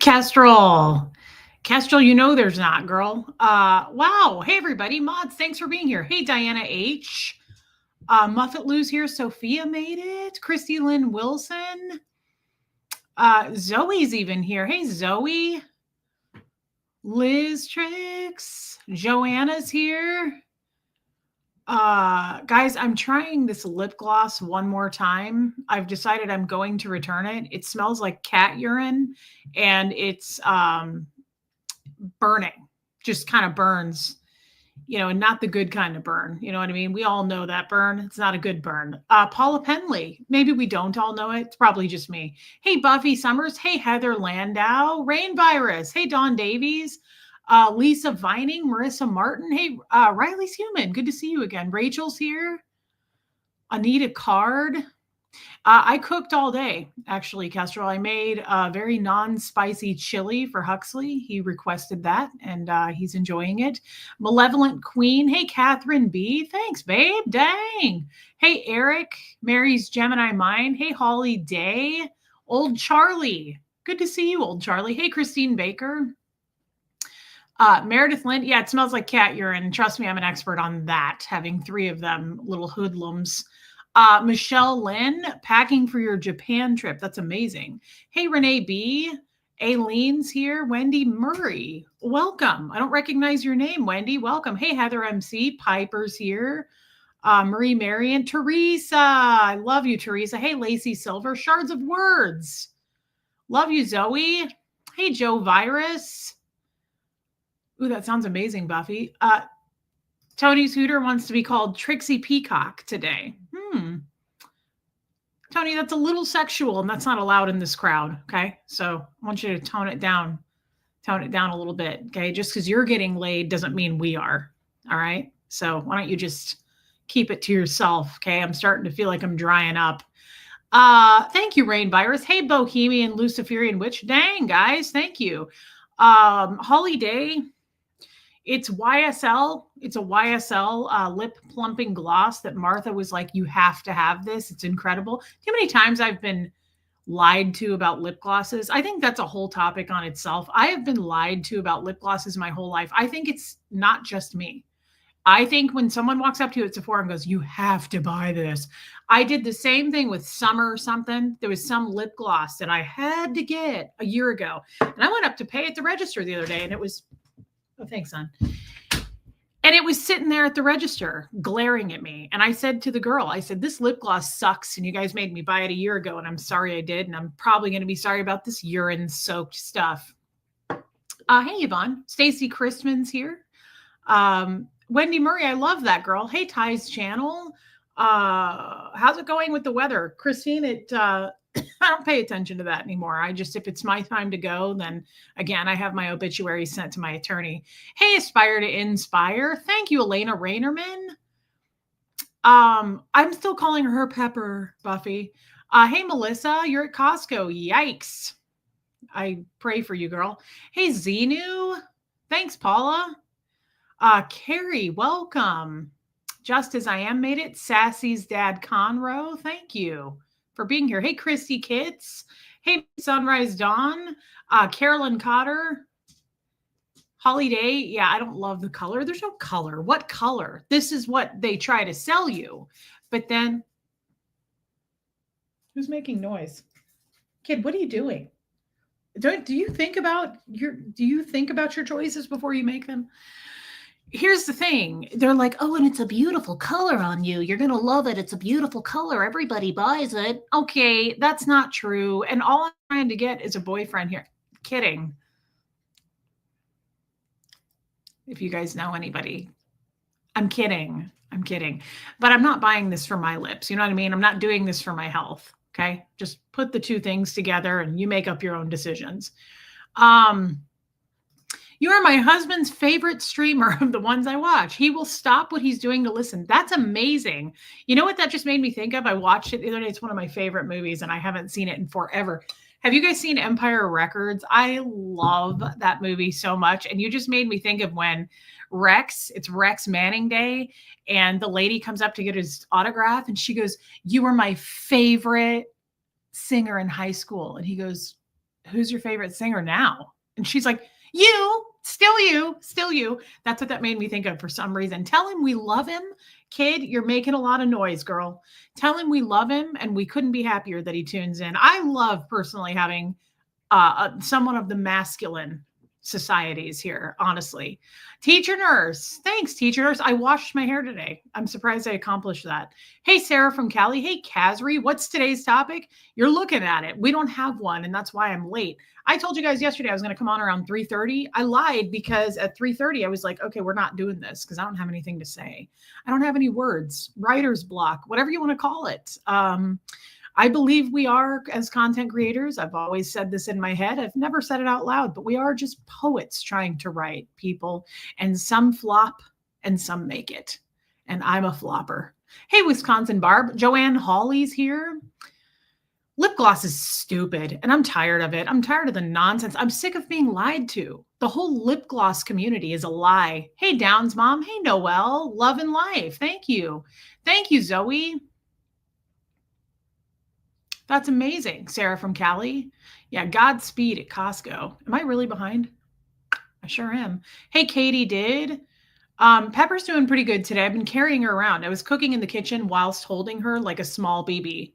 Kestrel. Kestrel, you know there's not, girl. Wow. Hey, everybody. Mods, thanks for being here. Hey, Diana H. Muffet Lou's here. Sophia made it. Christy Lynn Wilson. Zoe's even here. Hey, Zoe. Liz Tricks. Joanna's here. Guys, I'm trying this lip gloss one more time. I've decided I'm going to return it. It smells like cat urine and it's burning, just kind of burns, and not the good kind of burn. You know what I mean? We all know that burn. It's not a good burn. Paula Penley. Maybe we don't all know it. It's probably just me. Hey, Buffy Summers. Hey, Heather Landau. Rain Virus. Hey, Dawn Davies. Lisa Vining, Marissa Martin. Hey, Riley's Human. Good to see you again. Rachel's here. Anita Card. I cooked all day, actually, Kestrel. I made a very non-spicy chili for Huxley. He requested that, and he's enjoying it. Malevolent Queen. Hey, Catherine B. Thanks, babe. Dang. Hey, Eric. Mary's Gemini Mind. Hey, Holly Day. Old Charlie. Good to see you, Old Charlie. Hey, Christine Baker. Meredith Lind. Yeah, it smells like cat urine. Trust me, I'm an expert on that, having 3 of them, little hoodlums. Michelle Lynn, packing for your Japan trip. That's amazing. Hey, Renee B. Aileen's here. Wendy Murray. Welcome. I don't recognize your name, Wendy. Welcome. Hey, Heather MC. Piper's here. Marie Marion. Teresa. I love you, Teresa. Hey, Lacey Silver. Shards of Words. Love you, Zoe. Hey, Joe Virus. Ooh, that sounds amazing, Buffy. Tony's Hooter wants to be called Trixie Peacock today. Tony, that's a little sexual, and that's not allowed in this crowd, okay? So I want you to tone it down a little bit, okay? Just because you're getting laid doesn't mean we are, all right? So why don't you just keep it to yourself, okay? I'm starting to feel like I'm drying up. Thank you, Rain Virus. Hey, Bohemian Luciferian Witch. Dang, guys, thank you. Holly Day. It's YSL. It's a YSL lip plumping gloss that Martha was like, you have to have this. It's incredible. Too many times I've been lied to about lip glosses. I think that's a whole topic on itself. I have been lied to about lip glosses my whole life. I think it's not just me. I think when someone walks up to you at Sephora and goes, you have to buy this. I did the same thing with Summer or something. There was some lip gloss that I had to get a year ago. And I went up to pay at the register the other day and it was, oh, thanks, son. And it was sitting there at the register glaring at me. And I said to the girl, I said, this lip gloss sucks. And you guys made me buy it a year ago. And I'm sorry I did. And I'm probably going to be sorry about this urine soaked stuff. Hey, Yvonne. Stacy Christman's here. Wendy Murray, I love that girl. Hey, Ty's channel. How's it going with the weather? Christine, I don't pay attention to that anymore. If it's my time to go, then again, I have my obituary sent to my attorney. Hey, Aspire to Inspire. Thank you, Elena Rainerman. I'm still calling her Pepper, Buffy. Hey, Melissa, you're at Costco. Yikes. I pray for you, girl. Hey, Xenu. Thanks, Paula. Carrie, welcome. Just as I am made it. Sassy's dad, Conroe. Thank you for being here. Hey, Christy Kitts. Hey, Sunrise Dawn. Carolyn Cotter. Holly Day. Yeah, I don't love the color. There's no color. What color? This is what they try to sell you. But then, who's making noise? Kid, what are you doing? Do you think about your choices before you make them? Here's the thing. They're like, oh, and it's a beautiful color on you. You're going to love it. It's a beautiful color. Everybody buys it. Okay, that's not true. And all I'm trying to get is a boyfriend here. Kidding. If you guys know anybody. I'm kidding. But I'm not buying this for my lips. You know what I mean? I'm not doing this for my health. Okay? Just put the two things together and you make up your own decisions. You are my husband's favorite streamer of the ones I watch. He will stop what he's doing to listen. That's amazing. You know what that just made me think of? I watched it the other day. It's one of my favorite movies, and I haven't seen it in forever. Have you guys seen Empire Records? I love that movie so much. And you just made me think of when it's Rex Manning Day, and the lady comes up to get his autograph, and she goes, you were my favorite singer in high school. And he goes, who's your favorite singer now? And she's like, you, still you, still you. That's what that made me think of for some reason. Tell him we love him. Kid, you're making a lot of noise, girl. Tell him we love him, and we couldn't be happier that he tunes in. I love personally having someone of the masculine societies here, honestly. Teacher nurse. Thanks, teacher nurse. I washed my hair today. I'm surprised I accomplished that. Hey, Sarah from Cali. Hey, Kazri. What's today's topic? You're looking at it. We don't have one, and that's why I'm late. I told you guys yesterday I was going to come on around 3:30. I lied because at 3:30 I was like, okay, we're not doing this because I don't have anything to say. I don't have any words, writer's block, whatever you want to call it. I believe we are, as content creators, I've always said this in my head. I've never said it out loud, but we are just poets trying to write, people. And some flop and some make it. And I'm a flopper. Hey, Wisconsin Barb. Joanne Hawley's here. Lip gloss is stupid, and I'm tired of it. I'm tired of the nonsense. I'm sick of being lied to. The whole lip gloss community is a lie. Hey, Downs Mom. Hey, Noelle. Love and life. Thank you. Thank you, Zoe. That's amazing. Sarah from Cali. Yeah, Godspeed at Costco. Am I really behind? I sure am. Hey, Katie did. Pepper's doing pretty good today. I've been carrying her around. I was cooking in the kitchen whilst holding her like a small baby.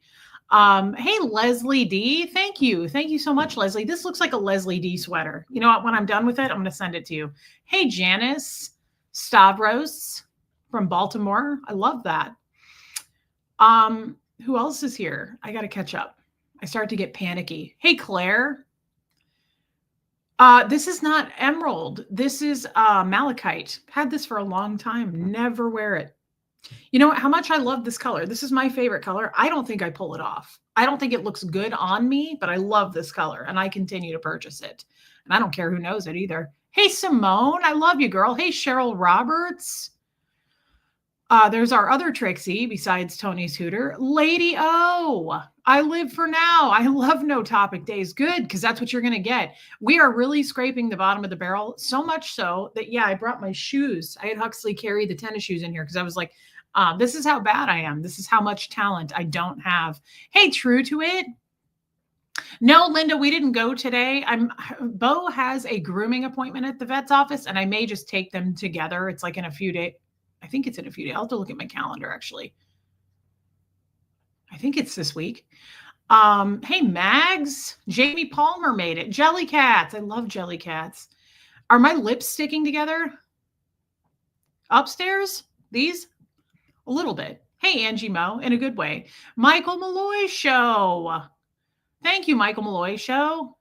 Hey, Leslie D. Thank you. Thank you so much, Leslie. This looks like a Leslie D sweater. You know what? When I'm done with it, I'm going to send it to you. Hey, Janice Stavros from Baltimore. I love that. Who else is here? I got to catch up. I start to get panicky. Hey, Claire. This is not emerald. This is malachite. Had this for a long time. Never wear it. You know how much I love this color. This is my favorite color. I don't think I pull it off. I don't think it looks good on me, but I love this color and I continue to purchase it. And I don't care who knows it either. Hey, Simone. I love you, girl. Hey, Cheryl Roberts. There's our other Trixie besides Tony's Hooter. Lady O. I live for now. I love no topic days. Good, because that's what you're going to get. We are really scraping the bottom of the barrel, so much so that, yeah, I brought my shoes. I had Huxley carry the tennis shoes in here because I was like, this is how bad I am. This is how much talent I don't have. Hey, true to it. No, Linda, we didn't go today. Bo has a grooming appointment at the vet's office, and I may just take them together. It's like in a few days. I think it's in a few days. I'll have to look at my calendar, actually. I think it's this week. Hey, Mags. Jamie Palmer made it. Jelly cats. I love jelly cats. Are my lips sticking together? Upstairs? These? A little bit. Hey, Angie Mo, in a good way. Michael Malloy Show. Thank you, Michael Malloy Show.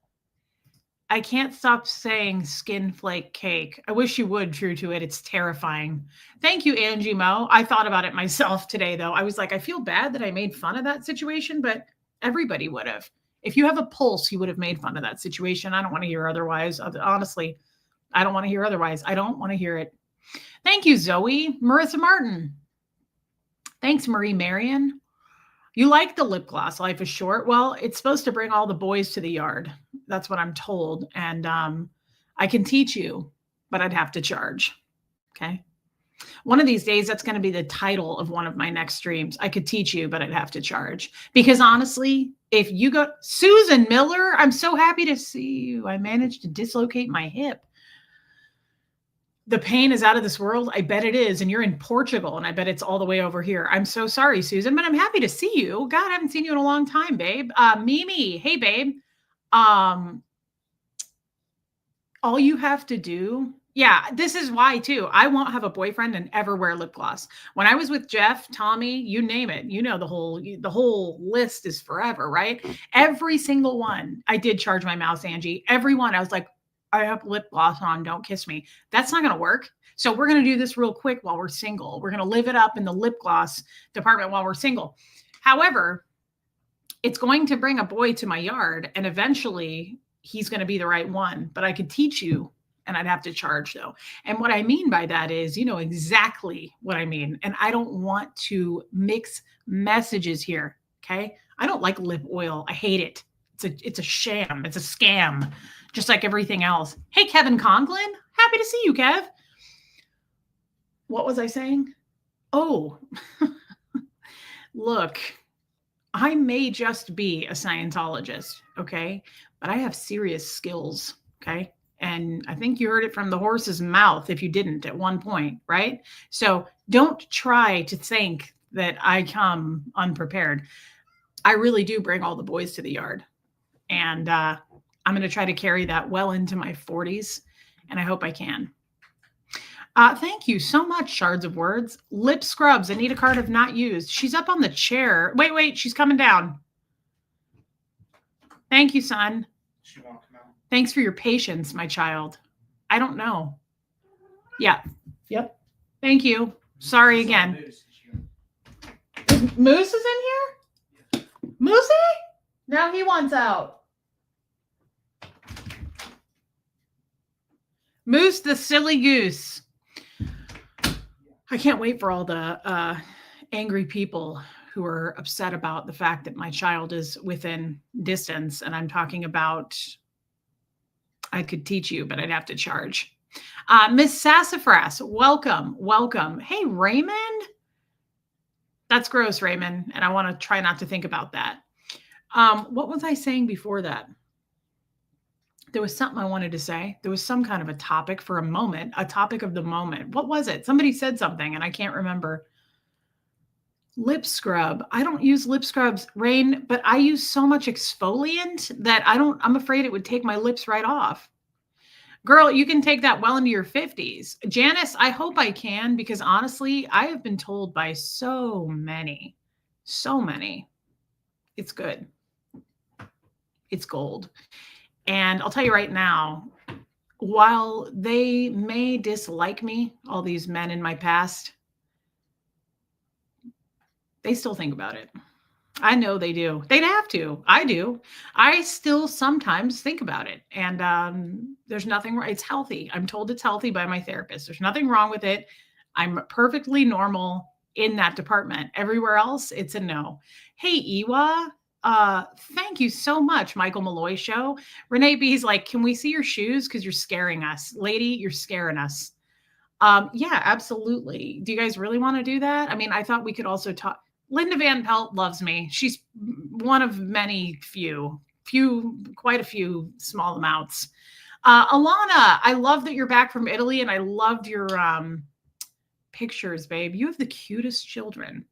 I can't stop saying skin flake cake. I wish you would, true to it. It's terrifying. Thank you, Angie Mo. I thought about it myself today, though. I was like, I feel bad that I made fun of that situation, but everybody would have. If you have a pulse, you would have made fun of that situation. I don't want to hear otherwise. Honestly, I don't want to hear otherwise. I don't want to hear it. Thank you, Zoe. Marissa Martin. Thanks, Marie Marion. You like the lip gloss, Life is Short. Well, it's supposed to bring all the boys to the yard. That's what I'm told. And I can teach you, but I'd have to charge. Okay. One of these days, that's going to be the title of one of my next streams. I could teach you, but I'd have to charge. Because honestly, if you go, Susan Miller, I'm so happy to see you. I managed to dislocate my hip. The pain is out of this world. I bet it is. And you're in Portugal, and I bet it's all the way over here. I'm so sorry, Susan, but I'm happy to see you. God, I haven't seen you in a long time, babe. Mimi, hey, babe. All you have to do, yeah, this is why, too. I won't have a boyfriend and ever wear lip gloss. When I was with Jeff, Tommy, you name it. You know, the whole list is forever, right? Every single one. I did charge my mouse, Angie. Every one. I was like, I have lip gloss on. Don't kiss me. That's not going to work. So we're going to do this real quick while we're single. We're going to live it up in the lip gloss department while we're single. However, it's going to bring a boy to my yard, and eventually he's going to be the right one. But I could teach you, and I'd have to charge, though. And what I mean by that is, you know exactly what I mean. And I don't want to mix messages here. Okay. I don't like lip oil. I hate it. It's a sham. It's a scam. Just like everything else. Hey, Kevin Conklin. Happy to see you, Kev. What was I saying? Oh, look, I may just be a Scientologist, okay? But I have serious skills, okay? And I think you heard it from the horse's mouth if you didn't at one point, right? So don't try to think that I come unprepared. I really do bring all the boys to the yard. And I'm going to try to carry that well into my 40s. And I hope I can. Thank you so much, Shards of Words. Lip scrubs. I need a card I've not used. She's up on the chair. Wait. She's coming down. Thank you, son. She won't come out. Thanks for your patience, my child. I don't know. Yeah. Yep. Thank you. Sorry again. Moose is in here? Moosey? Now he wants out. Moose the silly goose. I can't wait for all the angry people who are upset about the fact that my child is within distance. And I'm talking about, I could teach you, but I'd have to charge. Miss Sassafras, welcome. Hey, Raymond. That's gross, Raymond. And I want to try not to think about that. What was I saying before that? There was something I wanted to say. There was some kind of a topic for a moment, a topic of the moment. What was it? Somebody said something and I can't remember. Lip scrub. I don't use lip scrubs, Rain, but I use so much exfoliant that I'm afraid it would take my lips right off. Girl, you can take that well into your 50s. Janice, I hope I can, because honestly, I have been told by so many, it's good. It's gold. And I'll tell you right now, while they may dislike me, all these men in my past, they still think about it. I know they do. They'd have to. I do. I still sometimes think about it. And there's nothing wrong. It's healthy. I'm told it's healthy by my therapist. There's nothing wrong with it. I'm perfectly normal in that department. Everywhere else, it's a no. Hey, Iwa. Thank you so much, Michael Malloy Show. Renee B's like, can we see your shoes? Because you're scaring us. Lady, you're scaring us. Yeah, absolutely. Do you guys really want to do that? I mean, I thought we could also talk. Linda Van Pelt loves me. She's one of many quite a few small amounts. Alana, I love that you're back from Italy, and I loved your pictures, babe. You have the cutest children.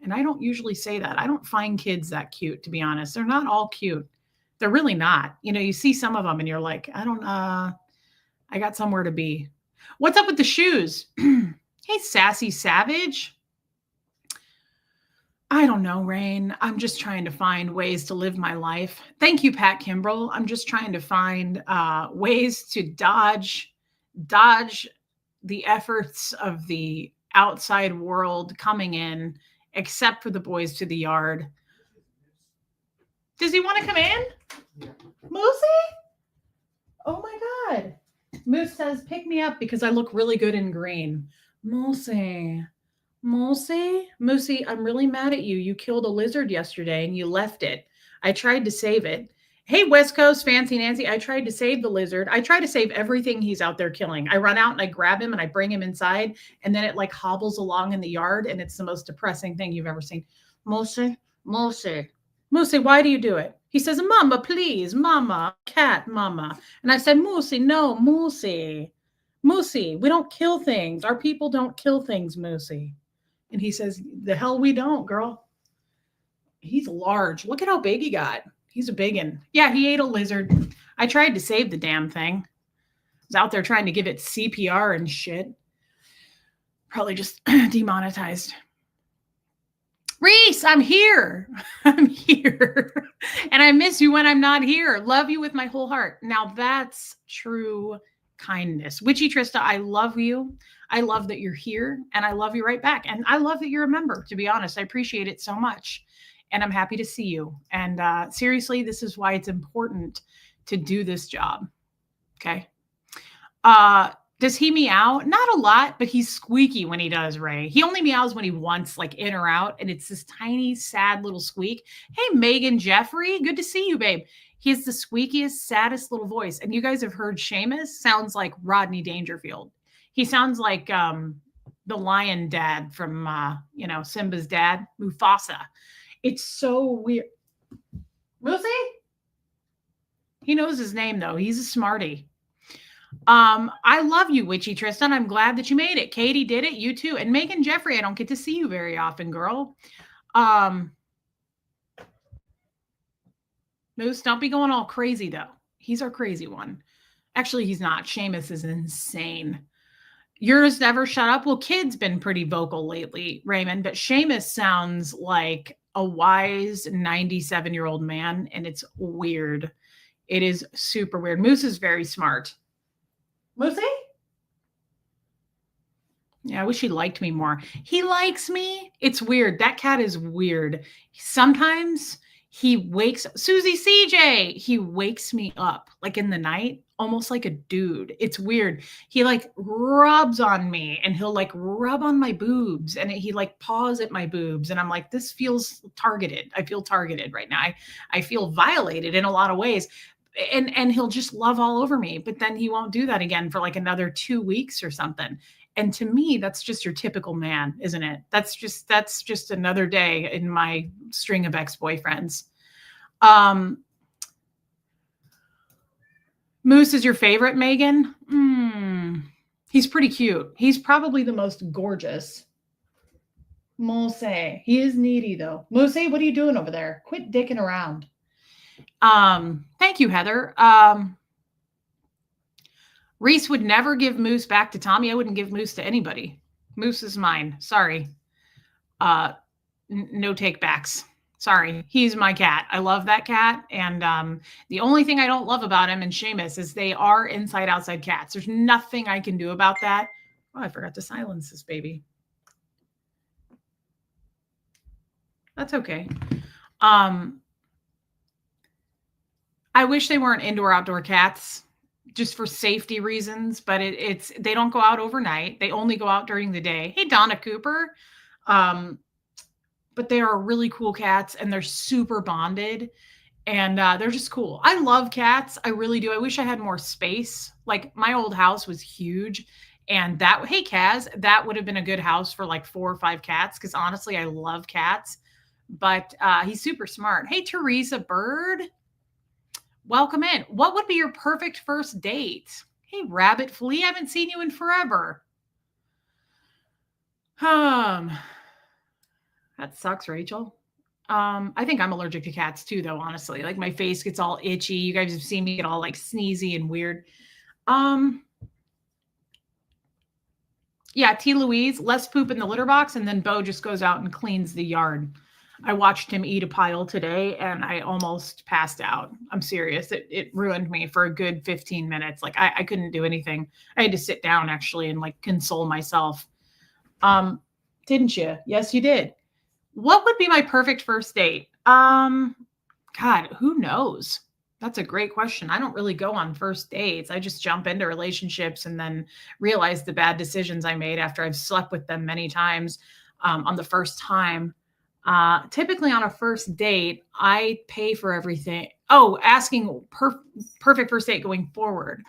And I don't usually say that. I don't find kids that cute, to be honest. They're not all cute. They're really not. You know, you see some of them and you're like, I got somewhere to be. What's up with the shoes? Hey, Sassy Savage. I don't know, Rain. I'm just trying to find ways to live my life. Thank you, Pat Kimbrell. I'm just trying to find ways to dodge the efforts of the outside world coming in, except for the boys to the yard. Does he want to come in? Yeah. Moosey? Oh my God. Moose says, pick me up because I look really good in green. Moosey, I'm really mad at you. You killed a lizard yesterday and you left it. I tried to save it. Hey, West Coast Fancy Nancy, I tried to save the lizard. I try to save everything he's out there killing. I run out and I grab him and I bring him inside, and then it like hobbles along in the yard, and it's the most depressing thing you've ever seen. Moosey, why do you do it? He says, Mama, please, Mama, cat, Mama. And I said, Moosey, no, Moosey, we don't kill things. Our people don't kill things, Moosey. And he says, the hell we don't, girl. He's large. Look at how big he got. He's a biggin. Yeah, he ate a lizard. I tried to save the damn thing. I was out there trying to give it CPR and shit. Probably just demonetized. Reese, I'm here. And I miss you when I'm not here. Love you with my whole heart. Now that's true kindness. Witchy Trista, I love you. I love that you're here, and I love you right back. And I love that you're a member, to be honest. I appreciate it so much. And I'm happy to see you. And seriously, this is why it's important to do this job. Okay. Does he meow? Not a lot, but he's squeaky when he does, Ray. He only meows when he wants, like in or out. And it's this tiny, sad little squeak. Hey, Megan Jeffrey. Good to see you, babe. He has the squeakiest, saddest little voice. And you guys have heard Seamus sounds like Rodney Dangerfield. He sounds like the lion dad from, Simba's dad, Mufasa. It's so weird. Will see? He knows his name though. He's a smarty. I love you, Witchy Tristan. I'm glad that you made it. Katie did it. You too. And Megan Jeffrey, I don't get to see you very often, girl. Moose, don't be going all crazy though. He's our crazy one. Actually, he's not. Seamus is insane. Yours never shut up. Well, Kid's been pretty vocal lately, Raymond, but Seamus sounds like a wise 97-year-old man, and it's weird. It is super weird. Moose is very smart. Moosey? Yeah, I wish he liked me more. He likes me. It's weird. That cat is weird. Sometimes he wakes Susie CJ. He wakes me up like in the night, almost like a dude. It's weird. He like rubs on me and he'll like rub on my boobs and he like paws at my boobs. And I'm like, this feels targeted. I feel targeted right now. I feel violated in a lot of ways. And he'll just love all over me, but then he won't do that again for like another 2 weeks or something. And to me, that's just your typical man, isn't it? That's just another day in my string of ex-boyfriends. Moose is your favorite, Megan? He's pretty cute. He's probably the most gorgeous. Mose. He is needy though. Mose, what are you doing over there? Quit dicking around. Thank you, Heather. Reese would never give Moose back to Tommy. I wouldn't give Moose to anybody. Moose is mine. Sorry. No take backs. Sorry. He's my cat. I love that cat. And the only thing I don't love about him and Seamus is they are inside outside cats. There's nothing I can do about that. Oh, I forgot to silence this baby. That's okay. I wish they weren't indoor outdoor cats just for safety reasons, but they don't go out overnight. They only go out during the day. Hey, Donna Cooper. But they are really cool cats and they're super bonded and they're just cool. I love cats. I really do. I wish I had more space. Like my old house was huge and hey, Kaz, that would have been a good house for like 4 or 5 cats. Cause honestly, I love cats, but he's super smart. Hey, Teresa Bird. Welcome in. What would be your perfect first date? Hey, Rabbit Flea, I haven't seen you in forever. That sucks, Rachel. I think I'm allergic to cats too, though, honestly. Like my face gets all itchy. You guys have seen me get all like sneezy and weird. Yeah, T. Louise, less poop in the litter box, and then Bo just goes out and cleans the yard. I watched him eat a pile today and I almost passed out. I'm serious. It ruined me for a good 15 minutes. Like I couldn't do anything. I had to sit down actually and like console myself. Didn't you? Yes, you did. What would be my perfect first date? God, who knows? That's a great question. I don't really go on first dates. I just jump into relationships and then realize the bad decisions I made after I've slept with them many times on the first time. Typically on a first date, I pay for everything. Oh, asking perfect first date going forward.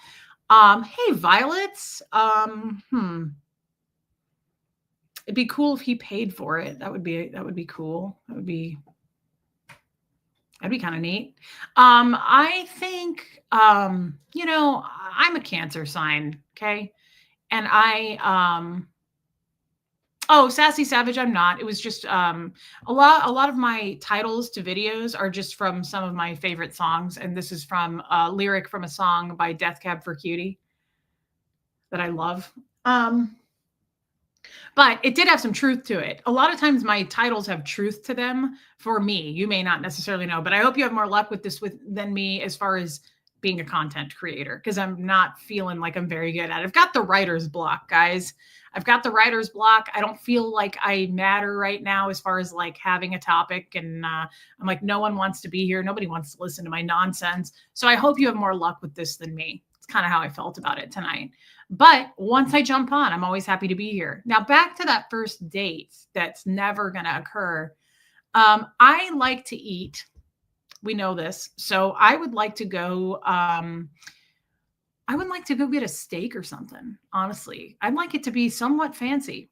Hey, Violets. It'd be cool if he paid for it. That would be cool. That'd be kind of neat. I think, I'm a Cancer sign. Okay. And Sassy Savage, I'm not. It was just a lot of my titles to videos are just from some of my favorite songs. And this is from a lyric from a song by Death Cab for Cutie that I love. But it did have some truth to it. A lot of times my titles have truth to them for me. You may not necessarily know, but I hope you have more luck with this than me as far as being a content creator, because I'm not feeling like I'm very good at it. I've got the writer's block, guys. I've got the writer's block. I don't feel like I matter right now as far as like having a topic. And I'm like, no one wants to be here. Nobody wants to listen to my nonsense. So I hope you have more luck with this than me. It's kind of how I felt about it tonight. But once I jump on, I'm always happy to be here. Now back to that first date that's never going to occur. I like to eat. We know this. So I would like to go, get a steak or something. Honestly, I'd like it to be somewhat fancy,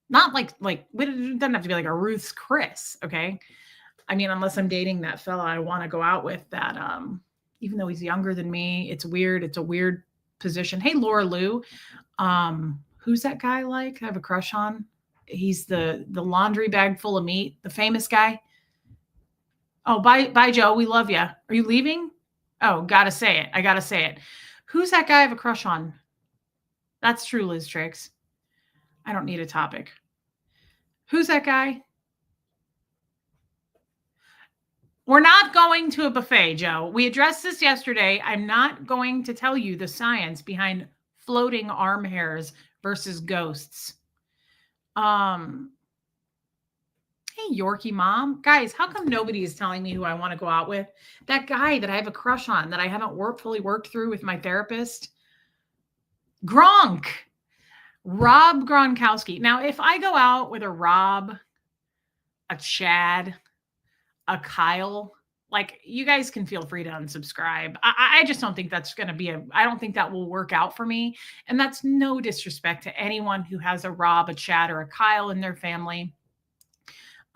not like it doesn't have to be like a Ruth's Chris. Okay. I mean, unless I'm dating that fella I want to go out with that, even though he's younger than me, it's weird. It's a weird position. Hey, Laura Lou, who's that guy like? I have a crush on. He's the laundry bag full of meat, the famous guy. Oh, bye, Joe. We love you. Are you leaving? Oh, gotta say it. I gotta say it. Who's that guy I have a crush on? That's true, Liz Tricks. I don't need a topic. Who's that guy? We're not going to a buffet, Joe. We addressed this yesterday. I'm not going to tell you the science behind floating arm hairs versus ghosts. Hey, Yorkie mom. Guys, how come nobody is telling me who I want to go out with? That guy that I have a crush on that I haven't fully worked through with my therapist. Gronk. Rob Gronkowski. Now, if I go out with a Rob, a Chad, a Kyle, like, you guys can feel free to unsubscribe. I just don't think that's going to be I don't think that will work out for me. And that's no disrespect to anyone who has a Rob, a Chad, or a Kyle in their family.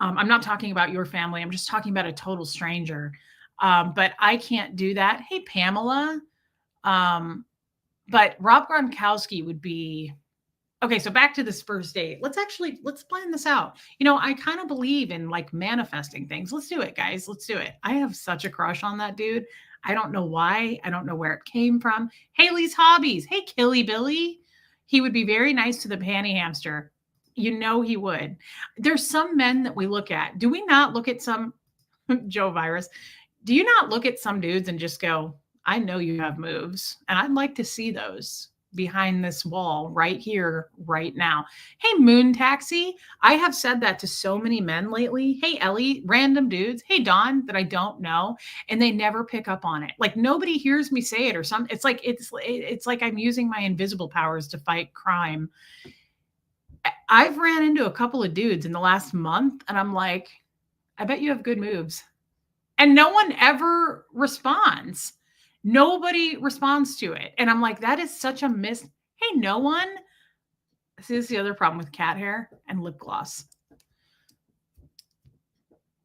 I'm not talking about your family. I'm just talking about a total stranger. But I can't do that. Hey, Pamela. But Rob Gronkowski would be okay. So back to this first date. Let's plan this out. I kind of believe in like manifesting things. Let's do it, guys. Let's do it. I have such a crush on that dude. I don't know why. I don't know where it came from. Haley's Hobbies. Hey, Killy Billy. He would be very nice to the panty hamster. He would. There's some men that we look at. Do we not look at some, Joe Virus, do you not look at some dudes and just go, I know you have moves, and I'd like to see those behind this wall right here, right now. Hey, Moon Taxi. I have said that to so many men lately. Hey, Ellie, random dudes. Hey, Don, that I don't know, and they never pick up on it. Like, nobody hears me say it or something. It's like I'm using my invisible powers to fight crime. I've ran into a couple of dudes in the last month, and I'm like, I bet you have good moves. And no one ever responds. Nobody responds to it. And I'm like, that is such a miss. Hey, no one. See, this is the other problem with cat hair and lip gloss.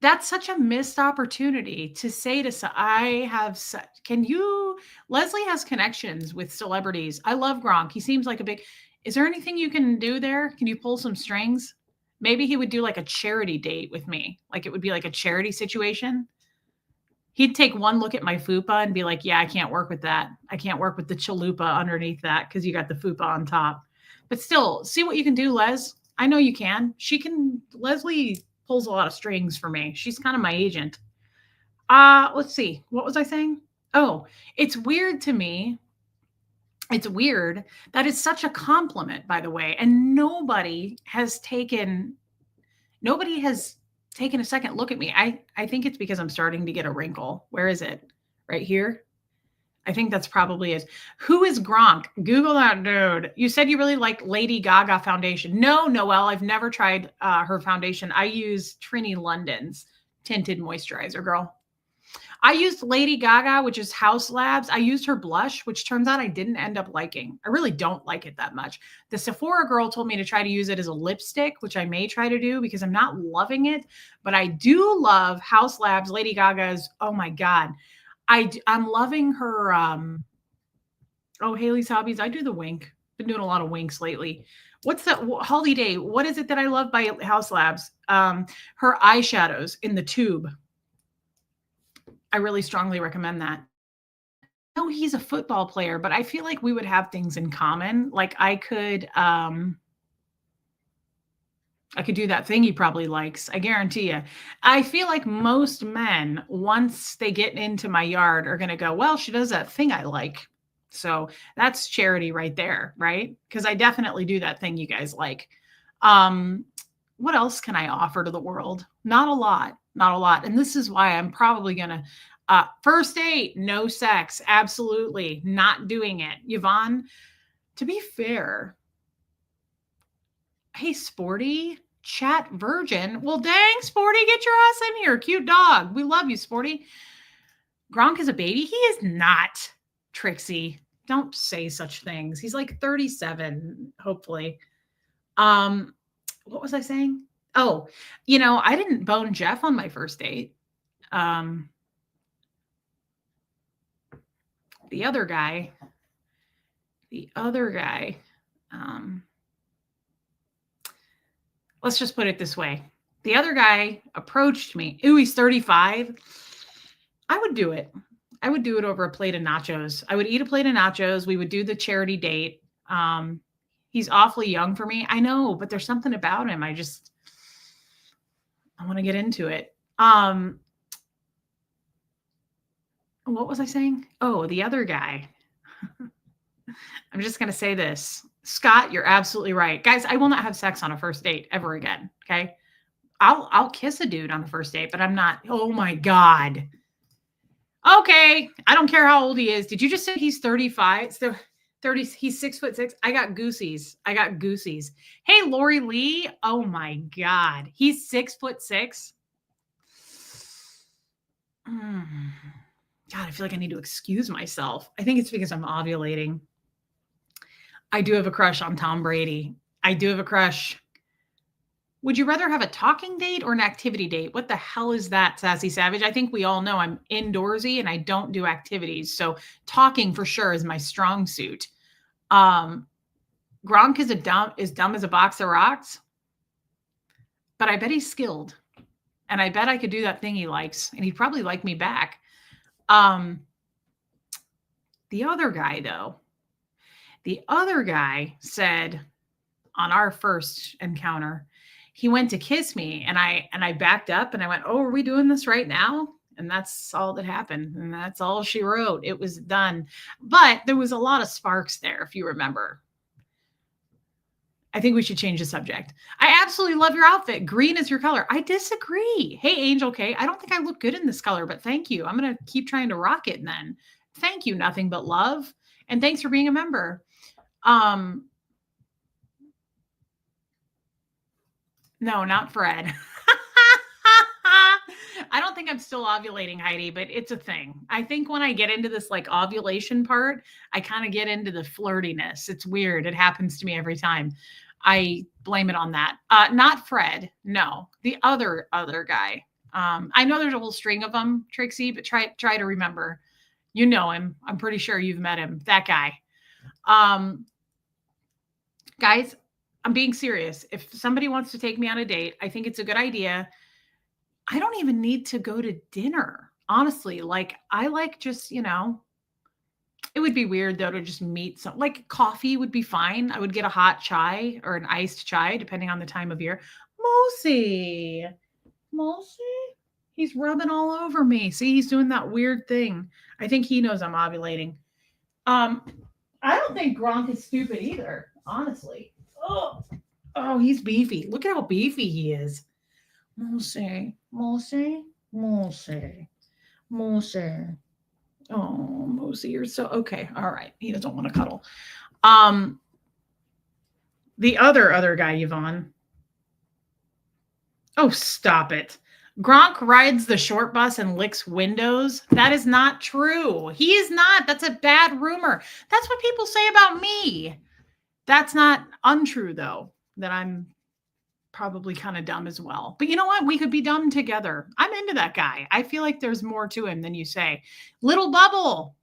That's such a missed opportunity to say Leslie has connections with celebrities. I love Gronk. He seems like is there anything you can do there? Can you pull some strings? Maybe he would do like a charity date with me. Like, it would be like a charity situation. He'd take one look at my fupa and be like, yeah, I can't work with that. I can't work with the chalupa underneath that because you got the fupa on top. But still, see what you can do, Les. I know you can. Leslie pulls a lot of strings for me. She's kind of my agent. Let's see. What was I saying? Oh, it's weird to me. It's weird that it's such a compliment, by the way, and nobody has taken a second look at me. I think it's because I'm starting to get a wrinkle. Where is it? Right here? I think that's probably it. Who is Gronk? Google that dude. You said you really like Lady Gaga foundation. No, Noelle, I've never tried her foundation. I use Trini London's tinted moisturizer, girl. I used Lady Gaga, which is House Labs. I used her blush, which turns out I didn't end up liking. I really don't like it that much. The Sephora girl told me to try to use it as a lipstick, which I may try to do because I'm not loving it. But I do love House Labs, Lady Gaga's. Oh my God. I'm loving her. Haley's Hobbies. I do the wink. Been doing a lot of winks lately. What's that? Holiday. What is it that I love by House Labs? Her eyeshadows in the tube. I really strongly recommend that. No, he's a football player, but I feel like we would have things in common. Like, I could do that thing he probably likes. I guarantee you. I feel like most men, once they get into my yard, are going to go, well, she does that thing I like. So that's charity right there, right? Because I definitely do that thing you guys like. What else can I offer to the world? Not a lot. And this is why I'm probably going to, first date, no sex. Absolutely not doing it. Yvonne, to be fair, hey, Sporty, chat virgin. Well, dang, Sporty, get your ass in here. Cute dog. We love you, Sporty. Gronk is a baby. He is not, Trixie. Don't say such things. He's like 37, hopefully. What was I saying? Oh, I didn't bone Jeff on my first date. The other guy, um, let's just put it this way. The other guy approached me. Ooh, he's 35. I would do it. I would do it over a plate of nachos. I would eat a plate of nachos. We would do the charity date. He's awfully young for me. I know, but there's something about him. I want to get into it. What was I saying? Oh, the other guy. I'm just going to say this. Scott, you're absolutely right. Guys, I will not have sex on a first date ever again. Okay. I'll kiss a dude on a first date, but I'm not. Oh my God. Okay. I don't care how old he is. Did you just say he's 35? So 30, he's 6'6". I got goosies. Hey, Lori Lee. Oh my God. He's 6'6". God, I feel like I need to excuse myself. I think it's because I'm ovulating. I do have a crush on Tom Brady. I do have a crush. Would you rather have a talking date or an activity date? What the hell is that, Sassy Savage? I think we all know I'm indoorsy and I don't do activities. So talking for sure is my strong suit. Gronk is dumb as a box of rocks, but I bet he's skilled. And I bet I could do that thing he likes, and he'd probably like me back. The other guy, though, said on our first encounter, he went to kiss me and I backed up and I went, "Oh, are we doing this right now?" And that's all that happened. And that's all she wrote. It was done. But there was a lot of sparks there, if you remember. I think we should change the subject. I absolutely love your outfit. Green is your color. I disagree. Hey, Angel K. I don't think I look good in this color, but thank you. I'm going to keep trying to rock it then. Thank you. Nothing but love. And thanks for being a member. No, not Fred. I don't think I'm still ovulating, Heidi, but it's a thing. I think when I get into this like ovulation part, I kind of get into the flirtiness. It's weird. It happens to me every time. I blame it on that. Not Fred. No, the other guy. I know there's a whole string of them, Trixie, but try to remember. You know him. I'm pretty sure you've met him. That guy. Guys, I'm being serious. If somebody wants to take me on a date, I think it's a good idea. I don't even need to go to dinner. Honestly, like I like just, it would be weird though to just meet some like coffee would be fine. I would get a hot chai or an iced chai, depending on the time of year. Moosey. He's rubbing all over me. See, he's doing that weird thing. I think he knows I'm ovulating. I don't think Gronk is stupid either, honestly. Oh, he's beefy. Look at how beefy he is. Moosey. Oh, Mosey, you're so okay. All right. He doesn't want to cuddle. The other guy, Yvonne. Oh, stop it. Gronk rides the short bus and licks windows. That is not true. He is not. That's a bad rumor. That's what people say about me. That's not untrue, though, that I'm probably kind of dumb as well. But you know what? We could be dumb together. I'm into that guy. I feel like there's more to him than you say. Little Bubble.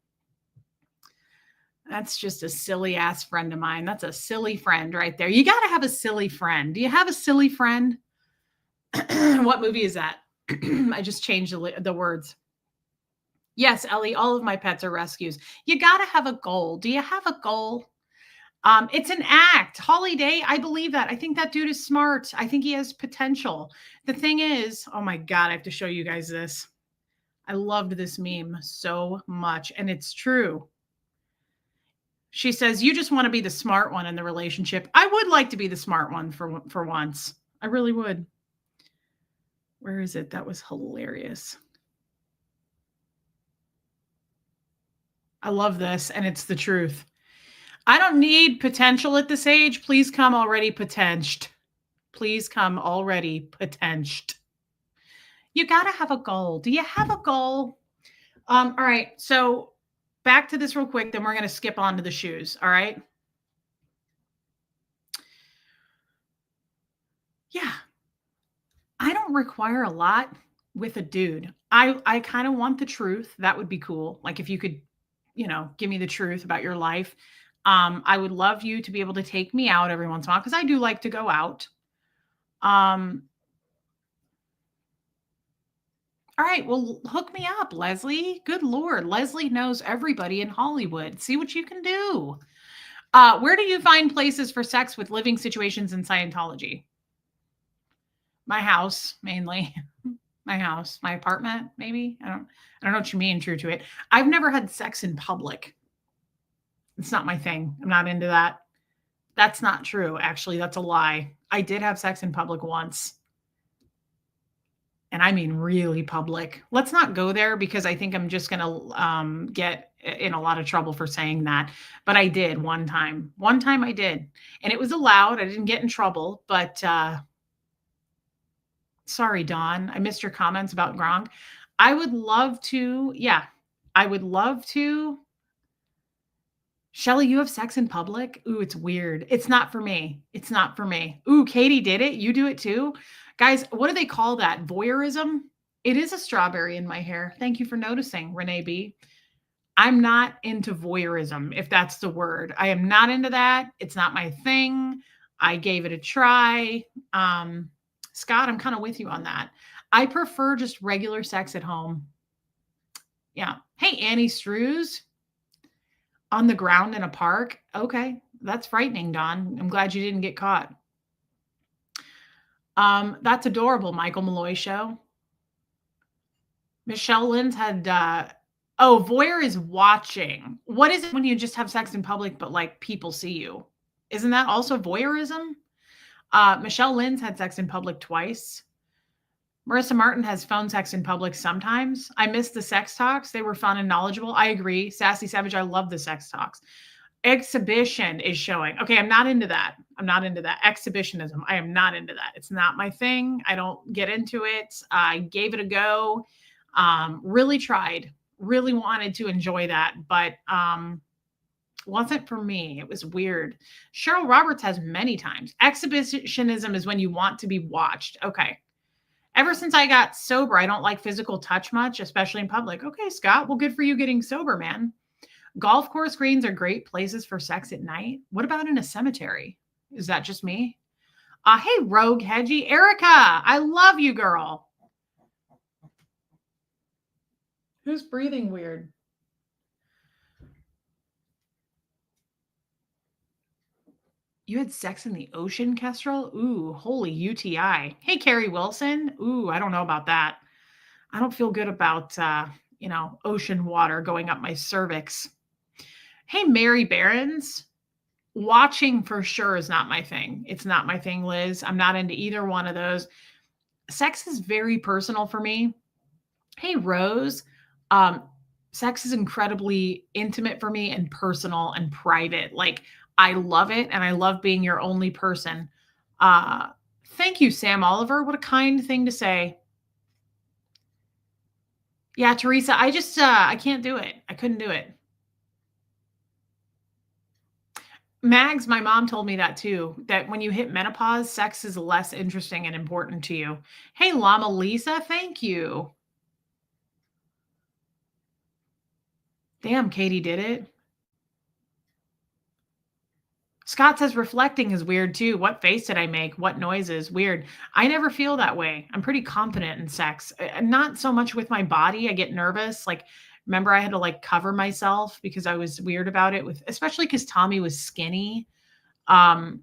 That's just a silly ass friend of mine. That's a silly friend right there. You got to have a silly friend. Do you have a silly friend? What movie is that? I just changed the words. Yes, Ellie, all of my pets are rescues. You got to have a goal. Do you have a goal? It's an act. Holly Day, I believe that. I think that dude is smart. I think he has potential. The thing is, oh my God, I have to show you guys this. I loved this meme so much, and it's true. She says, you just want to be the smart one in the relationship. I would like to be the smart one for once. I really would. Where is it? That was hilarious. I love this, and it's the truth. I don't need potential at this age. Please come already potentied. Please come already potentied. You got to have a goal. Do you have a goal? All right. So back to this real quick. Then we're going to skip on to the shoes. All right. Yeah. I don't require a lot with a dude. I kind of want the truth. That would be cool. Like if you could, give me the truth about your life. I would love you to be able to take me out every once in a while because I do like to go out. Um, all right, well, hook me up, Leslie. Good Lord. Leslie knows everybody in Hollywood. See what you can do. Where do you find places for sex with living situations in Scientology? My house, mainly. My house, my apartment, maybe. I don't know what you mean, true to it. I've never had sex in public. It's not my thing. I'm not into that. That's not true. Actually, that's a lie. I did have sex in public once. And I mean really public. Let's not go there because I think I'm just going to get in a lot of trouble for saying that. But I did one time. One time I did. And it was allowed. I didn't get in trouble. But sorry, Dawn. I missed your comments about Gronk. I would love to. Yeah, I would love to. Shelly, you have sex in public? Ooh, it's weird. It's not for me. It's not for me. Ooh, Katie did it. You do it too? Guys, what do they call that? Voyeurism? It is a strawberry in my hair. Thank you for noticing, Renee B. I'm not into voyeurism, if that's the word. I am not into that. It's not my thing. I gave it a try. Scott, I'm kind of with you on that. I prefer just regular sex at home. Yeah. Hey, Annie Strews. On the ground in a park? Okay, that's frightening, Don. I'm glad you didn't get caught. That's adorable, Michael Malloy show. Michelle Lynn's had voyeur is watching. What is it when you just have sex in public but like people see you? Isn't that also voyeurism? Michelle Lynn's had sex in public twice. Marissa Martin has phone sex in public sometimes. I miss the sex talks. They were fun and knowledgeable. I agree. Sassy Savage, I love the sex talks. Exhibition is showing. Okay, I'm not into that. I'm not into that. Exhibitionism. I am not into that. It's not my thing. I don't get into it. I gave it a go. Really tried. Really wanted to enjoy that, but wasn't for me. It was weird. Cheryl Roberts has many times. Exhibitionism is when you want to be watched. Okay. Ever since I got sober, I don't like physical touch much, especially in public. Okay, Scott. Well, good for you getting sober, man. Golf course greens are great places for sex at night. What about in a cemetery? Is that just me? Hey, Rogue Hedgie. Erica, I love you, girl. Who's breathing weird? You had sex in the ocean, Kestrel? Ooh, holy UTI. Hey, Carrie Wilson. Ooh, I don't know about that. I don't feel good about, ocean water going up my cervix. Hey, Mary Barons. Watching for sure is not my thing. It's not my thing, Liz. I'm not into either one of those. Sex is very personal for me. Hey, Rose. Sex is incredibly intimate for me and personal and private. Like, I love it, and I love being your only person. Thank you, Sam Oliver. What a kind thing to say. Yeah, Teresa, I just, I can't do it. I couldn't do it. Mags, my mom told me that too, that when you hit menopause, sex is less interesting and important to you. Hey, Llama Lisa, thank you. Damn, Katie did it. Scott says reflecting is weird too. What face did I make? What noises? Weird. I never feel that way. I'm pretty confident in sex. Not so much with my body. I get nervous. Like, remember I had to like cover myself because I was weird about it with, especially because Tommy was skinny. But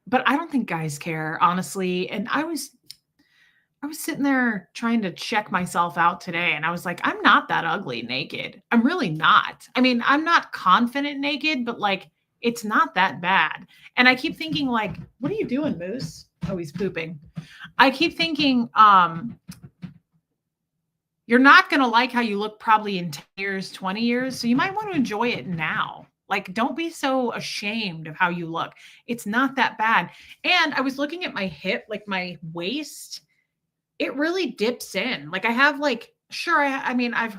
I don't think guys care, honestly. And I was sitting there trying to check myself out today, and I was like, I'm not that ugly naked. I'm really not. I mean, I'm not confident naked, but like, it's not that bad. And I keep thinking, like, what are you doing, Moose? Oh, he's pooping. I keep thinking, you're not going to like how you look probably in 10 years, 20 years. So you might want to enjoy it now. Like, don't be so ashamed of how you look. It's not that bad. And I was looking at my hip, like my waist. It really dips in. Like I have like, sure. I mean, I've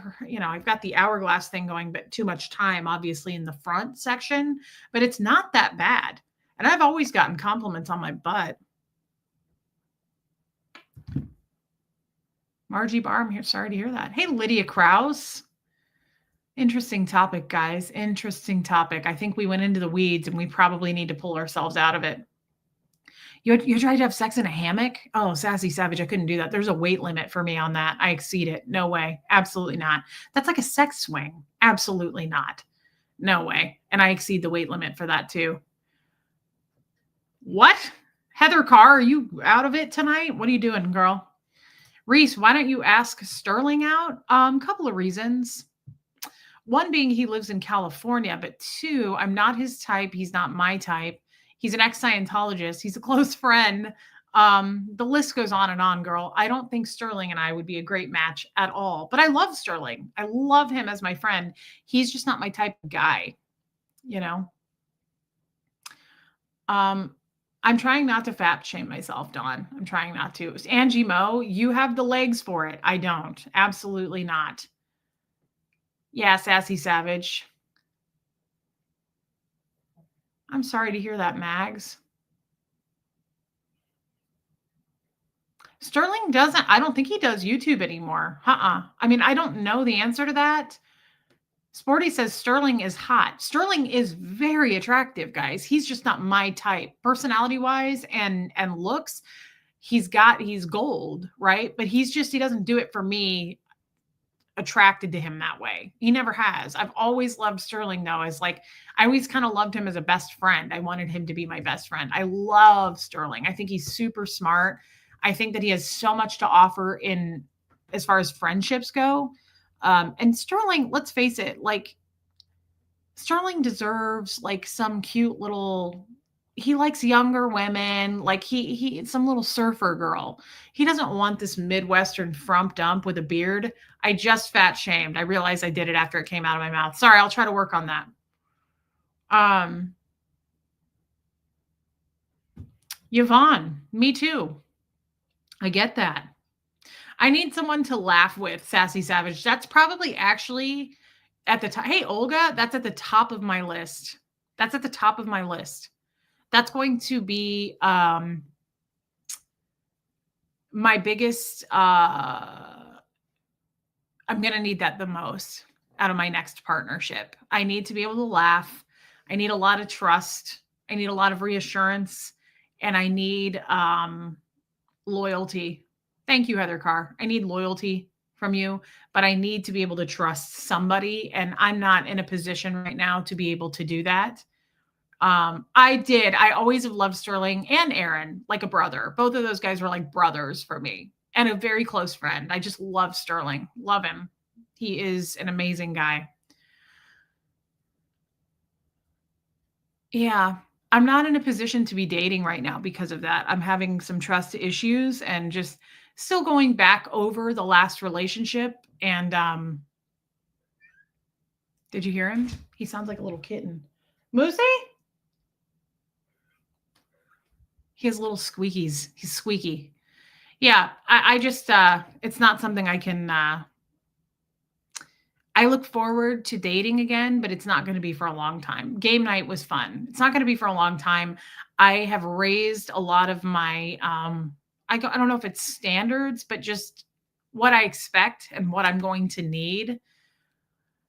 got the hourglass thing going, but too much time, obviously, in the front section, but it's not that bad. And I've always gotten compliments on my butt. Margie Barr, I'm here. Sorry to hear that. Hey, Lydia Krause. Interesting topic, guys. Interesting topic. I think we went into the weeds and we probably need to pull ourselves out of it. You tried to have sex in a hammock? Oh, sassy savage. I couldn't do that. There's a weight limit for me on that. I exceed it. No way. Absolutely not. That's like a sex swing. Absolutely not. No way. And I exceed the weight limit for that too. What? Heather Carr, are you out of it tonight? What are you doing, girl? Reese, why don't you ask Sterling out? Couple of reasons. One being he lives in California, but two, I'm not his type. He's not my type. He's an ex-Scientologist. He's a close friend. The list goes on and on, girl. I don't think Sterling and I would be a great match at all, but I love Sterling. I love him as my friend. He's just not my type of guy, you know? I'm trying not to fat shame myself, Dawn. I'm trying not to. Angie Mo, you have the legs for it. I don't. Absolutely not. Yeah, sassy savage. I'm sorry to hear that, Mags. Sterling doesn't, I don't think he does YouTube anymore. I mean, I don't know the answer to that. Sporty says Sterling is hot. Sterling is very attractive, guys. He's just not my type. Personality-wise and looks, he's gold, right? But he doesn't do it for me attracted to him that way. He never has. I've always loved Sterling though. I always kind of loved him as a best friend. I wanted him to be my best friend. I love Sterling. I think he's super smart. I think that he has so much to offer in as far as friendships go. And Sterling, let's face it, like Sterling deserves like some cute little, he likes younger women, like he some little surfer girl. He doesn't want this Midwestern frump dump with a beard. I just fat shamed. I realized I did it after it came out of my mouth. Sorry, I'll try to work on that. Yvonne, me too. I get that. I need someone to laugh with, Sassy Savage. That's probably actually at the top. Hey, Olga, that's at the top of my list. That's at the top of my list. That's going to be my biggest, I'm going to need that the most out of my next partnership. I need to be able to laugh. I need a lot of trust. I need a lot of reassurance. And I need loyalty. Thank you, Heather Carr. I need loyalty from you, but I need to be able to trust somebody. And I'm not in a position right now to be able to do that. I always have loved Sterling and Aaron like a brother. Both of those guys were like brothers for me and a very close friend. I just love Sterling. Love him. He is an amazing guy. Yeah. I'm not in a position to be dating right now because of that. I'm having some trust issues and just still going back over the last relationship. And did you hear him? He sounds like a little kitten. Moosey? He has little squeakies. He's squeaky. Yeah, I just it's not something I can I look forward to dating again, but it's not going to be for a long time. Game night was fun. It's not going to be for a long time. I have raised a lot of my I don't know if it's standards, but just what I expect and what I'm going to need.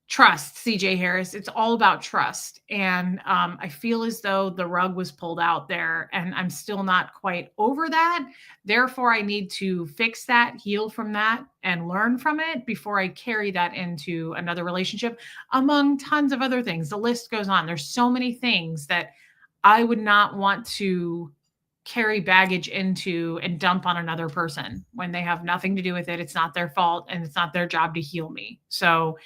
Trust, CJ Harris. It's all about trust. And I feel as though the rug was pulled out there and I'm still not quite over that. Therefore, I need to fix that, heal from that, and learn from it before I carry that into another relationship, among tons of other things. The list goes on. There's so many things that I would not want to carry baggage into and dump on another person when they have nothing to do with it. It's not their fault and it's not their job to heal me. So,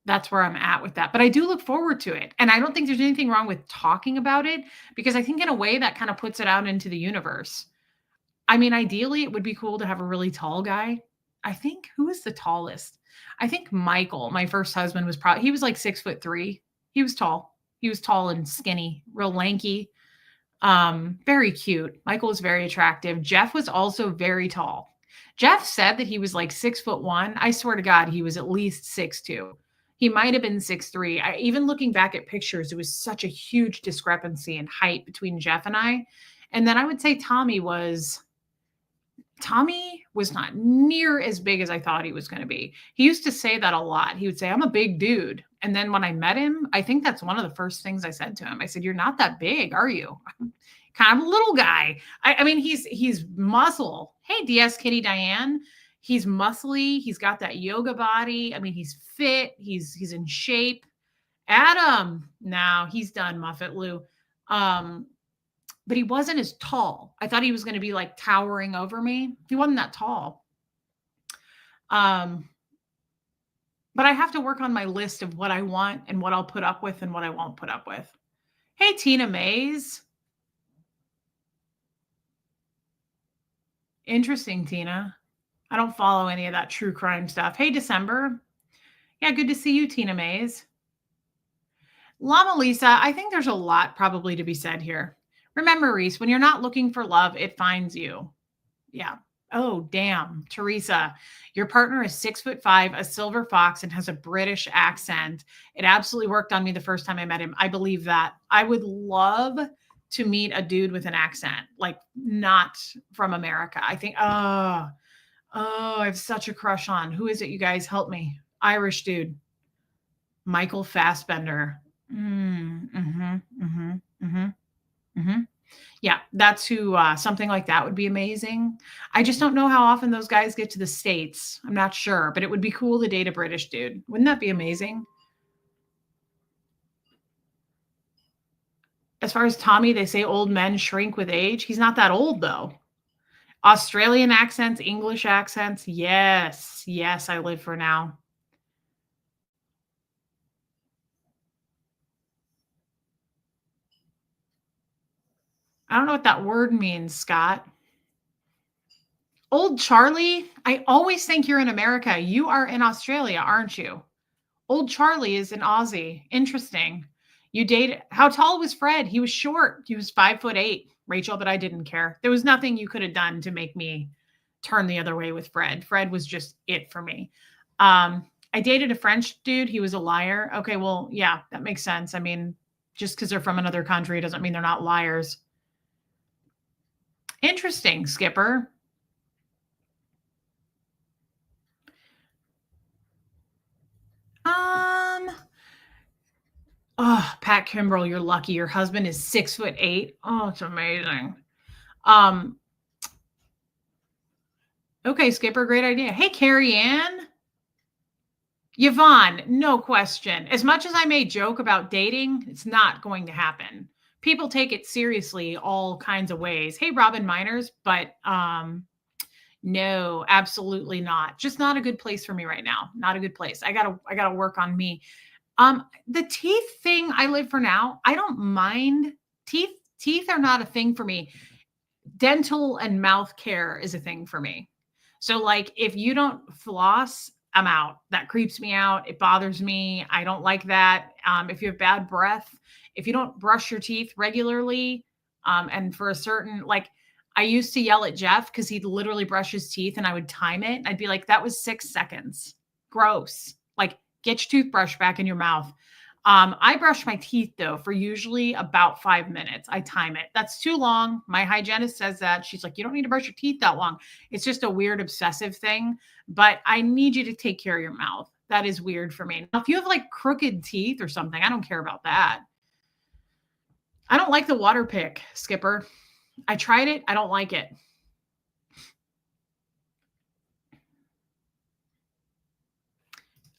that's where I'm at with that. But I do look forward to it. And I don't think there's anything wrong with talking about it because I think in a way that kind of puts it out into the universe. I mean, ideally, it would be cool to have a really tall guy. I think who is the tallest? I think Michael, my first husband, was probably, he was like 6'3". He was tall. He was tall and skinny, real lanky, very cute. Michael was very attractive. Jeff was also very tall. Jeff said that he was like 6'1". I swear to God, he was at least 6'2". He might have been 6'3". Even looking back at pictures, it was such a huge discrepancy in height between Jeff and I. And then I would say Tommy was Tommy was not near as big as I thought he was going to be. He used to say that a lot. He would say, "I'm a big dude." And then when I met him, I think that's one of the first things I said to him. I said, "You're not that big, are you?" Kind of a little guy. I mean, he's muscle. Hey, DS Kitty Diane. He's muscly. He's got that yoga body. I mean, he's fit. He's in shape. Adam, now he's done Muffet Lou. Um, but he wasn't as tall. I thought he was going to be like towering over me. He wasn't that tall. Um, but I have to work on my list of what I want and what I'll put up with and what I won't put up with. Hey, Tina Mays. Interesting, Tina. I don't follow any of that true crime stuff. Hey, December. Yeah, good to see you, Tina Mays. Llama Lisa, I think there's a lot probably to be said here. Remember, Reese, when you're not looking for love, it finds you. Yeah. Oh, damn. Teresa, your partner is 6'5", a silver fox, and has a British accent. It absolutely worked on me the first time I met him. I believe that. I would love to meet a dude with an accent, like not from America. I think, I have such a crush on. Who is it, you guys? Help me. Irish dude. Michael Fassbender. Mm-hmm. Yeah, that's who, something like that would be amazing. I just don't know how often those guys get to the States. I'm not sure, but it would be cool to date a British dude. Wouldn't that be amazing? As far as Tommy, they say old men shrink with age. He's not that old, though. Australian accents, English accents. Yes. Yes, I live for now. I don't know what that word means, Scott. Old Charlie? I always think you're in America. You are in Australia, aren't you? Old Charlie is an Aussie. Interesting. You dated, how tall was Fred? He was short. He was 5'8", Rachel, but I didn't care. There was nothing you could have done to make me turn the other way with Fred. Fred was just it for me. I dated a French dude. He was a liar. Okay, well, yeah, that makes sense. I mean, just because they're from another country doesn't mean they're not liars. Interesting, Skipper. Um, oh, Pat Kimbrell, you're lucky. Your husband is 6'8". Oh, it's amazing. Um, okay, Skipper, great idea. Hey, Carrie Ann. Yvonne, no question. As much as I may joke about dating, it's not going to happen. People take it seriously all kinds of ways. Hey, Robin Miners, but no, absolutely not. Just not a good place for me right now. Not a good place. I gotta work on me. The teeth thing I live for now, I don't mind. Teeth are not a thing for me. Dental and mouth care is a thing for me. So like if you don't floss, I'm out. That creeps me out. It bothers me. I don't like that. If you have bad breath, if you don't brush your teeth regularly, and for a certain like I used to yell at Jeff because he'd literally brush his teeth and I would time it. I'd be like, that was 6 seconds. Gross. Like, get your toothbrush back in your mouth. I brush my teeth though for usually about 5 minutes. I time it. That's too long. My hygienist says that. She's like, you don't need to brush your teeth that long. It's just a weird obsessive thing. But I need you to take care of your mouth. That is weird for me. Now, if you have like crooked teeth or something, I don't care about that. I don't like the water pick, Skipper. I tried it. I don't like it.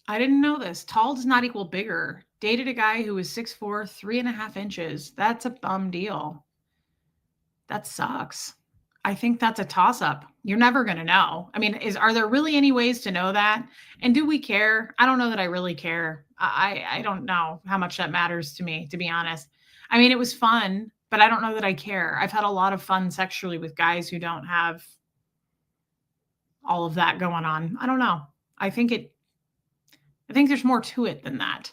I didn't know this. Tall does not equal bigger. Dated a guy who was 6'4", 3.5 inches. That's a bum deal. That sucks. I think that's a toss up. You're never going to know. I mean, are there really any ways to know that? And do we care? I don't know that I really care. I don't know how much that matters to me, to be honest. I mean, it was fun, but I don't know that I care. I've had a lot of fun sexually with guys who don't have all of that going on. I don't know. I think there's more to it than that.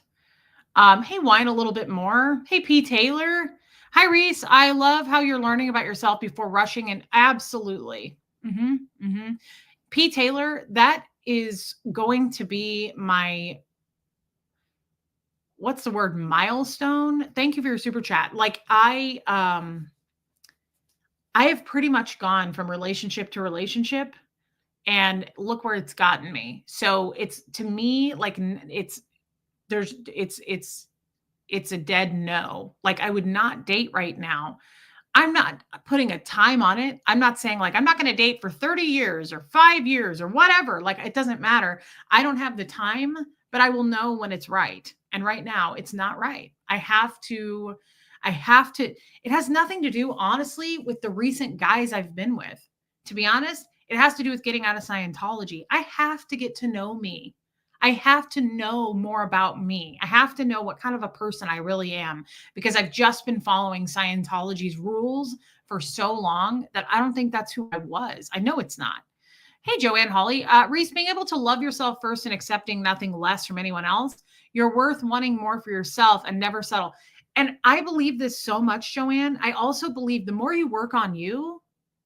Hey, whine a little bit more. Hey, P. Taylor. Hi, Reese. I love how you're learning about yourself before rushing and absolutely. P. Taylor, that is going to be my, what's the word? Milestone. Thank you for your super chat. Like I have pretty much gone from relationship to relationship, and look where it's gotten me. So it's to me like it's there's it's a dead no. Like I would not date right now. I'm not putting a time on it. I'm not saying like I'm not going to date for 30 years or 5 years or whatever. Like it doesn't matter. I don't have the time, but I will know when it's right. And right now it's not right. I have to it has nothing to do honestly with the recent guys I've been with. To be honest, it has to do with getting out of Scientology. I have to get to know me. I have to know more about me. I have to know what kind of a person I really am because I've just been following Scientology's rules for so long that I don't think that's who I was. I know it's not. Hey, Joanne Holly. Reese, being able to love yourself first and accepting nothing less from anyone else, you're worth wanting more for yourself and never settle. And I believe this so much, Joanne. I also believe the more you work on you,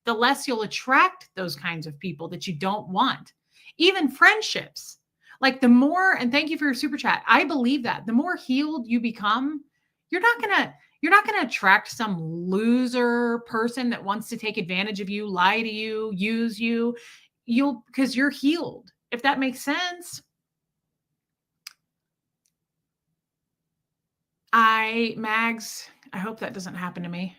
the less you'll attract those kinds of people that you don't want. Even friendships. Like the more, and thank you for your super chat. I believe that the more healed you become, you're not gonna you're not going to attract some loser person that wants to take advantage of you, lie to you, use you. You'll because you're healed. If that makes sense. Mags, I hope that doesn't happen to me.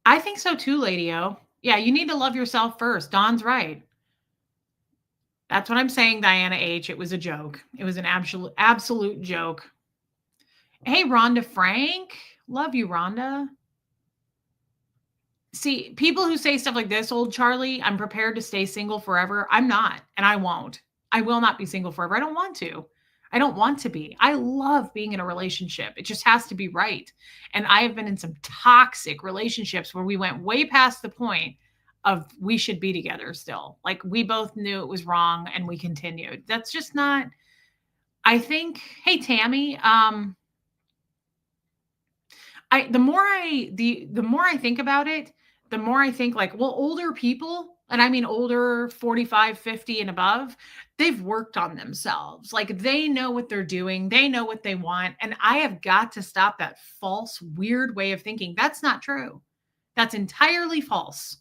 I think so too, Lady O. Yeah, you need to love yourself first. Don's right. That's what I'm saying, Diana H. It was a joke. It was an absolute joke. Hey, Rhonda Frank. Love you, Rhonda. See, people who say stuff like this, old Charlie, I'm prepared to stay single forever. I'm not, and I won't. I will not be single forever. I don't want to. I don't want to be. I love being in a relationship. It just has to be right. And I have been in some toxic relationships where we went way past the point of we should be together still. Like we both knew it was wrong and we continued. That's just not, I think, hey, Tammy, the more I think about it, the more I think like, well, older people, and I mean older 45, 50 and above, they've worked on themselves. Like they know what they're doing, they know what they want, and I have got to stop that false weird way of thinking. That's not true. That's entirely false.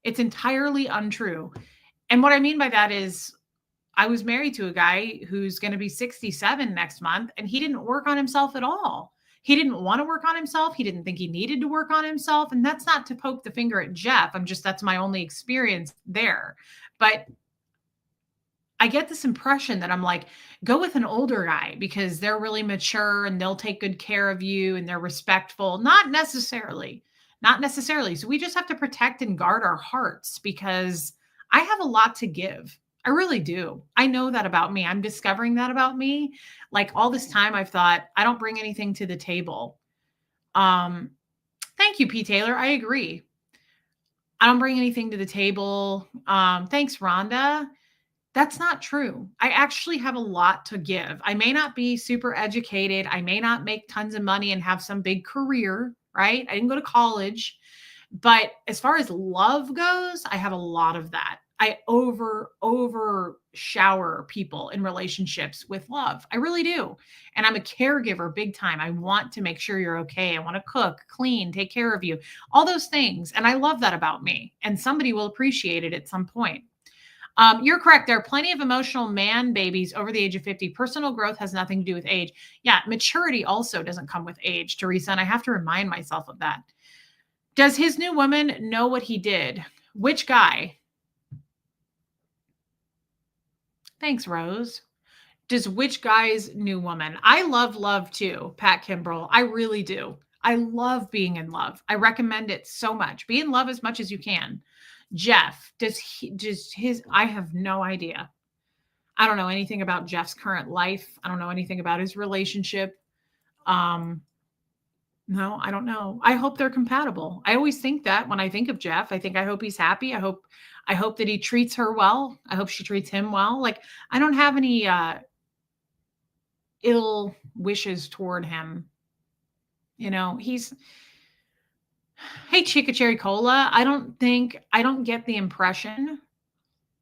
It's entirely untrue. And what I mean by that is I was married to a guy who's going to be 67 next month, and he didn't work on himself at all. He didn't want to work on himself. He didn't think he needed to work on himself. And that's not to poke the finger at Jeff. That's my only experience there. But I get this impression that I'm like, go with an older guy because they're really mature and they'll take good care of you and they're respectful. Not necessarily. Not necessarily. So we just have to protect and guard our hearts because I have a lot to give. I really do. I know that about me. I'm discovering that about me. Like all this time I've thought I don't bring anything to the table. Um thank you, P. Taylor. I agree. I don't bring anything to the table. Thanks, Rhonda. That's not true. I actually have a lot to give. I may not be super educated. I may not make tons of money and have some big career, right? I didn't go to college. But as far as love goes, I have a lot of that. I over shower people in relationships with love. I really do. And I'm a caregiver big time. I want to make sure you're okay. I want to cook, clean, take care of you, all those things. And I love that about me. And somebody will appreciate it at some point. You're correct. There are plenty of emotional man babies over the age of 50. Personal growth has nothing to do with age. Yeah, maturity also doesn't come with age, Teresa. And I have to remind myself of that. Does his new woman know what he did? Which guy? Thanks, Rose. Does which guy's new woman? I love love too, Pat Kimbrell. I really do. I love being in love. I recommend it so much. Be in love as much as you can. Jeff, I have no idea. I don't know anything about Jeff's current life. I don't know anything about his relationship. No, I don't know. I hope they're compatible. I always think that when I think of Jeff, I hope he's happy. I hope that he treats her well. I hope she treats him well. Like I don't have any ill wishes toward him. You know, hey, Chica Cherry Cola. I don't get the impression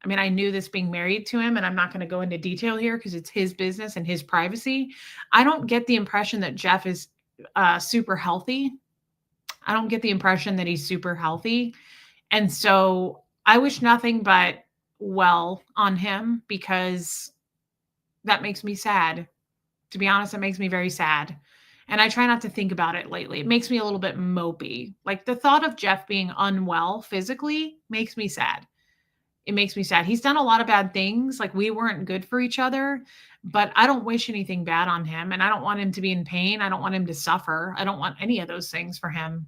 I mean, I knew this being married to him, and I'm not going to go into detail here because it's his business and his privacy. I don't get the impression that Jeff is super healthy. I don't get the impression that he's super healthy. And so I wish nothing but well on him because that makes me sad. To be honest, it makes me very sad. And I try not to think about it lately. It makes me a little bit mopey. Like the thought of Jeff being unwell physically makes me sad. It makes me sad. He's done a lot of bad things. Like we weren't good for each other, but I don't wish anything bad on him. And I don't want him to be in pain. I don't want him to suffer. I don't want any of those things for him.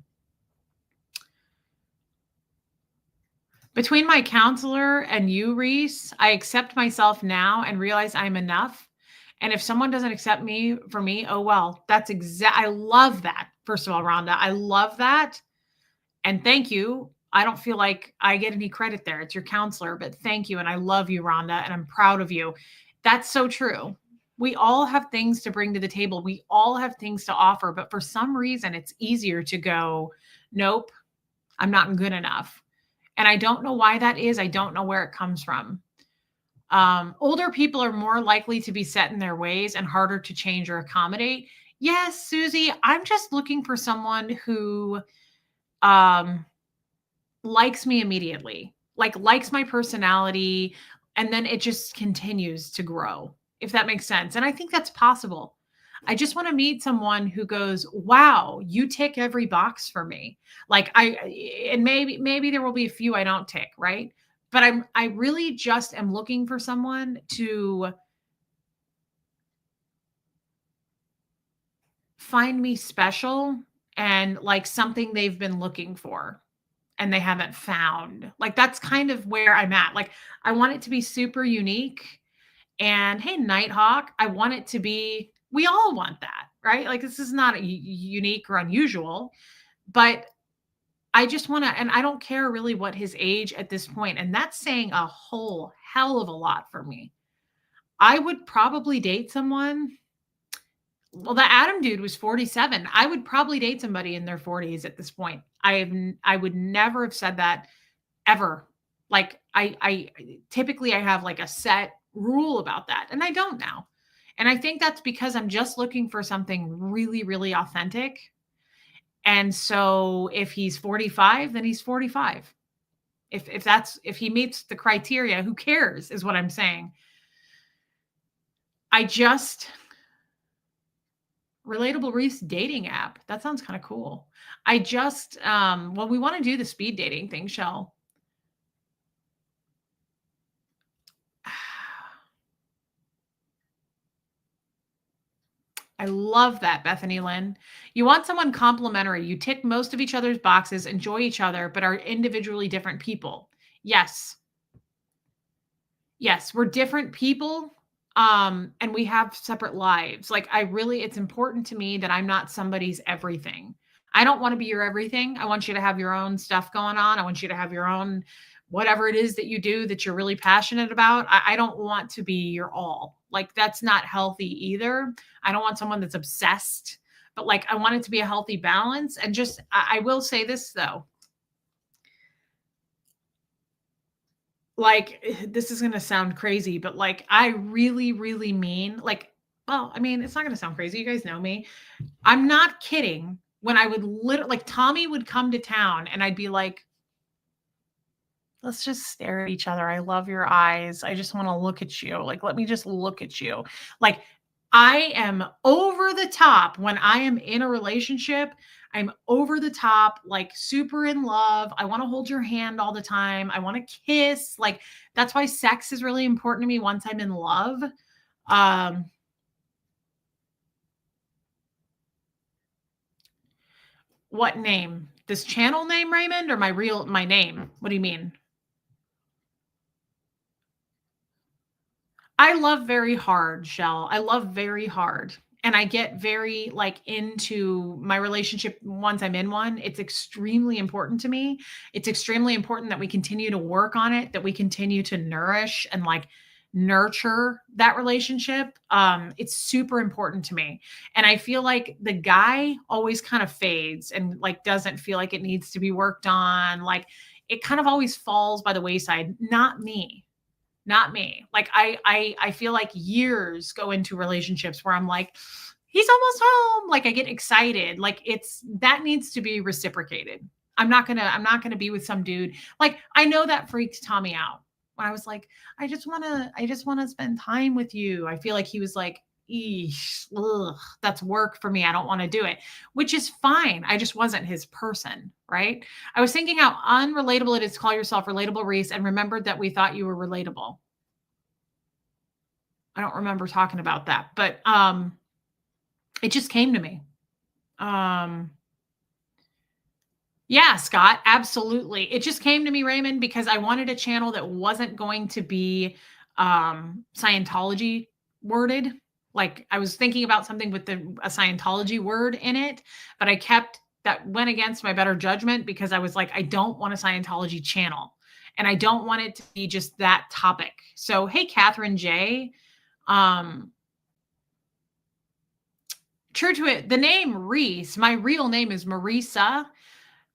Between my counselor and you, Reese, I accept myself now and realize I'm enough. And if someone doesn't accept me for me, oh well. That's I love that. First of all, Rhonda, I love that. And thank you. I don't feel like I get any credit there. It's your counselor, but thank you. And I love you, Rhonda, and I'm proud of you. That's so true. We all have things to bring to the table. We all have things to offer, but for some reason, it's easier to go, nope, I'm not good enough. And I don't know why that is. I don't know where it comes from. Older people are more likely to be set in their ways and harder to change or accommodate. Yes, Susie, I'm just looking for someone who likes me immediately, like likes my personality, and then it just continues to grow, if that makes sense. And I think that's possible. I just want to meet someone who goes, wow, you tick every box for me. Like and maybe there will be a few I don't tick, right? But I really just am looking for someone to find me special and like something they've been looking for and they haven't found. Like that's kind of where I'm at. Like I want it to be super unique. And hey, Nighthawk, I want it to be, we all want that, right? Like this is not unique or unusual, but I just want to, and I don't care really what his age at this point. And that's saying a whole hell of a lot for me. I would probably date someone. Well, the Adam dude was 47. I would probably date somebody in their 40s at this point. I would never have said that ever. Like I typically I have like a set rule about that, and I don't now. And I think that's because I'm just looking for something really, really authentic. And so if he's 45, then he's 45. If he meets the criteria, who cares is what I'm saying. I just Relatable Reese dating app. That sounds kind of cool. I just well, we want to do the speed dating thing, Shell. I love that, Bethany Lynn. You want someone complimentary. You tick most of each other's boxes, enjoy each other, but are individually different people. Yes. Yes, we're different people. And we have separate lives. Like it's important to me that I'm not somebody's everything. I don't want to be your everything. I want you to have your own stuff going on. I want you to have your own whatever it is that you do that you're really passionate about. I don't want to be your all. Like that's not healthy either. I don't want someone that's obsessed, but like I want it to be a healthy balance. And just I will say this though. Like this is going to sound crazy, but like I really, really mean like, well, I mean, it's not going to sound crazy. You guys know me. I'm not kidding. When I would literally, like Tommy would come to town and I'd be like, let's just stare at each other. I love your eyes. I just want to look at you. Like, let me just look at you. Like, I am over the top when I am in a relationship. I'm over the top, like super in love. I want to hold your hand all the time. I want to kiss. Like, that's why sex is really important to me once I'm in love. What name? This channel name, Raymond, or my name? What do you mean? I love very hard, Shell. I love very hard. And I get very like into my relationship once I'm in one. It's extremely important to me. It's extremely important that we continue to work on it, that we continue to nourish and like nurture that relationship. It's super important to me. And I feel like the guy always kind of fades and like doesn't feel like it needs to be worked on. Like it kind of always falls by the wayside. Not me. not me. Like I feel like years go into relationships where I'm like, he's almost home. Like I get excited. Like it's that needs to be reciprocated. I'm not gonna be with some dude. Like I know that freaked Tommy out. When I was like, I just wanna spend time with you. I feel like he was like, eesh, ugh, that's work for me. I don't want to do it, which is fine. I just wasn't his person, right? I was thinking how unrelatable it is to call yourself relatable, Reese, and remembered that we thought you were relatable. I don't remember talking about that, but it just came to me. Um yeah, Scott, absolutely. It just came to me, Raymond, because I wanted a channel that wasn't going to be Scientology worded. Like I was thinking about something with a Scientology word in it, but I kept that went against my better judgment because I was like, I don't want a Scientology channel and I don't want it to be just that topic. So, hey, Catherine J. Um, True to it, the name Reese, my real name is Marisa.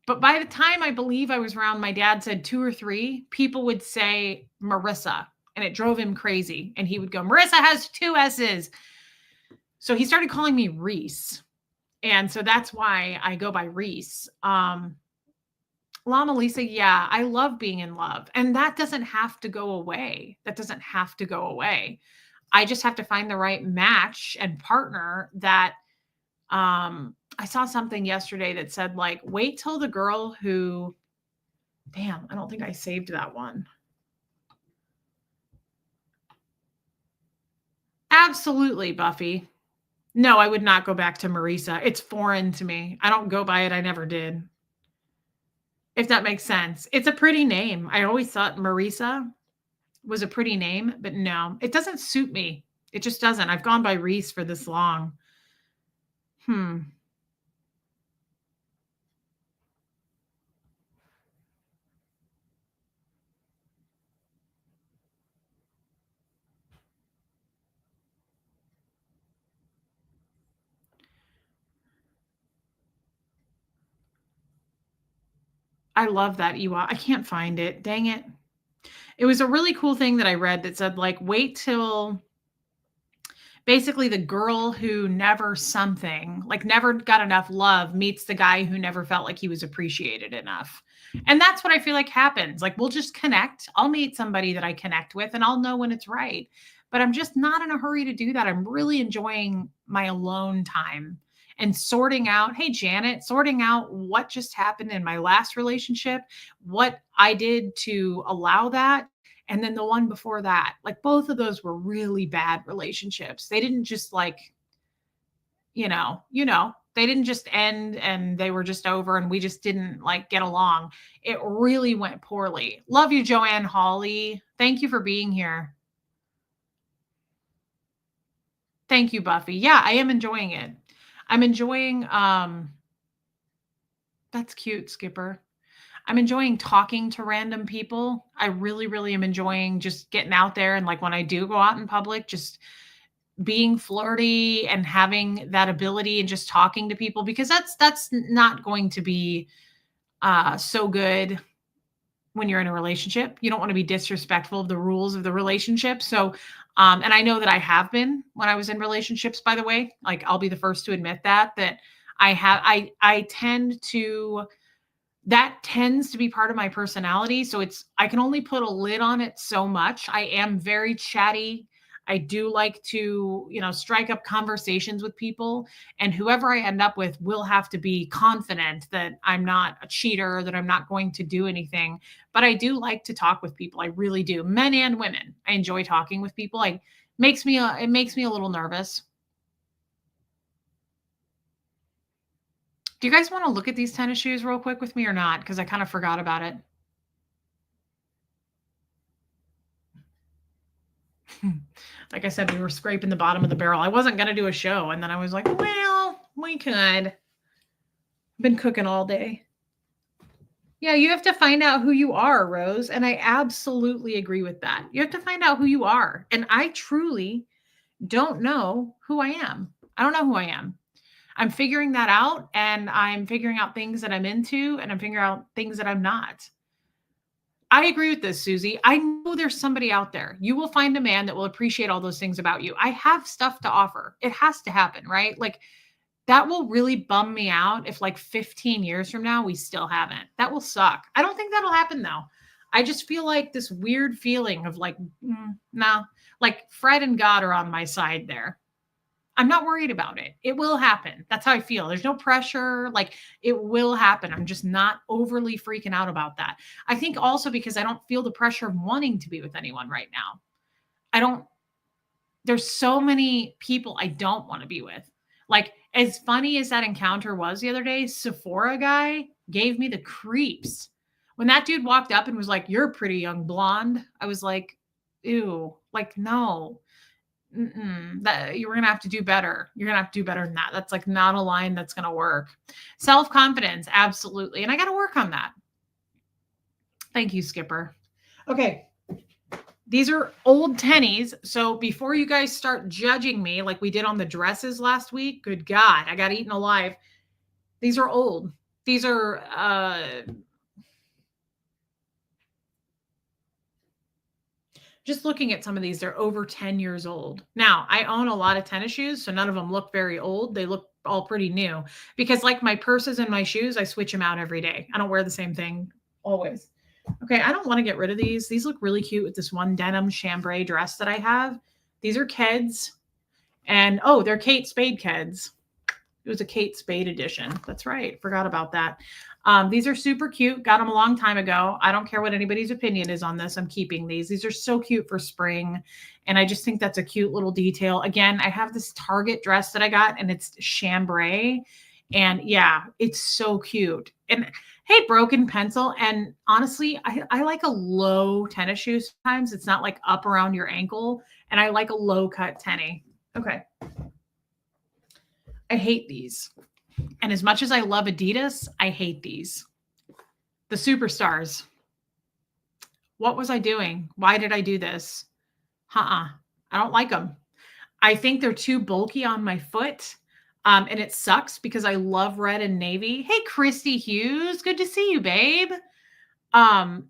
But by the time I believe I was around, my dad said 2 or 3, people would say Marissa, and it drove him crazy. And he would go, Marissa has 2 S's. So he started calling me Reese. And so that's why I go by Reese. Lama Lisa, yeah, I love being in love. And that doesn't have to go away. That doesn't have to go away. I just have to find the right match and partner that I saw something yesterday that said like wait till the girl who damn, I don't think I saved that one. Absolutely, Buffy. No, I would not go back to Marisa. It's foreign to me. I don't go by it. I never did. If that makes sense. It's a pretty name. I always thought Marisa was a pretty name, but no, it doesn't suit me. It just doesn't. I've gone by Reese for this long. Hmm. I love that Ewok. I can't find it. Dang it. It was a really cool thing that I read that said, like, wait till basically the girl who never something, like never got enough love, meets the guy who never felt like he was appreciated enough. And that's what I feel like happens. Like we'll just connect. I'll meet somebody that I connect with and I'll know when it's right. But I'm just not in a hurry to do that. I'm really enjoying my alone time and sorting out, hey, Janet, sorting out what just happened in my last relationship, what I did to allow that, and then the one before that, like both of those were really bad relationships. They didn't just like, they didn't just end and they were just over and we just didn't like get along. It really went poorly. Love you, Joanne Hawley. Thank you for being here. Thank you, Buffy. Yeah, I am enjoying it. I'm enjoying that's cute, Skipper. I'm enjoying talking to random people. I really, really am enjoying just getting out there and like when I do go out in public, just being flirty and having that ability and just talking to people because that's not going to be so good when you're in a relationship. You don't want to be disrespectful of the rules of the relationship. So and I know that I have been when I was in relationships, by the way. Like I'll be the first to admit that I tend to that tends to be part of my personality. So I can only put a lid on it so much. I am very chatty. I do like to, strike up conversations with people. And whoever I end up with will have to be confident that I'm not a cheater, that I'm not going to do anything. But I do like to talk with people. I really do. Men and women. I enjoy talking with people. It makes me a little nervous. Do you guys want to look at these tennis shoes real quick with me or not? Because I kind of forgot about it. Like I said, we were scraping the bottom of the barrel. I wasn't going to do a show. And then I was like, well, we could. Been cooking all day. Yeah, you have to find out who you are, Rose. And I absolutely agree with that. You have to find out who you are. And I truly don't know who I am. I don't know who I am. I'm figuring that out, and I'm figuring out things that I'm into, and I'm figuring out things that I'm not. I agree with this, Susie. I know there's somebody out there. You will find a man that will appreciate all those things about you. I have stuff to offer. It has to happen, right? Like that will really bum me out if like 15 years from now we still haven't. That will suck. I don't think that'll happen though. I just feel like this weird feeling of like, nah, like Fred and God are on my side there. I'm not worried about it. It will happen. That's how I feel. There's no pressure. Like it will happen. I'm just not overly freaking out about that. I think also because I don't feel the pressure of wanting to be with anyone right now. I don't, there's so many people I don't want to be with. Like as funny as that encounter was the other day, Sephora guy gave me the creeps. When that dude walked up and was like, "You're a pretty young blonde," I was like, "Ew, like no." That you're gonna have to do better. You're gonna have to do better than that. That's like not a line that's gonna work. Self-confidence, absolutely. And I gotta work on that. Thank you, Skipper. Okay. These are old tennies. So before you guys start judging me like we did on the dresses last week, good God, I got eaten alive. These are old. These are just looking at some of these, they're over 10 years old. Now, I own a lot of tennis shoes, so none of them look very old. They look all pretty new because like my purses and my shoes, I switch them out every day. I don't wear the same thing always. Okay, I don't want to get rid of these. These look really cute with this one denim chambray dress that I have. These are Keds. And oh, they're Kate Spade Keds. It was a Kate Spade edition. That's right. Forgot about that. These are super cute. Got them a long time ago. I don't care what anybody's opinion is on this. I'm keeping these. These are so cute for spring. And I just think that's a cute little detail. Again, I have this Target dress that I got and it's chambray. And yeah, it's so cute. And hey, broken pencil. And honestly, I like a low tennis shoe sometimes. It's not like up around your ankle. And I like a low cut tenny. Okay. I hate these. And as much as I love Adidas, I hate these. The Superstars. What was I doing? Why did I do this? I don't like them. I think they're too bulky on my foot. And it sucks because I love red and navy. Hey, Christy Hughes. Good to see you, babe. I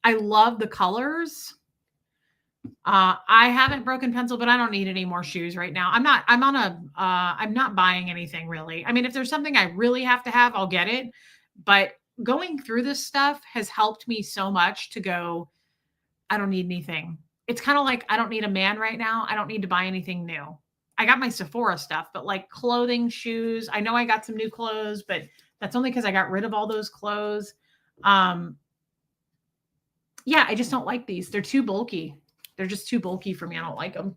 love the colors. I haven't broken pencil, but I don't need any more shoes right now. I'm not buying anything really. I mean, if there's something I really have to have, I'll get it. But going through this stuff has helped me so much to go, I don't need anything. It's kind of like, I don't need a man right now. I don't need to buy anything new. I got my Sephora stuff, but like clothing, shoes, I know I got some new clothes, but that's only because I got rid of all those clothes. Yeah, I just don't like these. They're too bulky. They're just too bulky for me. I don't like them.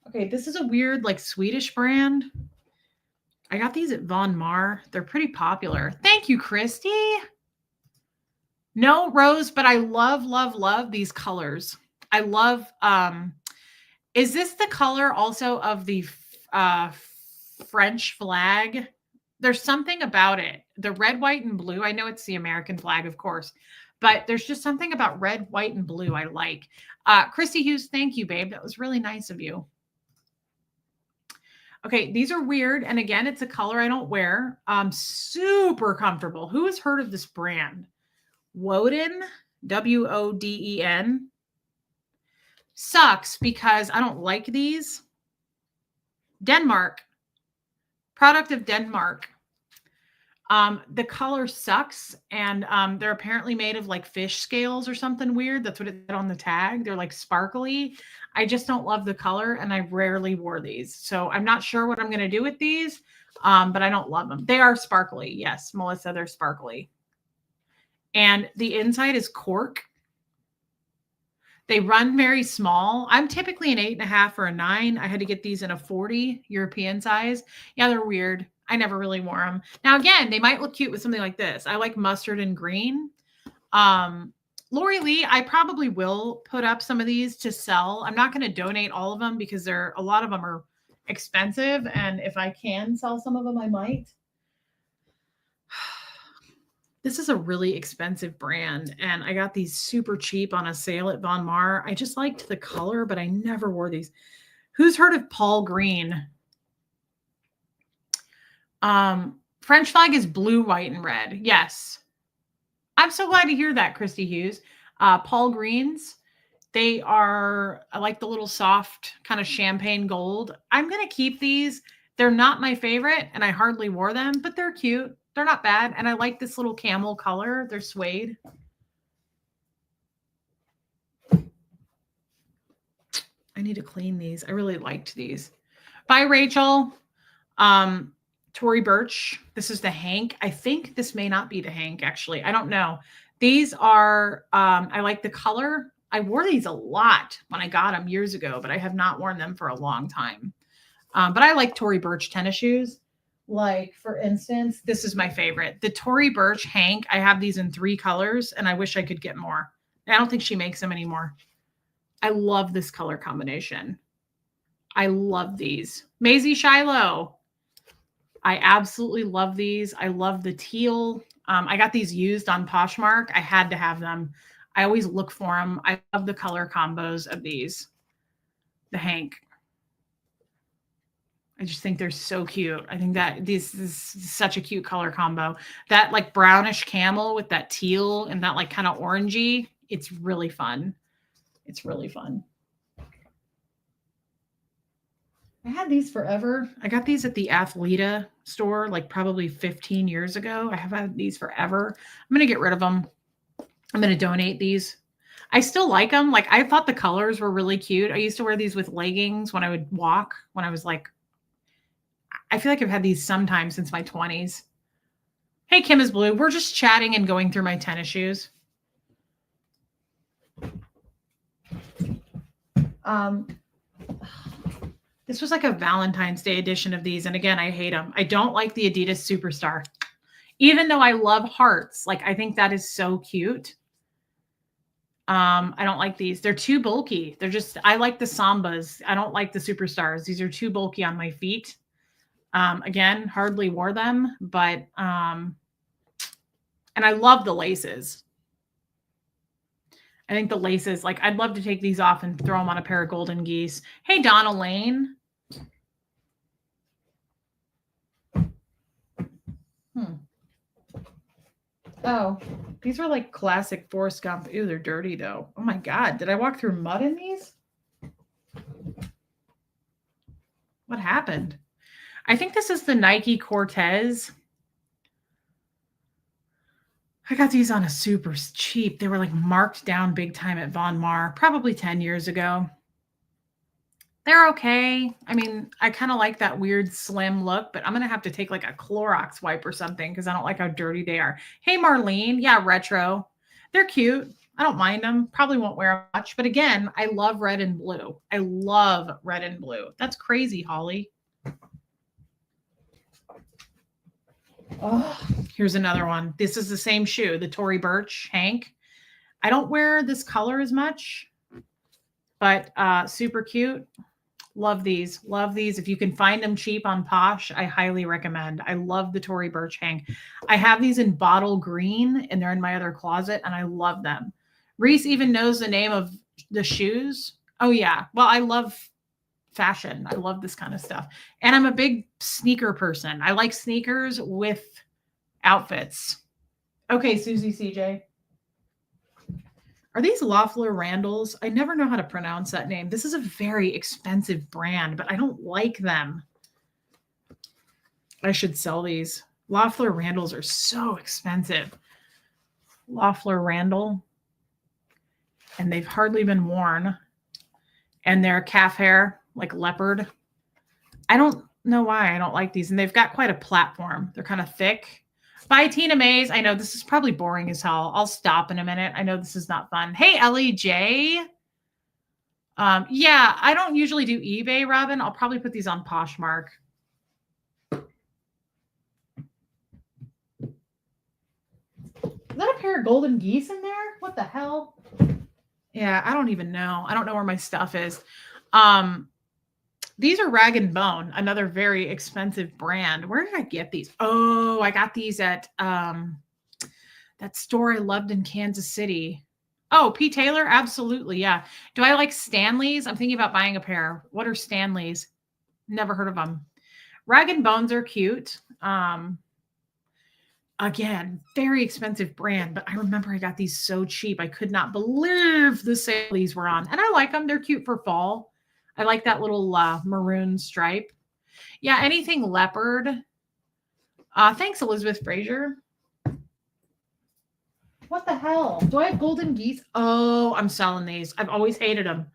Okay, this is a weird like Swedish brand. I got these at Von Mar. They're pretty popular. Thank you, Christy. No, Rose, but I love these colors. I love, is this the color also of the French flag? There's something about it. The red, white, and blue. I know it's the American flag, of course, but there's just something about red, white, and blue I like. Christy Hughes, thank you, babe. That was really nice of you. Okay, these are weird. And again, it's a color I don't wear. Super comfortable. Who has heard of this brand? Woden, Woden. Sucks because I don't like these. Denmark. Product of Denmark. The color sucks, and they're apparently made of like fish scales or something weird. That's what it said on the tag. They're like sparkly. I just don't love the color, and I rarely wore these. So I'm not sure what I'm going to do with these, but I don't love them. They are sparkly. Yes, Melissa, they're sparkly. And the inside is cork. They run very small. I'm typically an 8.5 or a 9. I had to get these in a 40 European size. Yeah, they're weird. I never really wore them. Now, again, they might look cute with something like this. I like mustard and green. Lori Lee, I probably will put up some of these to sell. I'm not going to donate all of them because a lot of them are expensive. And if I can sell some of them, I might. This is a really expensive brand, and I got these super cheap on a sale at Von Mar. I just liked the color, but I never wore these. Who's heard of Paul Green? French flag is blue, white, and red. Yes. I'm so glad to hear that, Christy Hughes. Paul Greens, they are, I like the little soft kind of champagne gold. I'm going to keep these. They're not my favorite, and I hardly wore them, but they're cute. They're not bad. And I like this little camel color. They're suede. I need to clean these. I really liked these. Bye, Rachel. Tory Burch. This is the Hank. I think this may not be the Hank, actually. I don't know. These are, I like the color. I wore these a lot when I got them years ago, but I have not worn them for a long time. But I like Tory Burch tennis shoes. Like, for instance, this is my favorite. The Tory Burch Hank. I have these in 3 colors, and I wish I could get more. I don't think she makes them anymore. I love this color combination. I love these. Maisie Shiloh. I absolutely love these. I love the teal. I got these used on Poshmark. I had to have them. I always look for them. I love the color combos of these. The Hank. I just think they're so cute. I think that this is such a cute color combo. That like brownish camel with that teal and that like kind of orangey. It's really fun. It's really fun. I had these forever. I got these at the Athleta store like probably 15 years ago. I have had these forever. I'm going to get rid of them. I'm going to donate these. I still like them. Like, I thought the colors were really cute. I used to wear these with leggings when I would walk, when I was like, I feel like I've had these sometime since my 20s. Hey, Kim is Blue. We're just chatting and going through my tennis shoes. This was like a Valentine's Day edition of these. And again, I hate them. I don't like the Adidas Superstar. Even though I love hearts, like, I think that is so cute. I don't like these. They're too bulky. They're just, I like the Sambas. I don't like the Superstars. These are too bulky on my feet. Again, hardly wore them, but, and I love the laces. I think the laces, like, I'd love to take these off and throw them on a pair of Golden Geese. Hey, Donna Lane. Oh, these are like classic Forrest Gump. Ew, they're dirty though. Oh my God. Did I walk through mud in these? What happened? I think this is the Nike Cortez. I got these on a super cheap. They were like marked down big time at Von Maur, probably 10 years ago. They're okay. I mean, I kind of like that weird slim look, but I'm going to have to take like a Clorox wipe or something because I don't like how dirty they are. Hey, Marlene. Yeah, retro. They're cute. I don't mind them. Probably won't wear them much. But again, I love red and blue. I love red and blue. That's crazy, Holly. Oh, here's another one. This is the same shoe, the Tory Burch Hank. I don't wear this color as much, but super cute. Love these. Love these. If you can find them cheap on Posh, I highly recommend. I love the Tory Burch Hank. I have these in bottle green, and they're in my other closet, and I love them. Reese even knows the name of the shoes. Oh, yeah. Well, I love fashion. I love this kind of stuff. And I'm a big sneaker person. I like sneakers with outfits. Okay, Susie CJ. Are these Loeffler Randalls? I never know how to pronounce that name. This is a very expensive brand, but I don't like them. I should sell these. Loeffler Randalls are so expensive. Loeffler Randall. And they've hardly been worn. And they're calf hair, like leopard. I don't know why I don't like these. And they've got quite a platform. They're kind of thick. Bye, Tina Mays. I know this is probably boring as hell. I'll stop in a minute. I know this is not fun. Hey, Ellie J. Yeah, I don't usually do eBay, Robin. I'll probably put these on Poshmark. Is that a pair of Golden Geese in there? What the hell? Yeah, I don't even know. I don't know where my stuff is. These are Rag & Bone, another very expensive brand. Where did I get these? Oh, I got these at that store I loved in Kansas City. Oh, P. Taylor? Absolutely, yeah. Do I like Stanleys? I'm thinking about buying a pair. What are Stanleys? Never heard of them. Rag & Bones are cute. Again, very expensive brand, but I remember I got these so cheap. I could not believe the sale these were on. And I like them. They're cute for fall. I like that little maroon stripe. Yeah, anything leopard. Thanks, Elizabeth Fraser. What the hell? Do I have golden geese? Oh, I'm selling these. I've always hated them.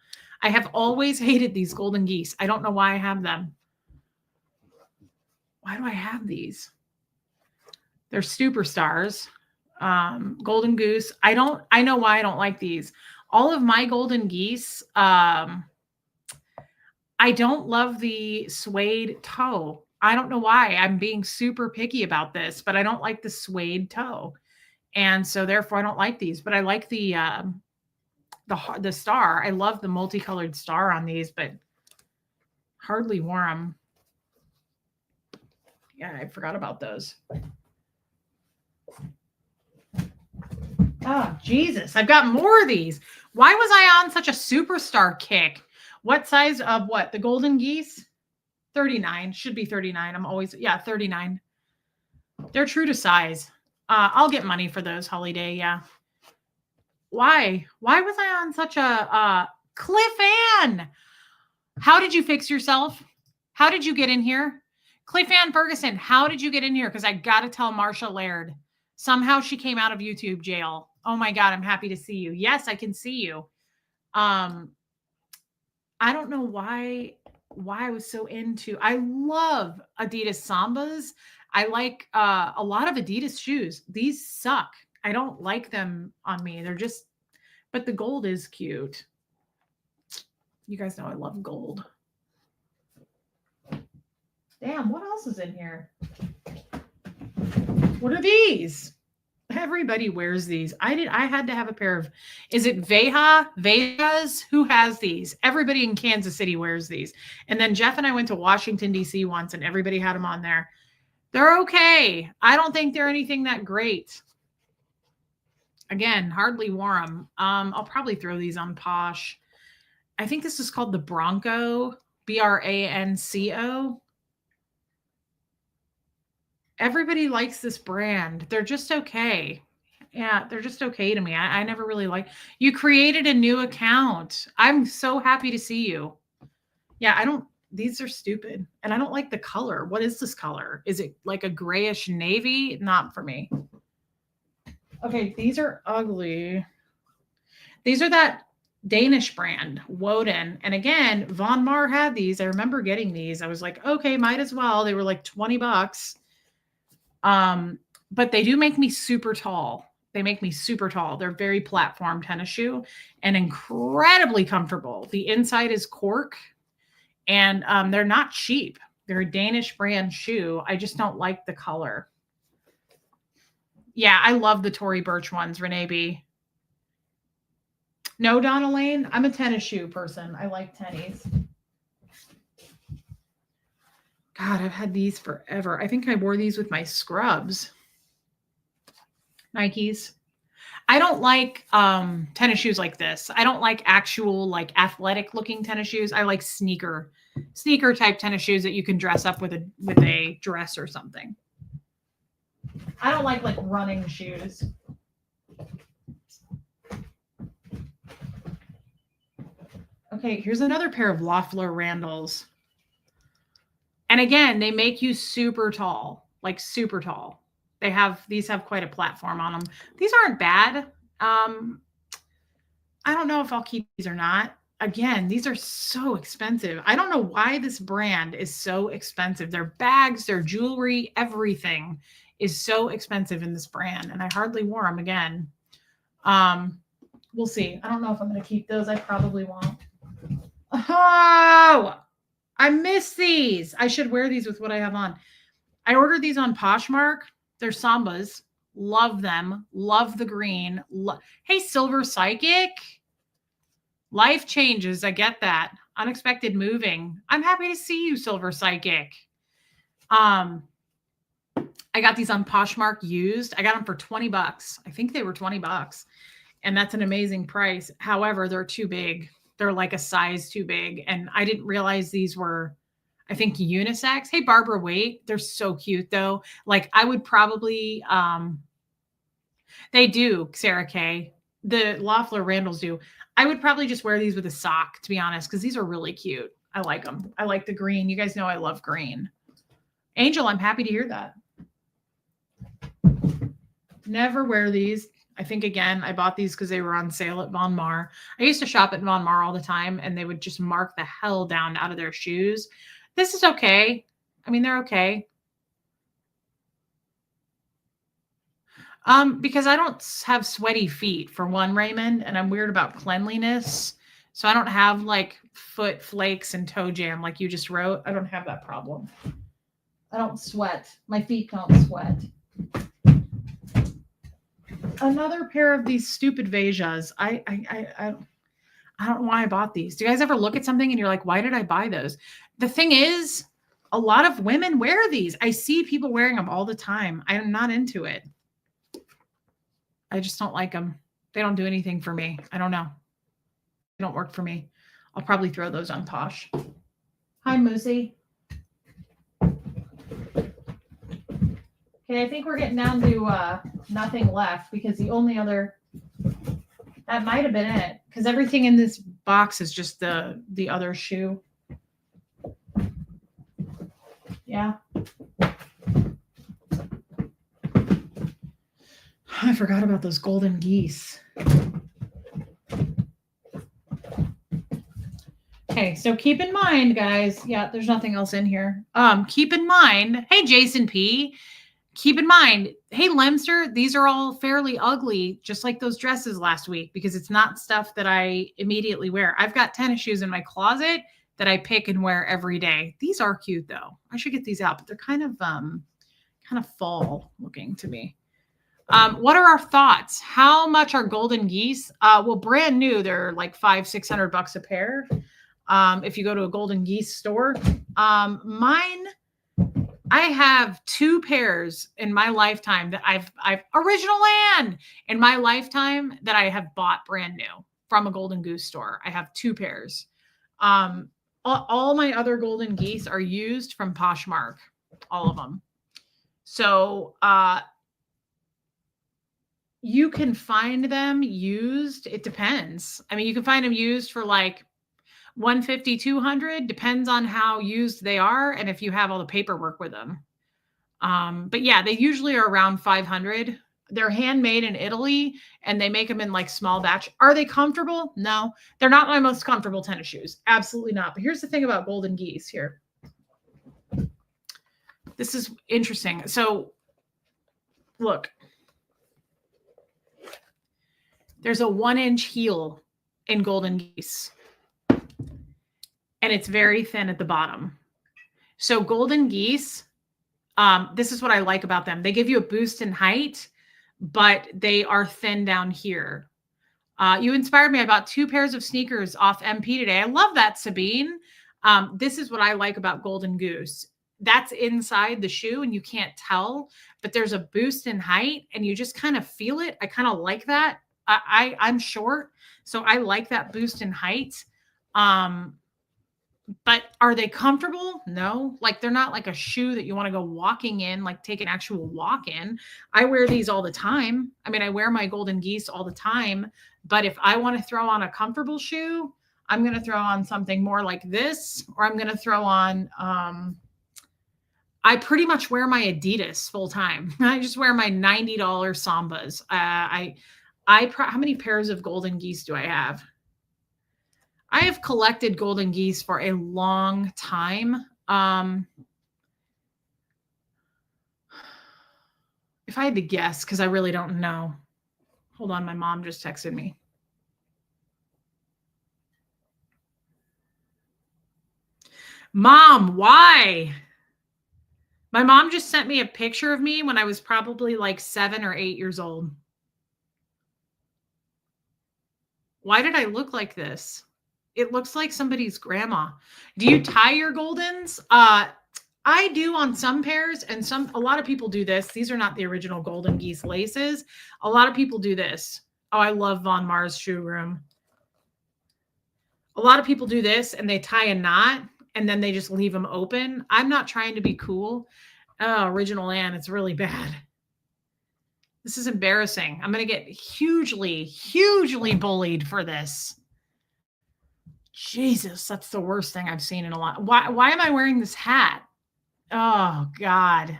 I have always hated these golden geese. I don't know why I have them. Why do I have these? They're superstars. Golden goose. I know why I don't like these. All of my golden geese, I don't love the suede toe. I don't know why. I'm being super picky about this, but I don't like the suede toe. And so therefore I don't like these, but I like the star. I love the multicolored star on these, but hardly wore them. Yeah, I forgot about those. Oh, Jesus. I've got more of these. Why was I on such a superstar kick? What size of what? The golden geese? 39. Should be 39. I'm always, 39. They're true to size. I'll get money for those, Holiday. Yeah. Why? Why was I on such a Cliff Ann? How did you fix yourself? How did you get in here? Cliff Ann Ferguson, how did you get in here? Because I got to tell Marsha Laird. Somehow she came out of YouTube jail. Oh my God, I'm happy to see you. Yes, I can see you. I don't know why I was so into. I love Adidas Sambas. I like a lot of Adidas shoes. These suck. I don't like them on me. They're just, but the gold is cute. You guys know I love gold. Damn, what else is in here? What are these? Everybody wears these. I had to have a pair of, is it Vejas? Who has these? Everybody in Kansas City wears these. And then Jeff and I went to Washington, D.C. once, and everybody had them on there. They're okay. I don't think they're anything that great. Again, hardly wore them. I'll probably throw these on Posh. I think this is called the Bronco, Branco. Everybody likes this brand. They're just okay. Yeah, they're just okay to me. I never really you created a new account. I'm so happy to see you. Yeah, these are stupid. And I don't like the color. What is this color? Is it like a grayish navy? Not for me. Okay, these are ugly. These are that Danish brand, Woden. And again, Von Mar had these. I remember getting these. I was like, okay, might as well. They were like $20. But they do make me super tall. They make me super tall. They're very platform tennis shoe and incredibly comfortable. The inside is cork and they're not cheap. They're a Danish brand shoe. I just don't like the color. Yeah, I love the Tory Burch ones, Renee B. No, Donna Lane, I'm a tennis shoe person. I like tennies. God, I've had these forever. I think I wore these with my scrubs. Nikes. I don't like tennis shoes like this. I don't like actual like athletic looking tennis shoes. I like sneaker type tennis shoes that you can dress up with a dress or something. I don't like running shoes. Okay, here's another pair of Loeffler Randalls. And again, they make you super tall, like super tall. These have quite a platform on them. These aren't bad. I don't know if I'll keep these or not. Again, these are so expensive. I don't know why this brand is so expensive. Their bags, their jewelry, everything is so expensive in this brand. And I hardly wore them again. We'll see. I don't know if I'm going to keep those. I probably won't. Oh, I miss these. I should wear these with what I have on. I ordered these on Poshmark. They're Sambas. Love them. Love the green. Hey, Silver Psychic. Life changes. I get that. Unexpected moving. I'm happy to see you, Silver Psychic. I got these on Poshmark used. I got them for $20. I think they were $20. And that's an amazing price. However, they're too big. They're like a size too big. And I didn't realize these were, I think unisex. Hey, Barbara Waite. They're so cute though. Like I would probably, they do, Sarah Kay. The Loeffler Randalls do. I would probably just wear these with a sock, to be honest, because these are really cute. I like them. I like the green. You guys know I love green. Angel, I'm happy to hear that. Never wear these. I think, again, I bought these because they were on sale at Von Mar. I used to shop at Von Mar all the time, and they would just mark the hell down out of their shoes. This is okay. I mean, they're okay. Because I don't have sweaty feet, for one, Raymond, and I'm weird about cleanliness. So I don't have like foot flakes and toe jam like you just wrote. I don't have that problem. I don't sweat. My feet don't sweat. Another pair of these stupid Vejas. I don't know why I bought these. Do you guys ever look at something and you're like, why did I buy those? The thing is, a lot of women wear these. I see people wearing them all the time. I'm not into it. I just don't like them. They don't do anything for me. I don't know. They don't work for me. I'll probably throw those on Posh. Hi, Moosey. Okay, I think we're getting down to nothing left because the only other, that might have been it, because everything in this box is just the other shoe. Yeah. I forgot about those golden geese. Okay, so keep in mind, guys. Yeah, there's nothing else in here. Keep in mind, hey, Jason P. Keep in mind, hey, Lemster, these are all fairly ugly, just like those dresses last week, because it's not stuff that I immediately wear. I've got tennis shoes in my closet that I pick and wear every day. These are cute, though. I should get these out, but they're kind of fall looking to me. What are our thoughts? How much are golden geese? Well, brand new, they're like $500-$600 a pair. If you go to a golden geese store, mine, I have 2 pairs in my lifetime that I've original land in my lifetime that I have bought brand new from a Golden Goose store. I have 2 pairs. All my other golden geese are used from Poshmark, all of them. So, you can find them used. It depends. I mean, you can find them used for like $150, $200, depends on how used they are and if you have all the paperwork with them. But yeah, they usually are around $500. They're handmade in Italy and they make them in like small batch. Are they comfortable? No, they're not my most comfortable tennis shoes. Absolutely not. But here's the thing about golden geese here. This is interesting. So look, there's a 1-inch heel in golden geese. And it's very thin at the bottom. So golden geese, this is what I like about them. They give you a boost in height, but they are thin down here. You inspired me. I bought 2 pairs of sneakers off MP today. I love that, Sabine. This is what I like about Golden Goose. That's inside the shoe and you can't tell, but there's a boost in height and you just kind of feel it. I kind of like that. I'm short, so I like that boost in height. But are they comfortable? No. Like they're not like a shoe that you want to go walking in, like take an actual walk in. I wear these all the time. I mean, I wear my golden geese all the time, but if I want to throw on a comfortable shoe, I'm going to throw on something more like this, or I'm going to throw on, I pretty much wear my Adidas full time. I just wear my $90 Sambas. How many pairs of golden geese do I have? I have collected golden geese for a long time. If I had to guess, because I really don't know. Hold on, my mom just texted me. Mom, why? My mom just sent me a picture of me when I was probably like 7 or 8 years old. Why did I look like this? It looks like somebody's grandma. Do you tie your Goldens? I do on some pairs, and a lot of people do this. These are not the original Golden Geese laces. A lot of people do this. Oh, I love Von Mar's shoe room. A lot of people do this and they tie a knot and then they just leave them open. I'm not trying to be cool. Oh, Original Ann, it's really bad. This is embarrassing. I'm going to get hugely, hugely bullied for this. Jesus, that's the worst thing I've seen in a lot. Why am I wearing this hat? Oh God.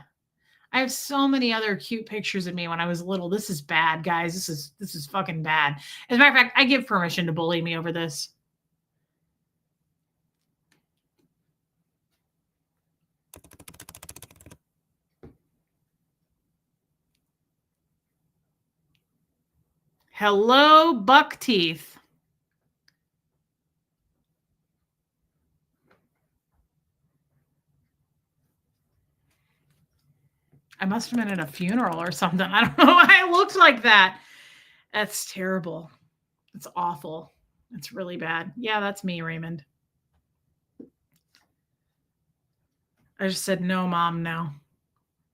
I have so many other cute pictures of me when I was little. This is bad, guys. This is fucking bad. As a matter of fact, I give permission to bully me over this. Hello, buck teeth. I must have been at a funeral or something. I don't know why I looked like that. That's terrible. It's awful. It's really bad. Yeah, that's me, Raymond. I just said, no, Mom, no.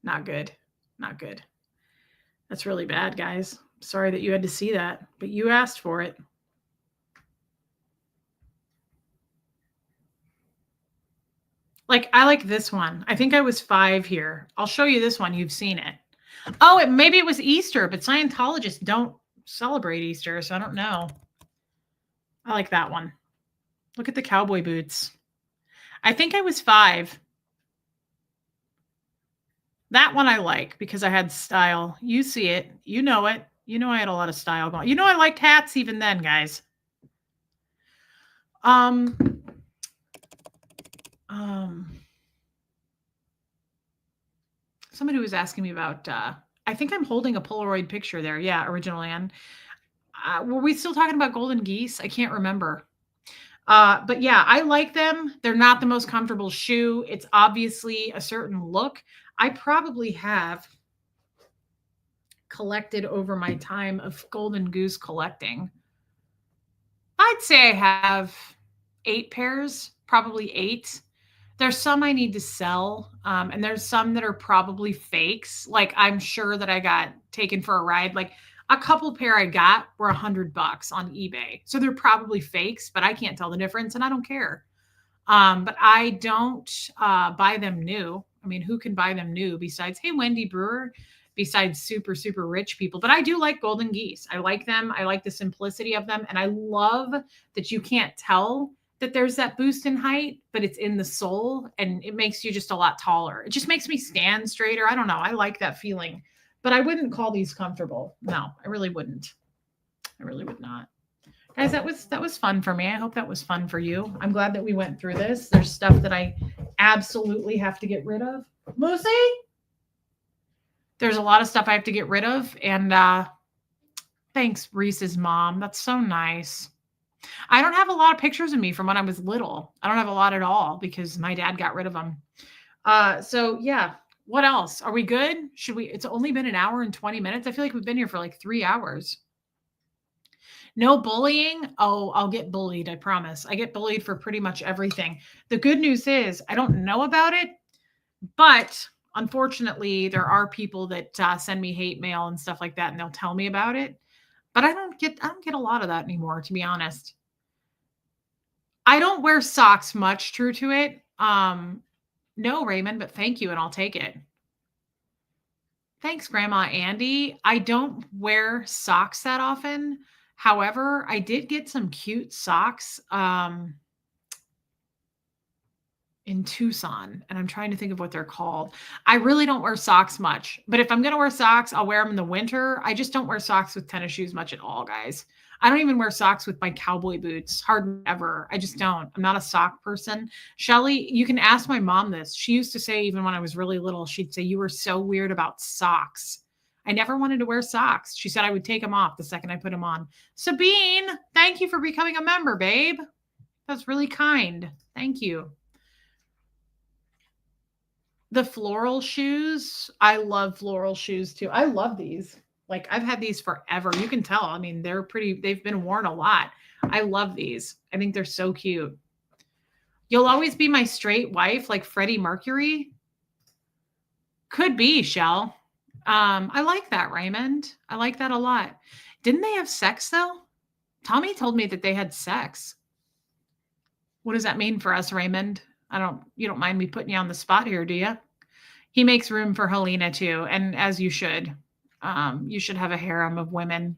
Not good. Not good. That's really bad, guys. Sorry that you had to see that, but you asked for it. Like, I like this one. I think I was 5 here. I'll show you this one. You've seen it. Oh, maybe it was Easter, but Scientologists don't celebrate Easter, so I don't know. I like that one. Look at the cowboy boots. I think I was 5. That one I like because I had style. You see it. You know it. You know I had a lot of style going. You know I liked hats even then, guys. Somebody was asking me about, I think I'm holding a Polaroid picture there. Yeah, Original Ann. Were we still talking about golden geese? I can't remember. But yeah, I like them. They're not the most comfortable shoe. It's obviously a certain look. I probably have collected over my time of golden goose collecting. I'd say I have 8 pairs, probably 8. There's some I need to sell, and there's some that are probably fakes. Like I'm sure that I got taken for a ride. Like a couple pair I got were $100 on eBay, so they're probably fakes, but I can't tell the difference, and I don't care. But I don't buy them new. I mean, who can buy them new besides, hey, Wendy Brewer, besides super, super rich people? But I do like golden geese. I like them. I like the simplicity of them, and I love that you can't tell that there's that boost in height, but it's in the sole and it makes you just a lot taller. It just makes me stand straighter. I don't know. I like that feeling, but I wouldn't call these comfortable. No, I really wouldn't. I really would not. Guys, that was fun for me. I hope that was fun for you. I'm glad that we went through this. There's stuff that I absolutely have to get rid of. Moosey? There's a lot of stuff I have to get rid of. And thanks, Reese's mom. That's so nice. I don't have a lot of pictures of me from when I was little. I don't have a lot at all because my dad got rid of them. So yeah, what else? Are we good? Should we? It's only been an hour and 20 minutes. I feel like we've been here for like 3 hours. No bullying. Oh, I'll get bullied. I promise. I get bullied for pretty much everything. The good news is I don't know about it, but unfortunately, there are people that send me hate mail and stuff like that, and they'll tell me about it. But I don't get a lot of that anymore, to be honest. I don't wear socks much, true to it. No, Raymond, but thank you, and I'll take it. Thanks, Grandma Andy. I don't wear socks that often. However, I did get some cute socks in Tucson, and I'm trying to think of what they're called. I really don't wear socks much, but if I'm going to wear socks, I'll wear them in the winter. I just don't wear socks with tennis shoes much at all, guys. I don't even wear socks with my cowboy boots, hardly ever. I just don't. I'm not a sock person. Shelly, you can ask my mom this. She used to say, even when I was really little, she'd say, you were so weird about socks. I never wanted to wear socks. She said I would take them off the second I put them on. Sabine, thank you for becoming a member, babe. That's really kind. Thank you. The floral shoes. I love floral shoes too. I love these. Like I've had these forever. You can tell. I mean, they've been worn a lot. I love these. I think they're so cute. You'll always be my straight wife, like Freddie Mercury. Could be, Shell. I like that, Raymond. I like that a lot. Didn't they have sex though? Tommy told me that they had sex. What does that mean for us, Raymond? You don't mind me putting you on the spot here, do you? He makes room for Helena too, and as you should. You should have a harem of women.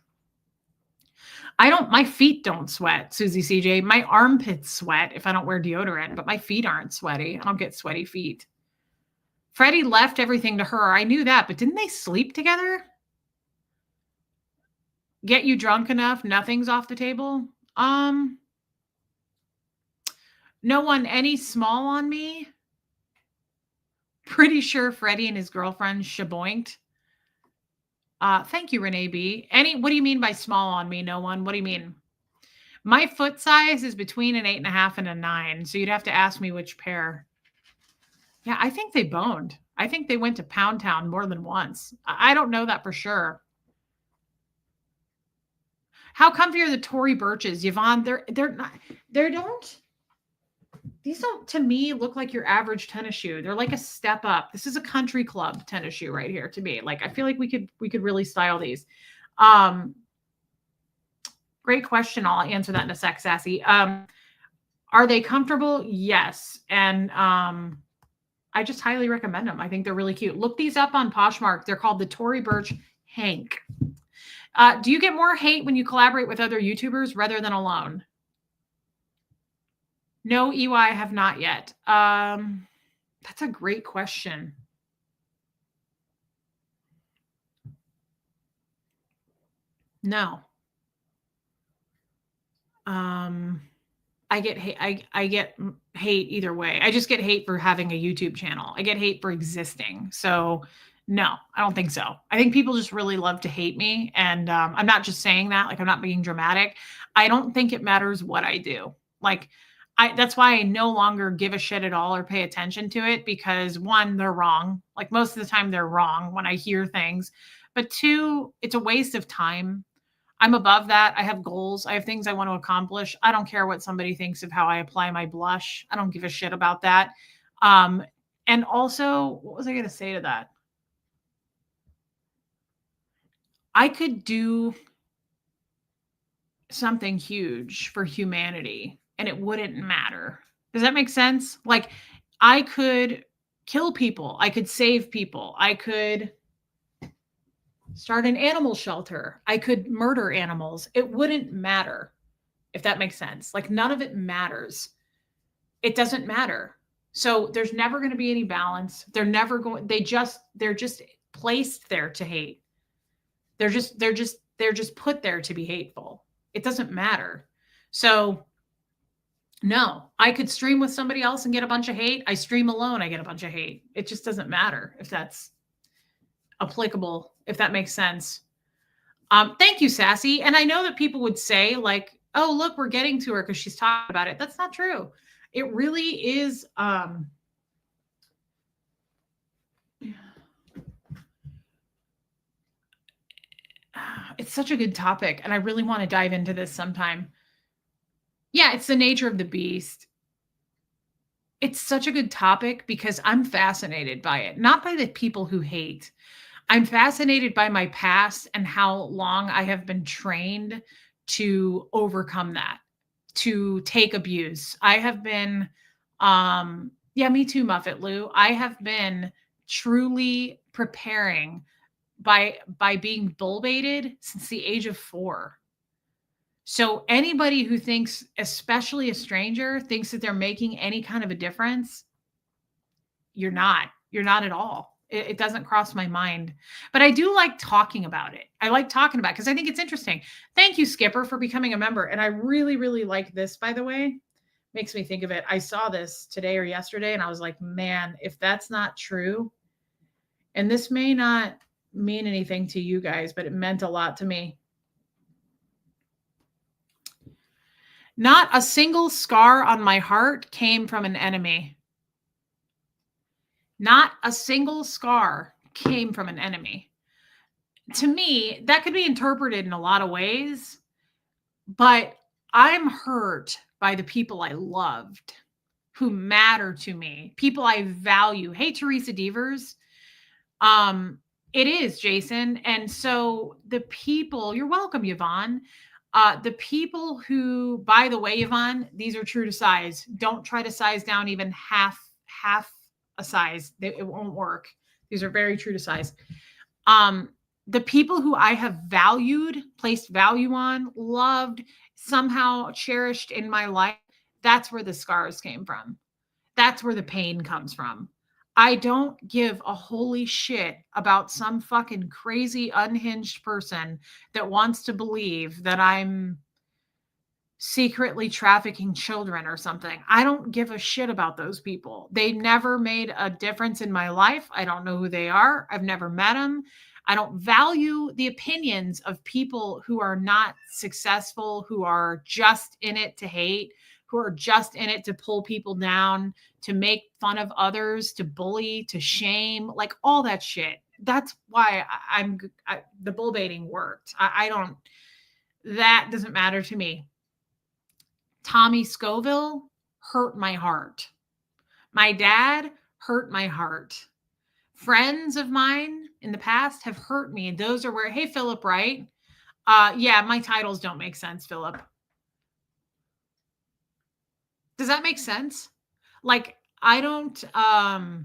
My feet don't sweat, Susie CJ. My armpits sweat if I don't wear deodorant, but my feet aren't sweaty. I don't get sweaty feet. Freddie left everything to her. I knew that, but didn't they sleep together? Get you drunk enough, nothing's off the table. No one any small on me. Pretty sure Freddie and his girlfriend shaboinked. Thank you, Renee B. What do you mean by small on me? No one. What do you mean? My foot size is between an 8.5 and a 9. So you'd have to ask me which pair. Yeah, I think they boned. I think they went to Pound Town more than once. I don't know that for sure. How comfy are the Tory Birches, Yvonne? These don't, to me, look like your average tennis shoe. They're like a step up. This is a country club tennis shoe right here to me. Like, I feel like we could really style these. Great question. I'll answer that in a sec, Sassy. Are they comfortable? Yes. And I just highly recommend them. I think they're really cute. Look these up on Poshmark. They're called the Tory Burch Hank. Do you get more hate when you collaborate with other YouTubers rather than alone? No, EY, I have not yet. That's a great question. No. I get hate. I get hate either way. I just get hate for having a YouTube channel. I get hate for existing. So no, I don't think so. I think people just really love to hate me. And I'm not just saying that, like, I'm not being dramatic. I don't think it matters what I do. Like, that's why I no longer give a shit at all or pay attention to it, because one, they're wrong. Like, most of the time they're wrong when I hear things. But two, it's a waste of time. I'm above that. I have goals. I have things I want to accomplish. I don't care what somebody thinks of how I apply my blush. I don't give a shit about that. And also, what was I going to say to that? I could do something huge for humanity and it wouldn't matter. Does that make sense? Like, I could kill people. I could save people. I could start an animal shelter. I could murder animals. It wouldn't matter, if that makes sense. Like, none of it matters. It doesn't matter. So there's never going to be any balance. They're just placed there to hate. They're just put there to be hateful. It doesn't matter. So no, I could stream with somebody else and get a bunch of hate. I stream alone, I get a bunch of hate. It just doesn't matter if that's applicable, if that makes sense. Thank you, Sassy. And I know that people would say, like, oh, look, we're getting to her because she's talking about it. That's not true. It really is. It's such a good topic, and I really want to dive into this sometime. Yeah, it's the nature of the beast. It's such a good topic because I'm fascinated by it, not by the people who hate. I'm fascinated by my past and how long I have been trained to overcome that, to take abuse. I have been, yeah, me too, Muffet Lou. I have been truly preparing by being bull baited since the age of 4. So anybody who thinks, especially a stranger, thinks that they're making any kind of a difference, you're not. You're not at all. It doesn't cross my mind. But I do like talking about it. I like talking about it because I think it's interesting. Thank you, Skipper, for becoming a member. And I really, really like this, by the way. Makes me think of it. I saw this today or yesterday, and I was like, man, if that's not true, and this may not mean anything to you guys, but it meant a lot to me. Not a single scar on my heart came from an enemy. Not a single scar came from an enemy. To me, that could be interpreted in a lot of ways, but I'm hurt by the people I loved, who matter to me, people I value. Hey, Teresa Devers. It is, Jason. And so the people, you're welcome, Yvonne. The people who, by the way, Yvonne, these are true to size. Don't try to size down even half a size. It won't work. These are very true to size. Um, the people who I have valued, placed value on, loved, somehow cherished in my life, that's where the scars came from. That's where the pain comes from. I don't give a holy shit about some fucking crazy unhinged person that wants to believe that I'm secretly trafficking children or something. I don't give a shit about those people. They never made a difference in my life. I don't know who they are. I've never met them. I don't value the opinions of people who are not successful, who are just in it to hate, who are just in it to pull people down, to make fun of others, to bully, to shame, like all that shit. That's why the bull baiting worked. I don't, that doesn't matter to me. Tommy Scoville hurt my heart. My dad hurt my heart. Friends of mine in the past have hurt me. And those are where, hey, Philip, right? Yeah, my titles don't make sense, Philip. Does that make sense? Like, I don't, oh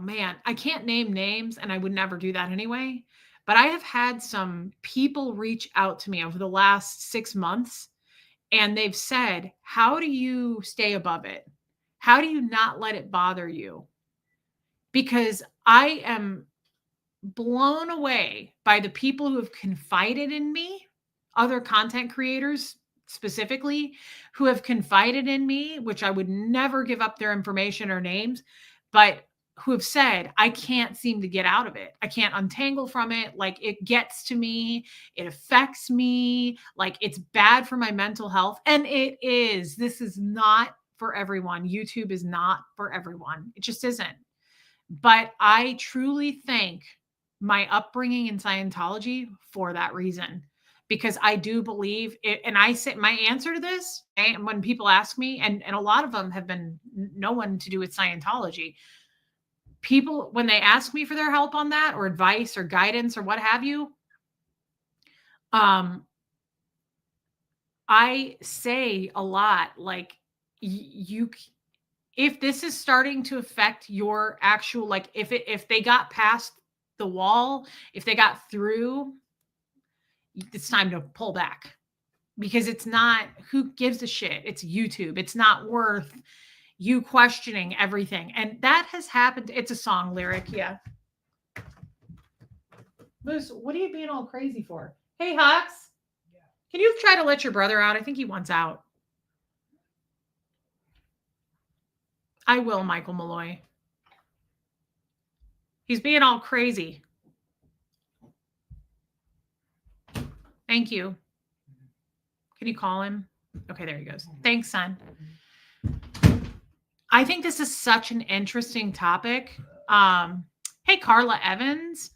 man, I can't name names and I would never do that anyway. But I have had some people reach out to me over the last 6 months and they've said, how do you stay above it? How do you not let it bother you? Because I am blown away by the people who have confided in me, other content creators specifically, who have confided in me, which I would never give up their information or names, but who have said, I can't seem to get out of it. I can't untangle from it. Like it gets to me. It affects me. Like it's bad for my mental health. And it is. This is not for everyone. YouTube is not for everyone. It just isn't. But I truly thank my upbringing in Scientology for that reason. Because I do believe it, and I say my answer to this, and when people ask me, and a lot of them have been no one to do with Scientology. People, when they ask me for their help on that or advice or guidance or what have you, I say a lot like you, if this is starting to affect your actual, like if they got past the wall, if they got through, it's time to pull back because it's not, who gives a shit? It's YouTube. It's not worth you questioning everything. And that has happened. It's a song lyric. Yeah. Moose, what are you being all crazy for? Hey, Hux, can you try to let your brother out? I think he wants out. I will, Michael Malloy. He's being all crazy. Thank you. Can you call him? Okay, there he goes. Thanks, son. I think this is such an interesting topic. Hey, Carla Evans.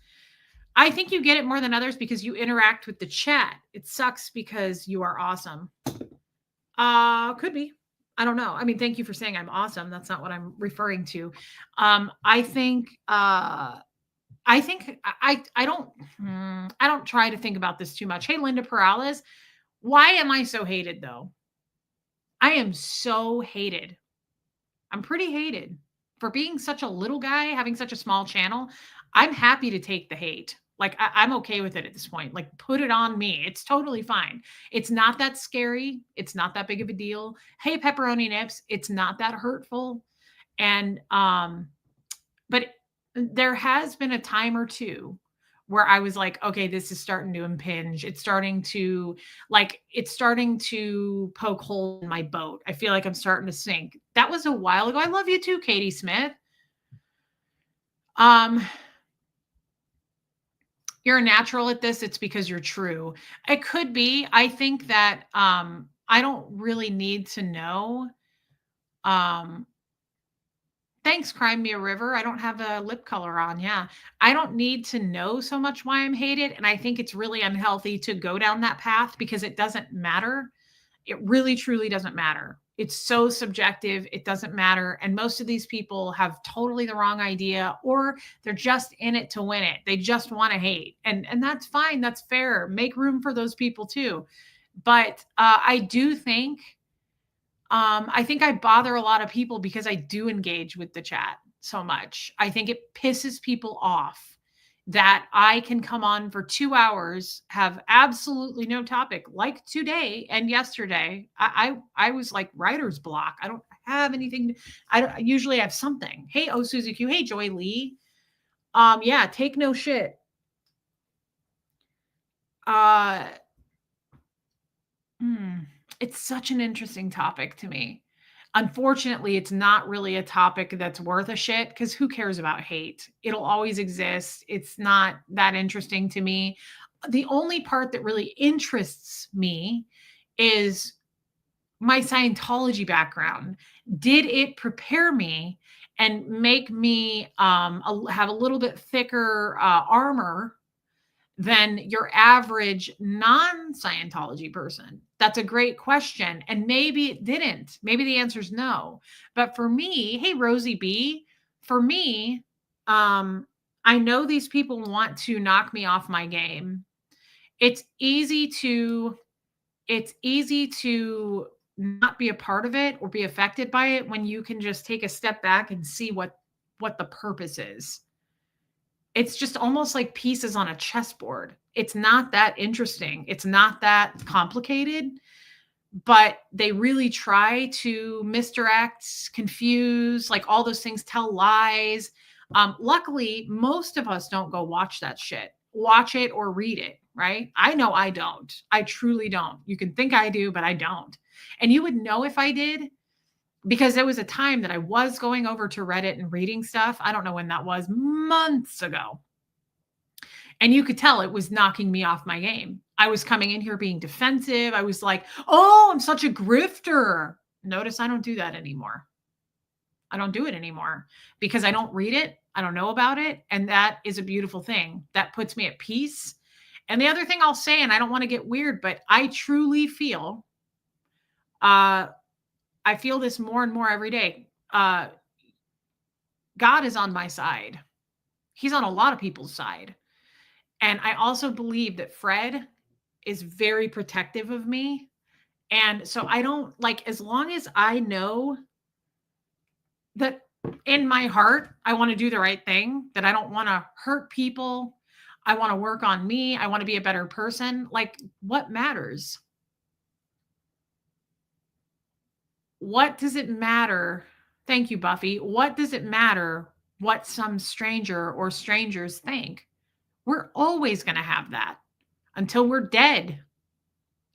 I think you get it more than others because you interact with the chat. It sucks because you are awesome. Could be. I don't know. I mean, thank you for saying I'm awesome. That's not what I'm referring to. I don't try to think about this too much. Hey, Linda Perales, why am I so hated though? I am so hated. I'm pretty hated for being such a little guy, having such a small channel. I'm happy to take the hate. Like I'm okay with it at this point. Like put it on me. It's totally fine. It's not that scary. It's not that big of a deal. Hey, Pepperoni Nips, it's not that hurtful. And but there has been a time or two where I was like, okay, this is starting to impinge. It's starting to poke holes in my boat. I feel like I'm starting to sink. That was a while ago. I love you too, Katie Smith. You're a natural at this. It's because you're true. It could be. I think that I don't really need to know. Thanks, Crime Me a River. I don't have a lip color on. Yeah. I don't need to know so much why I'm hated. And I think it's really unhealthy to go down that path because it doesn't matter. It really, truly doesn't matter. It's so subjective, it doesn't matter. And most of these people have totally the wrong idea, or they're just in it to win it. They just want to hate. And that's fine. That's fair. Make room for those people too. But I do think I think I bother a lot of people because I do engage with the chat so much. I think it pisses people off that I can come on for 2 hours, have absolutely no topic, like today and yesterday. I was like writer's block. I don't have anything. I usually have something. Hey, oh Susie Q. Hey, Joy Lee. Yeah, take no shit. Uh, hmm, it's such an interesting topic to me. Unfortunately, it's not really a topic that's worth a shit because who cares about hate? It'll always exist. It's not that interesting to me. The only part that really interests me is my Scientology background. Did it prepare me and make me have a little bit thicker armor than your average non Scientology person? That's a great question. And maybe it didn't. Maybe the answer is no. But for me, hey, Rosie B, for me, I know these people want to knock me off my game. It's easy to it's easy to not be a part of it or be affected by it when you can just take a step back and see what the purpose is. It's just almost like pieces on a chessboard. It's not that interesting. It's not that complicated, but they really try to misdirect, confuse, like all those things, tell lies. Luckily, most of us don't go watch that shit, watch it or read it, right? I know I don't. I truly don't. You can think I do, but I don't. And you would know if I did because there was a time that I was going over to Reddit and reading stuff. I don't know when that was, months ago. And you could tell it was knocking me off my game. I was coming in here being defensive. I was like, oh, I'm such a grifter. Notice I don't do that anymore. I don't do it anymore because I don't read it. I don't know about it. And that is a beautiful thing. That puts me at peace. And the other thing I'll say, and I don't want to get weird, but I truly feel, I feel this more and more every day. God is on my side. He's on a lot of people's side. And I also believe that Fred is very protective of me. And so I don't like, as long as I know that in my heart, I want to do the right thing, that I don't want to hurt people. I want to work on me. I want to be a better person. Like, what matters? What does it matter? Thank you, Buffy. What does it matter what some stranger or strangers think? We're always going to have that until we're dead.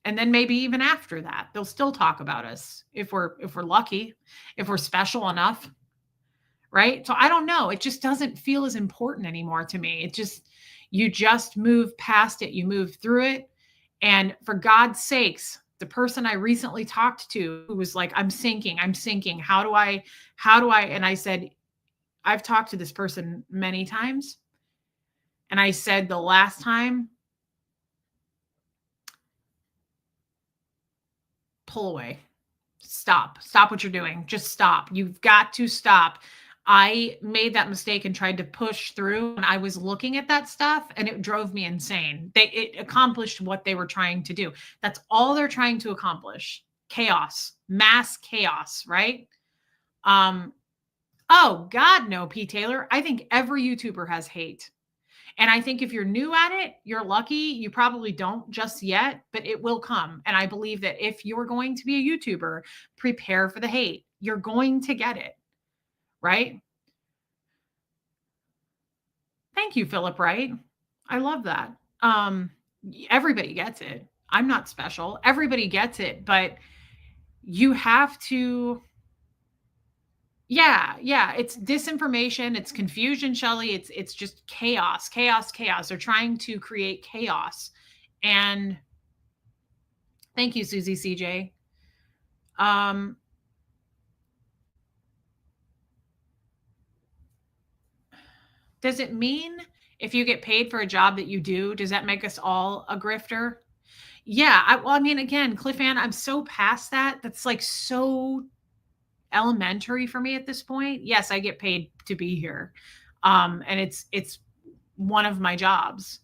And then maybe even after that, they'll still talk about us if we're lucky, if we're special enough, right? So I don't know. It just doesn't feel as important anymore to me. It just you just move past it, you move through it. And for God's sakes, the person I recently talked to who was like, I'm sinking. How do I, and I said, I've talked to this person many times. And I said, the last time, pull away. Stop what you're doing. Just stop. You've got to stop. I made that mistake and tried to push through, and I was looking at that stuff and it drove me insane. It accomplished what they were trying to do. That's all they're trying to accomplish. Chaos, mass chaos, right? Oh God, no, P. Taylor. I think every YouTuber has hate. And I think if you're new at it, you're lucky. You probably don't just yet, but it will come. And I believe that if you're going to be a YouTuber, prepare for the hate. You're going to get it, right? Thank you, Philip Wright. I love that. Everybody gets it. I'm not special. Everybody gets it, but you have to. Yeah, it's disinformation, it's confusion, Shelly. It's just chaos. They're trying to create chaos. And thank you, Susie CJ. Does it mean if you get paid for a job that you do, does that make us all a grifter? Yeah, well, I mean, again, Cliff I'm so past that. That's like so elementary for me at this point. Yes, I get paid to be here. And it's one of my jobs.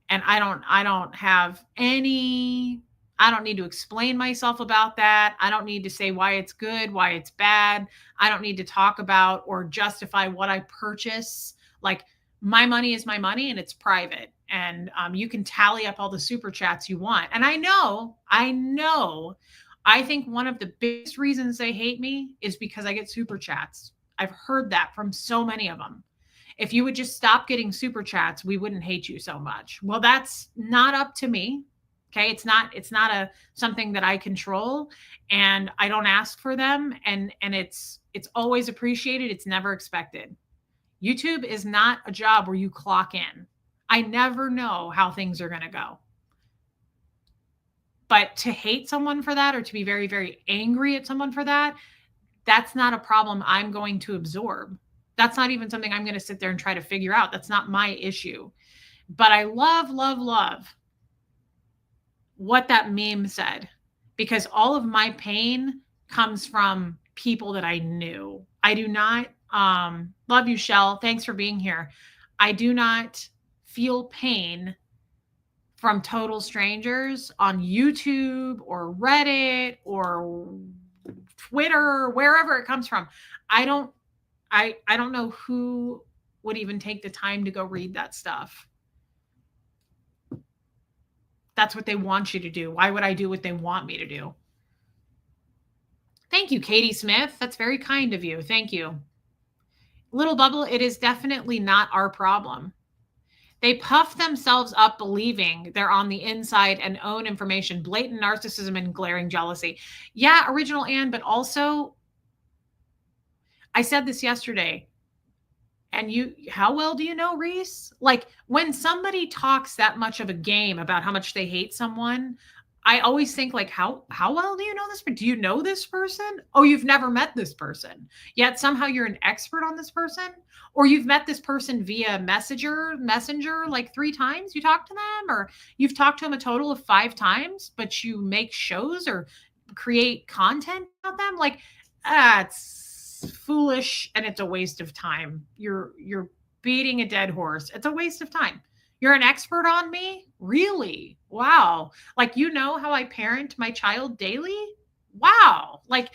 And I don't have any I don't need to explain myself about that. I don't need to say why it's good, why it's bad. I don't need to talk about or justify what I purchase. Like my money is my money and it's private. And you can tally up all the super chats you want. And I think one of the biggest reasons they hate me is because I get super chats. I've heard that from so many of them. If you would just stop getting super chats, we wouldn't hate you so much. Well, that's not up to me. Okay, it's not a something that I control, and I don't ask for them, and it's always appreciated, it's never expected. YouTube is not a job where you clock in. I never know how things are going to go. But to hate someone for that or to be very, very angry at someone for that, that's not a problem I'm going to absorb. That's not even something I'm going to sit there and try to figure out. That's not my issue. But I love, love, love what that meme said because all of my pain comes from people that I knew. I do not love you, Shell. Thanks for being here. I do not feel pain from total strangers on YouTube or Reddit or Twitter, wherever it comes from. I don't know who would even take the time to go read that stuff. That's what they want you to do. Why would I do what they want me to do? Thank you, Katie Smith. That's very kind of you. Thank you. Little Bubble, it is definitely not our problem. They puff themselves up believing they're on the inside and own information, blatant narcissism and glaring jealousy. Yeah, original Anne, but also, I said this yesterday, and how well do you know Reese? Like when somebody talks that much of a game about how much they hate someone, I always think like, how well do you know this? But do you know this person? Oh, you've never met this person. Yet somehow you're an expert on this person, or you've met this person via messenger like 3 times. You talked to them, or you've talked to them a total of 5 times, but you make shows or create content about them. Like, it's foolish and it's a waste of time. You're beating a dead horse. It's a waste of time. You're an expert on me? Really? Wow. Like you know how I parent my child daily? Wow. Like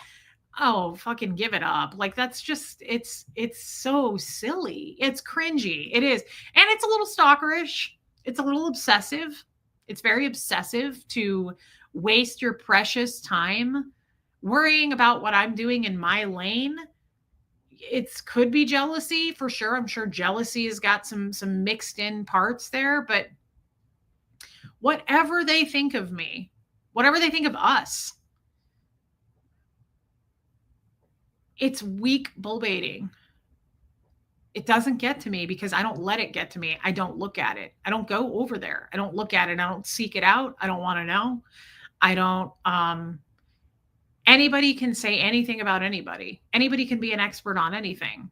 oh, fucking give it up. Like that's just it's so silly. It's cringy. It is. And it's a little stalkerish. It's a little obsessive. It's very obsessive to waste your precious time worrying about what I'm doing in my lane. It could be jealousy for sure. I'm sure jealousy has got some mixed in parts there, but whatever they think of me, whatever they think of us, it's weak bull baiting. It doesn't get to me because I don't let it get to me. I don't look at it. I don't go over there. I don't look at it. I don't seek it out. I don't want to know. I don't anybody can say anything about anybody. Anybody can be an expert on anything.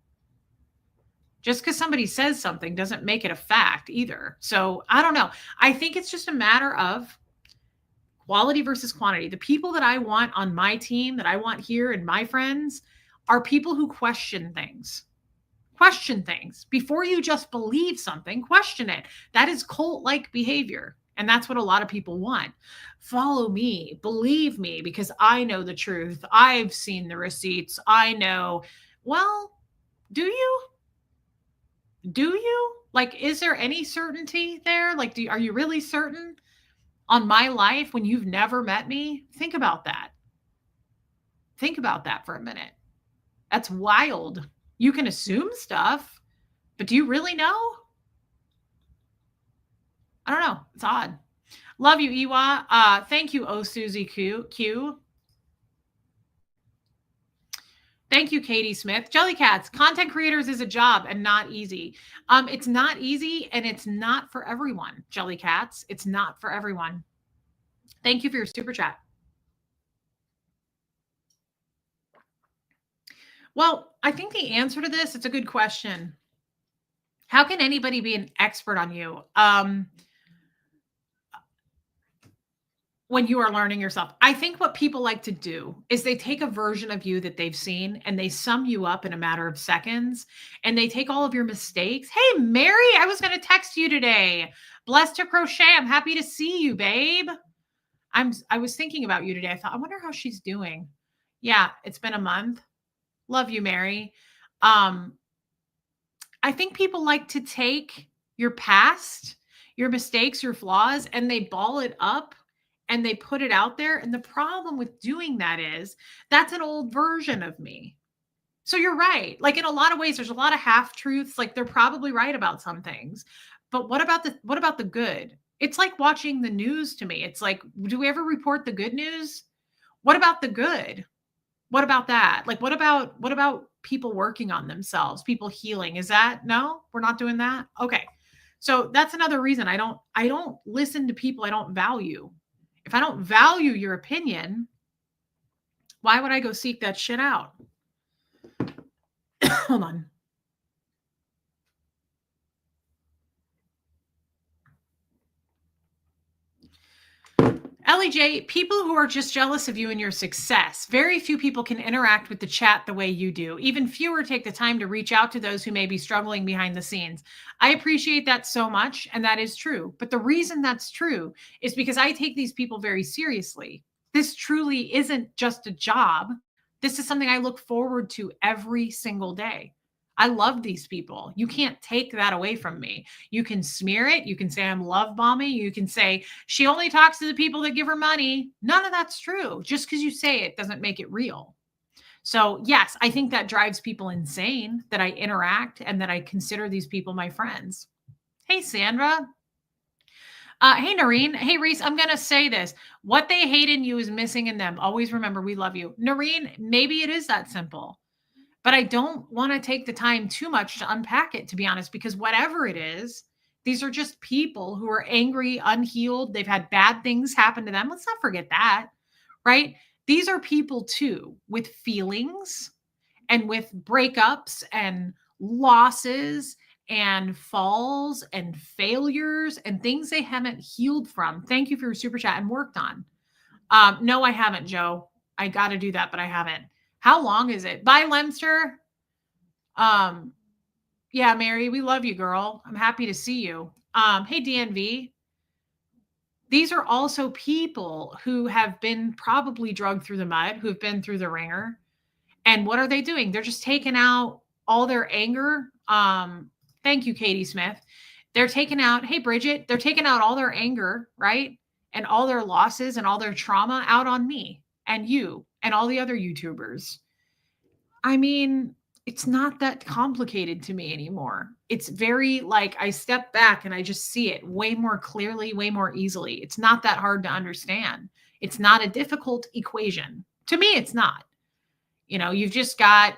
Just because somebody says something doesn't make it a fact either. So I don't know. I think it's just a matter of quality versus quantity. The people that I want on my team, that I want here and my friends, are people who question things. Question things. Before you just believe something, question it. That is cult-like behavior. And that's what a lot of people want. Follow me, believe me, because I know the truth. I've seen the receipts. I know. Well, do you? Do you? Like, is there any certainty there? Like, are you really certain on my life when you've never met me? Think about that. Think about that for a minute. That's wild. You can assume stuff, but do you really know? I don't know. It's odd. Love you, Iwa. Thank you, Oh Susie Q. Thank you, Katie Smith. Jellycats, content creators is a job and not easy. It's not easy and it's not for everyone, Jellycats. It's not for everyone. Thank you for your super chat. Well, I think the answer to this, it's a good question. How can anybody be an expert on you? when you are learning yourself. I think what people like to do is they take a version of you that they've seen and they sum you up in a matter of seconds and they take all of your mistakes. Hey, Mary, I was going to text you today. Blessed to crochet. I'm happy to see you, babe. I was thinking about you today. I thought, I wonder how she's doing. Yeah, it's been a month. Love you, Mary. Um, I think people like to take your past, your mistakes, your flaws, and they ball it up and they put it out there. And the problem with doing that is that's an old version of me. So you're right. Like in a lot of ways, there's a lot of half truths. Like they're probably right about some things. But what about the good? It's like watching the news to me. It's like, do we ever report the good news? What about the good? What about that? Like what about people working on themselves, people healing? Is that no? We're not doing that? Okay. So that's another reason I don't listen to people I don't value. If I don't value your opinion, why would I go seek that shit out? Hold on. Ellie J, people who are just jealous of you and your success. Very few people can interact with the chat the way you do. Even fewer take the time to reach out to those who may be struggling behind the scenes. I appreciate that so much, and that is true. But the reason that's true is because I take these people very seriously. This truly isn't just a job. This is something I look forward to every single day. I love these people. You can't take that away from me. You can smear it. You can say I'm love bombing. You can say she only talks to the people that give her money. None of that's true. Just because you say it doesn't make it real. So, yes, I think that drives people insane that I interact and that I consider these people my friends. Hey, Sandra. Hey, Noreen. Hey, Reese. I'm going to say this. What they hate in you is missing in them. Always remember, we love you. Noreen, maybe it is that simple. But I don't want to take the time too much to unpack it, to be honest, because whatever it is, these are just people who are angry, unhealed. They've had bad things happen to them. Let's not forget that, right? These are people too with feelings and with breakups and losses and falls and failures and things they haven't healed from. Thank you for your super chat and worked on. No, I haven't, Joe. I got to do that, but I haven't. How long is it? Bye, Lemster. Um, yeah, Mary, we love you, girl. I'm happy to see you. Hey, DNV. These are also people who have been probably drugged through the mud, who've been through the ringer. And what are they doing? They're just taking out all their anger. Thank you, Katie Smith. They're taking out, hey, Bridget, they're taking out all their anger, right? And all their losses and all their trauma out on me and you and all the other YouTubers. I mean, it's not that complicated to me anymore. It's very like I step back and I just see it way more clearly, way more easily. It's not that hard to understand. It's not a difficult equation. To me, it's not. You've just got,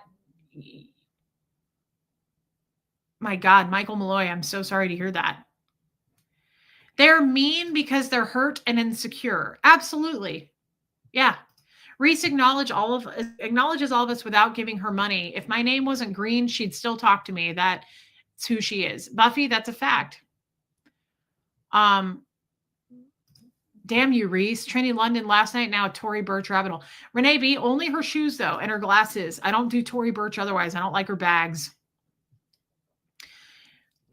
my God, Michael Malloy, I'm so sorry to hear that. They're mean because they're hurt and insecure. Absolutely. Yeah. Reese acknowledges all of us without giving her money. If my name wasn't green, she'd still talk to me. That's who she is. Buffy, that's a fact. Damn you, Reese. Trini London last night, now Tory Burch rabbit hole. Renee B, only her shoes though, and her glasses. I don't do Tory Burch otherwise. I don't like her bags.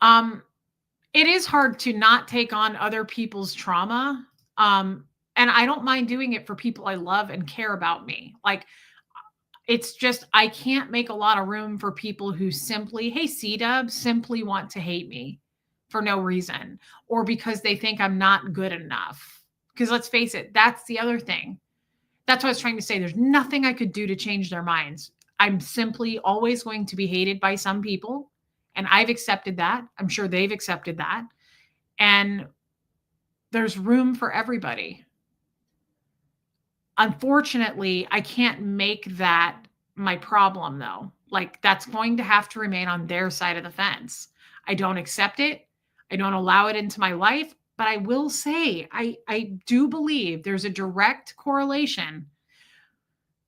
It is hard to not take on other people's trauma. And I don't mind doing it for people I love and care about me. Like, it's just, I can't make a lot of room for people who simply, hey, C-Dub, simply want to hate me for no reason or because they think I'm not good enough. Because let's face it, that's the other thing. That's what I was trying to say. There's nothing I could do to change their minds. I'm simply always going to be hated by some people. And I've accepted that. I'm sure they've accepted that. And there's room for everybody. Unfortunately, I can't make that my problem though. Like that's going to have to remain on their side of the fence. I don't accept it. I don't allow it into my life, but I will say I do believe there's a direct correlation.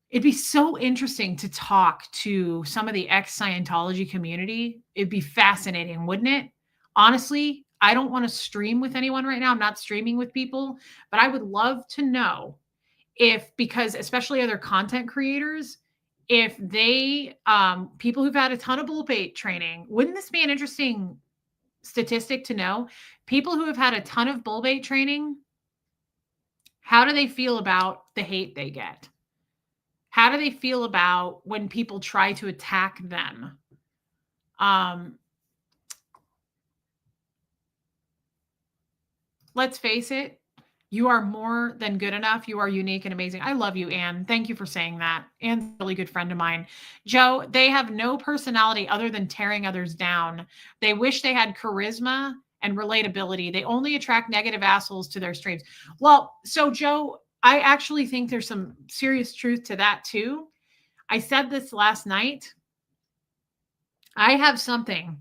It'd be so interesting to talk to some of the ex-Scientology community. It'd be fascinating, wouldn't it? Honestly, I don't want to stream with anyone right now. I'm not streaming with people, but I would love to know if, because especially other content creators, if they people who've had a ton of bull bait training, wouldn't this be an interesting statistic to know? People who have had a ton of bull bait training, how do they feel about the hate they get? How do they feel about when people try to attack them? Um, let's face it, you are more than good enough. You are unique and amazing. I love you, Anne. Thank you for saying that. Anne's a really good friend of mine. Joe, they have no personality other than tearing others down. They wish they had charisma and relatability. They only attract negative assholes to their streams. Well, so Joe, I actually think there's some serious truth to that too. I said this last night. I have something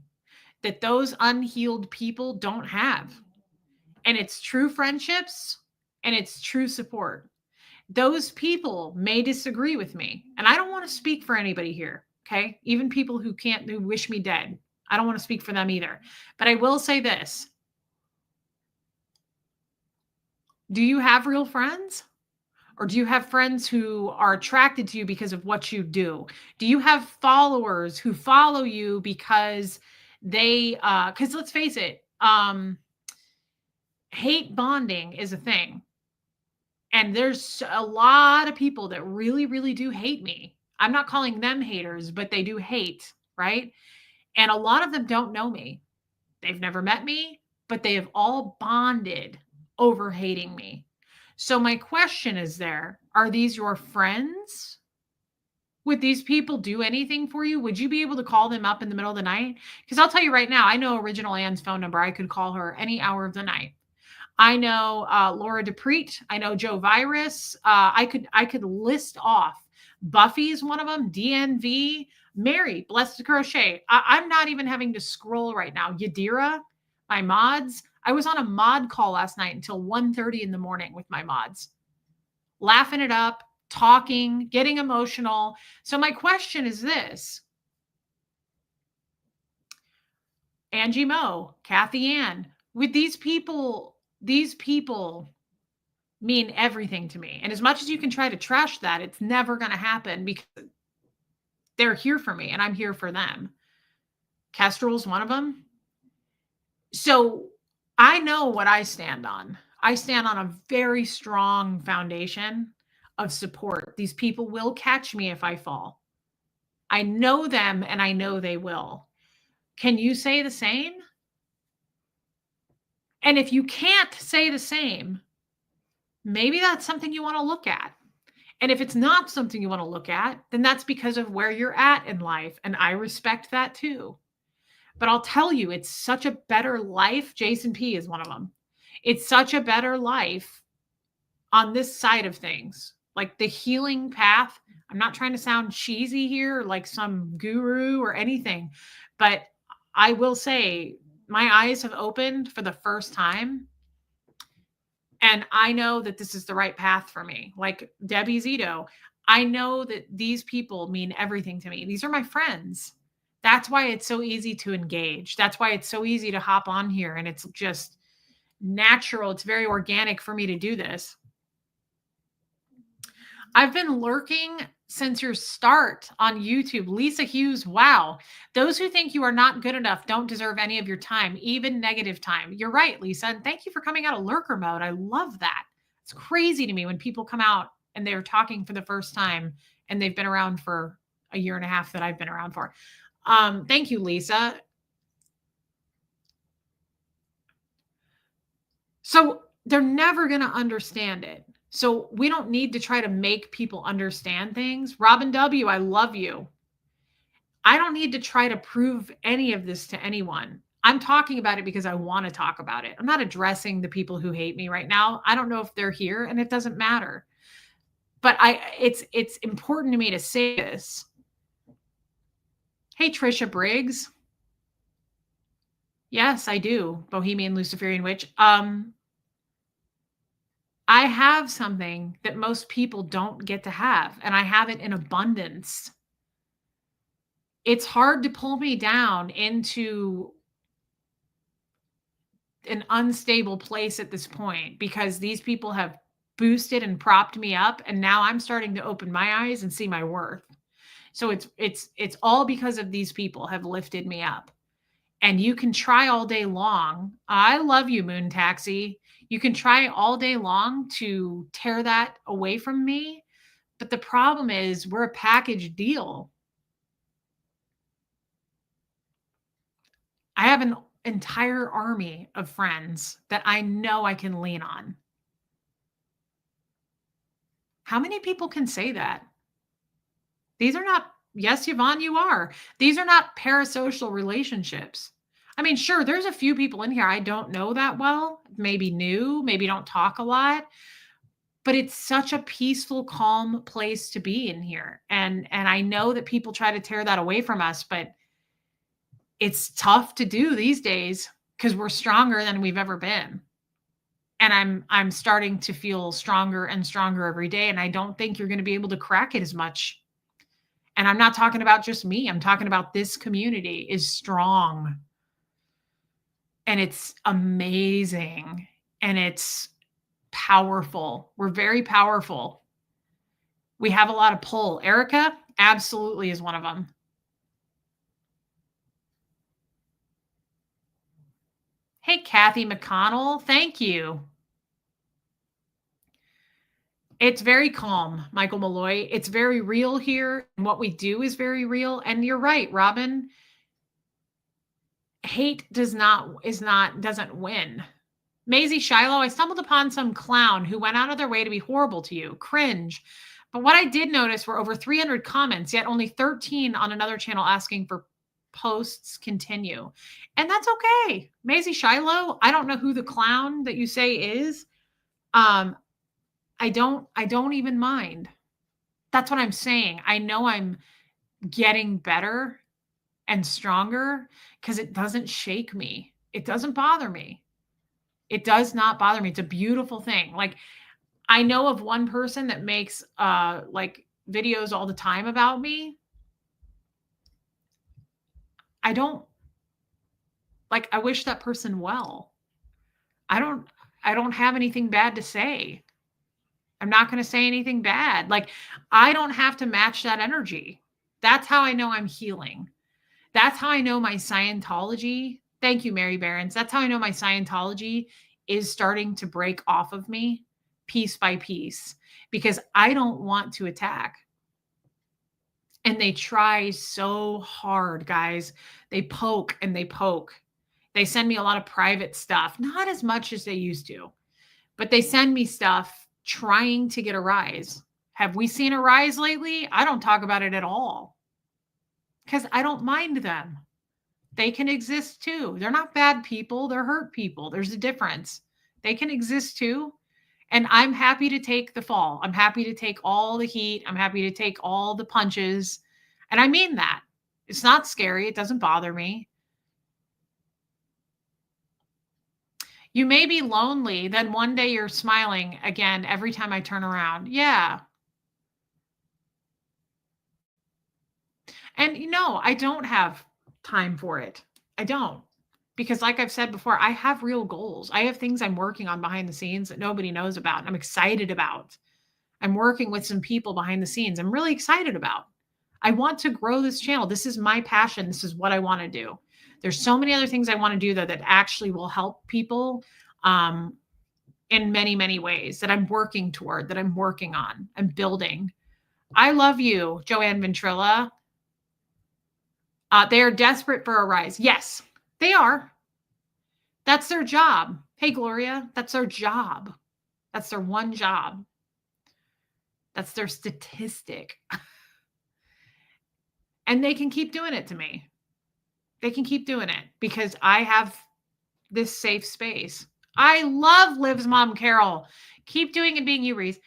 that those unhealed people don't have. And it's true friendships and it's true support. Those people may disagree with me, and I don't want to speak for anybody here. Okay. Even people who wish me dead. I don't want to speak for them either. But I will say this. Do you have real friends? Or do you have friends who are attracted to you because of what you do? Do you have followers who follow you because because let's face it, hate bonding is a thing. And there's a lot of people that really, really do hate me. I'm not calling them haters, but they do hate, right? And a lot of them don't know me. They've never met me, but they have all bonded over hating me. So my question is are these your friends? Would these people do anything for you? Would you be able to call them up in the middle of the night? Because I'll tell you right now, I know Original Anne's phone number. I could call her any hour of the night. I know Laura DePreet. I know Joe Virus. I could list off. Buffy's one of them. DNV. Mary, Blessed Crochet. I'm not even having to scroll right now. Yadira, my mods. I was on a mod call last night until 1:30 in the morning with my mods, laughing it up, talking, getting emotional. So my question is this. Angie Moe, Kathy Ann, with these people mean everything to me. And as much as you can try to trash that, it's never going to happen because they're here for me and I'm here for them. Kestrel's one of them. So I know what I stand on. I stand on a very strong foundation of support. These people will catch me if I fall. I know them and I know they will. Can you say the same? And if you can't say the same, maybe that's something you want to look at. And if it's not something you want to look at, then that's because of where you're at in life. And I respect that too. But I'll tell you, it's such a better life. Jason P is one of them. It's such a better life on this side of things. Like the healing path. I'm not trying to sound cheesy here, like some guru or anything, but I will say my eyes have opened for the first time. And I know that this is the right path for me. Like Debbie Zito, I know that these people mean everything to me. These are my friends. That's why it's so easy to engage. That's why it's so easy to hop on here. And it's just natural. It's very organic for me to do this. I've been lurking since your start on YouTube. Lisa Hughes, wow. Those who think you are not good enough don't deserve any of your time, even negative time. You're right, Lisa. And thank you for coming out of lurker mode. I love that. It's crazy to me when people come out and they're talking for the first time and they've been around for a year and a half that I've been around for. Thank you, Lisa. So they're never going to understand it. So we don't need to try to make people understand things. Robin W., I love you. I don't need to try to prove any of this to anyone. I'm talking about it because I want to talk about it. I'm not addressing the people who hate me right now. I don't know if they're here and it doesn't matter. But it's important to me to say this. Hey, Trisha Briggs. Yes, I do. Bohemian Luciferian Witch. I have something that most people don't get to have, and I have it in abundance. It's hard to pull me down into an unstable place at this point because these people have boosted and propped me up, and now I'm starting to open my eyes and see my worth. So it's all because of these people have lifted me up. And you can try all day long. I love you, Moon Taxi. You can try all day long to tear that away from me. But the problem is, we're a package deal. I have an entire army of friends that I know I can lean on. How many people can say that? These are not, yes, Yvonne, you are. These are not parasocial relationships. I mean, sure, there's a few people in here I don't know that well, maybe new, maybe don't talk a lot, but it's such a peaceful, calm place to be in here. And I know that people try to tear that away from us, but it's tough to do these days because we're stronger than we've ever been. And I'm starting to feel stronger and stronger every day. And I don't think you're going to be able to crack it as much. And I'm not talking about just me. I'm talking about this community is strong. And it's amazing. And it's powerful. We're very powerful. We have a lot of pull. Erica absolutely is one of them. Hey, Kathy McConnell, thank you. It's very calm, Michael Malloy. It's very real here. And what we do is very real. And you're right, Robin. Hate doesn't win. Maisie Shiloh, I stumbled upon some clown who went out of their way to be horrible to you. Cringe. But what I did notice were over 300 comments, yet only 13 on another channel asking for posts continue. And that's okay. Maisie Shiloh, I don't know who the clown that you say is. I don't even mind. That's what I'm saying. I know I'm getting better and stronger because it doesn't shake me. It doesn't bother me. It does not bother me. It's a beautiful thing. Like, I know of one person that makes like videos all the time about me. I wish that person well. I don't have anything bad to say. I'm not going to say anything bad. Like, I don't have to match that energy. That's how I know I'm healing. That's how I know my Scientology. Thank you, Mary Behrens. That's how I know my Scientology is starting to break off of me piece by piece because I don't want to attack. And they try so hard, guys. They poke and they poke. They send me a lot of private stuff, not as much as they used to, but they send me stuff trying to get a rise. Have we seen a rise lately? I don't talk about it at all because I don't mind them. They can exist too. They're not bad people. They're hurt people. There's a difference. They can exist too. And I'm happy to take the fall. I'm happy to take all the heat. I'm happy to take all the punches. And I mean that. It's not scary. It doesn't bother me. You may be lonely, then one day you're smiling again every time I turn around. Yeah. And I don't have time for it. I don't. Because like I've said before, I have real goals. I have things I'm working on behind the scenes that nobody knows about and I'm excited about. I'm working with some people behind the scenes I'm really excited about. I want to grow this channel. This is my passion. This is what I want to do. There's so many other things I want to do, though, that actually will help people in many, many ways that I'm working toward, that I'm working on, I'm building. I love you, Joanne Ventrilla. They are desperate for a rise. Yes, they are. That's their job. Hey, Gloria, that's their job. That's their one job. That's their statistic. And they can keep doing it to me. They can keep doing it because I have this safe space. I love Liv's mom, Carol. Keep doing and being you, Reese.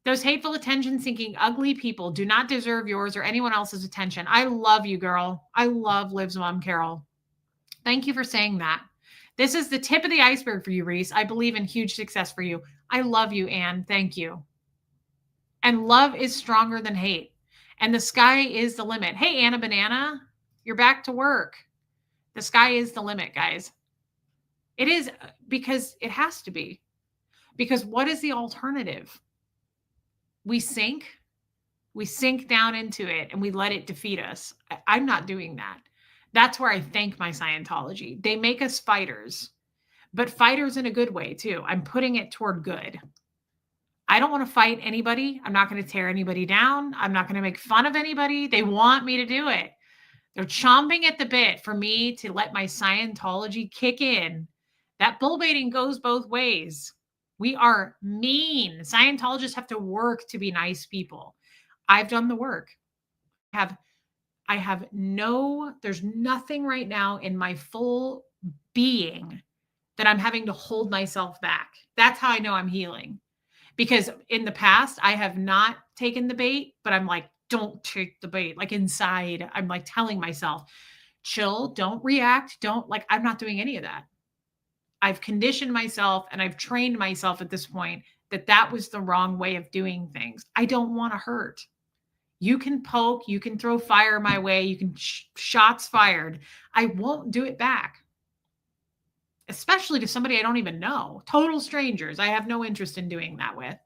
Those hateful, attention-seeking, ugly people do not deserve yours or anyone else's attention. I love you, girl. I love Liv's mom, Carol. Thank you for saying that. This is the tip of the iceberg for you, Reese. I believe in huge success for you. I love you, Anne. Thank you. And love is stronger than hate. And the sky is the limit. Hey, Anna Banana, you're back to work. The sky is the limit, guys. It is because it has to be. Because what is the alternative? We sink, we sink down into it and we let it defeat us. I'm not doing that. That's where I thank my Scientology. They make us fighters, but fighters in a good way too. I'm putting it toward good. I don't want to fight anybody. I'm not going to tear anybody down. I'm not going to make fun of anybody. They want me to do it. They're chomping at the bit for me to let my Scientology kick in. That bull baiting goes both ways. We are mean. Scientologists have to work to be nice people. I've done the work. There's nothing right now in my full being that I'm having to hold myself back. That's how I know I'm healing. Because in the past, I have not taken the bait, but I'm like, don't take the bait. Like inside, I'm like telling myself, chill, don't react. I'm not doing any of that. I've conditioned myself and I've trained myself at this point that was the wrong way of doing things. I don't want to hurt. You can poke, you can throw fire my way, you can shots fired. I won't do it back. Especially to somebody I don't even know. Total strangers. I have no interest in doing that with.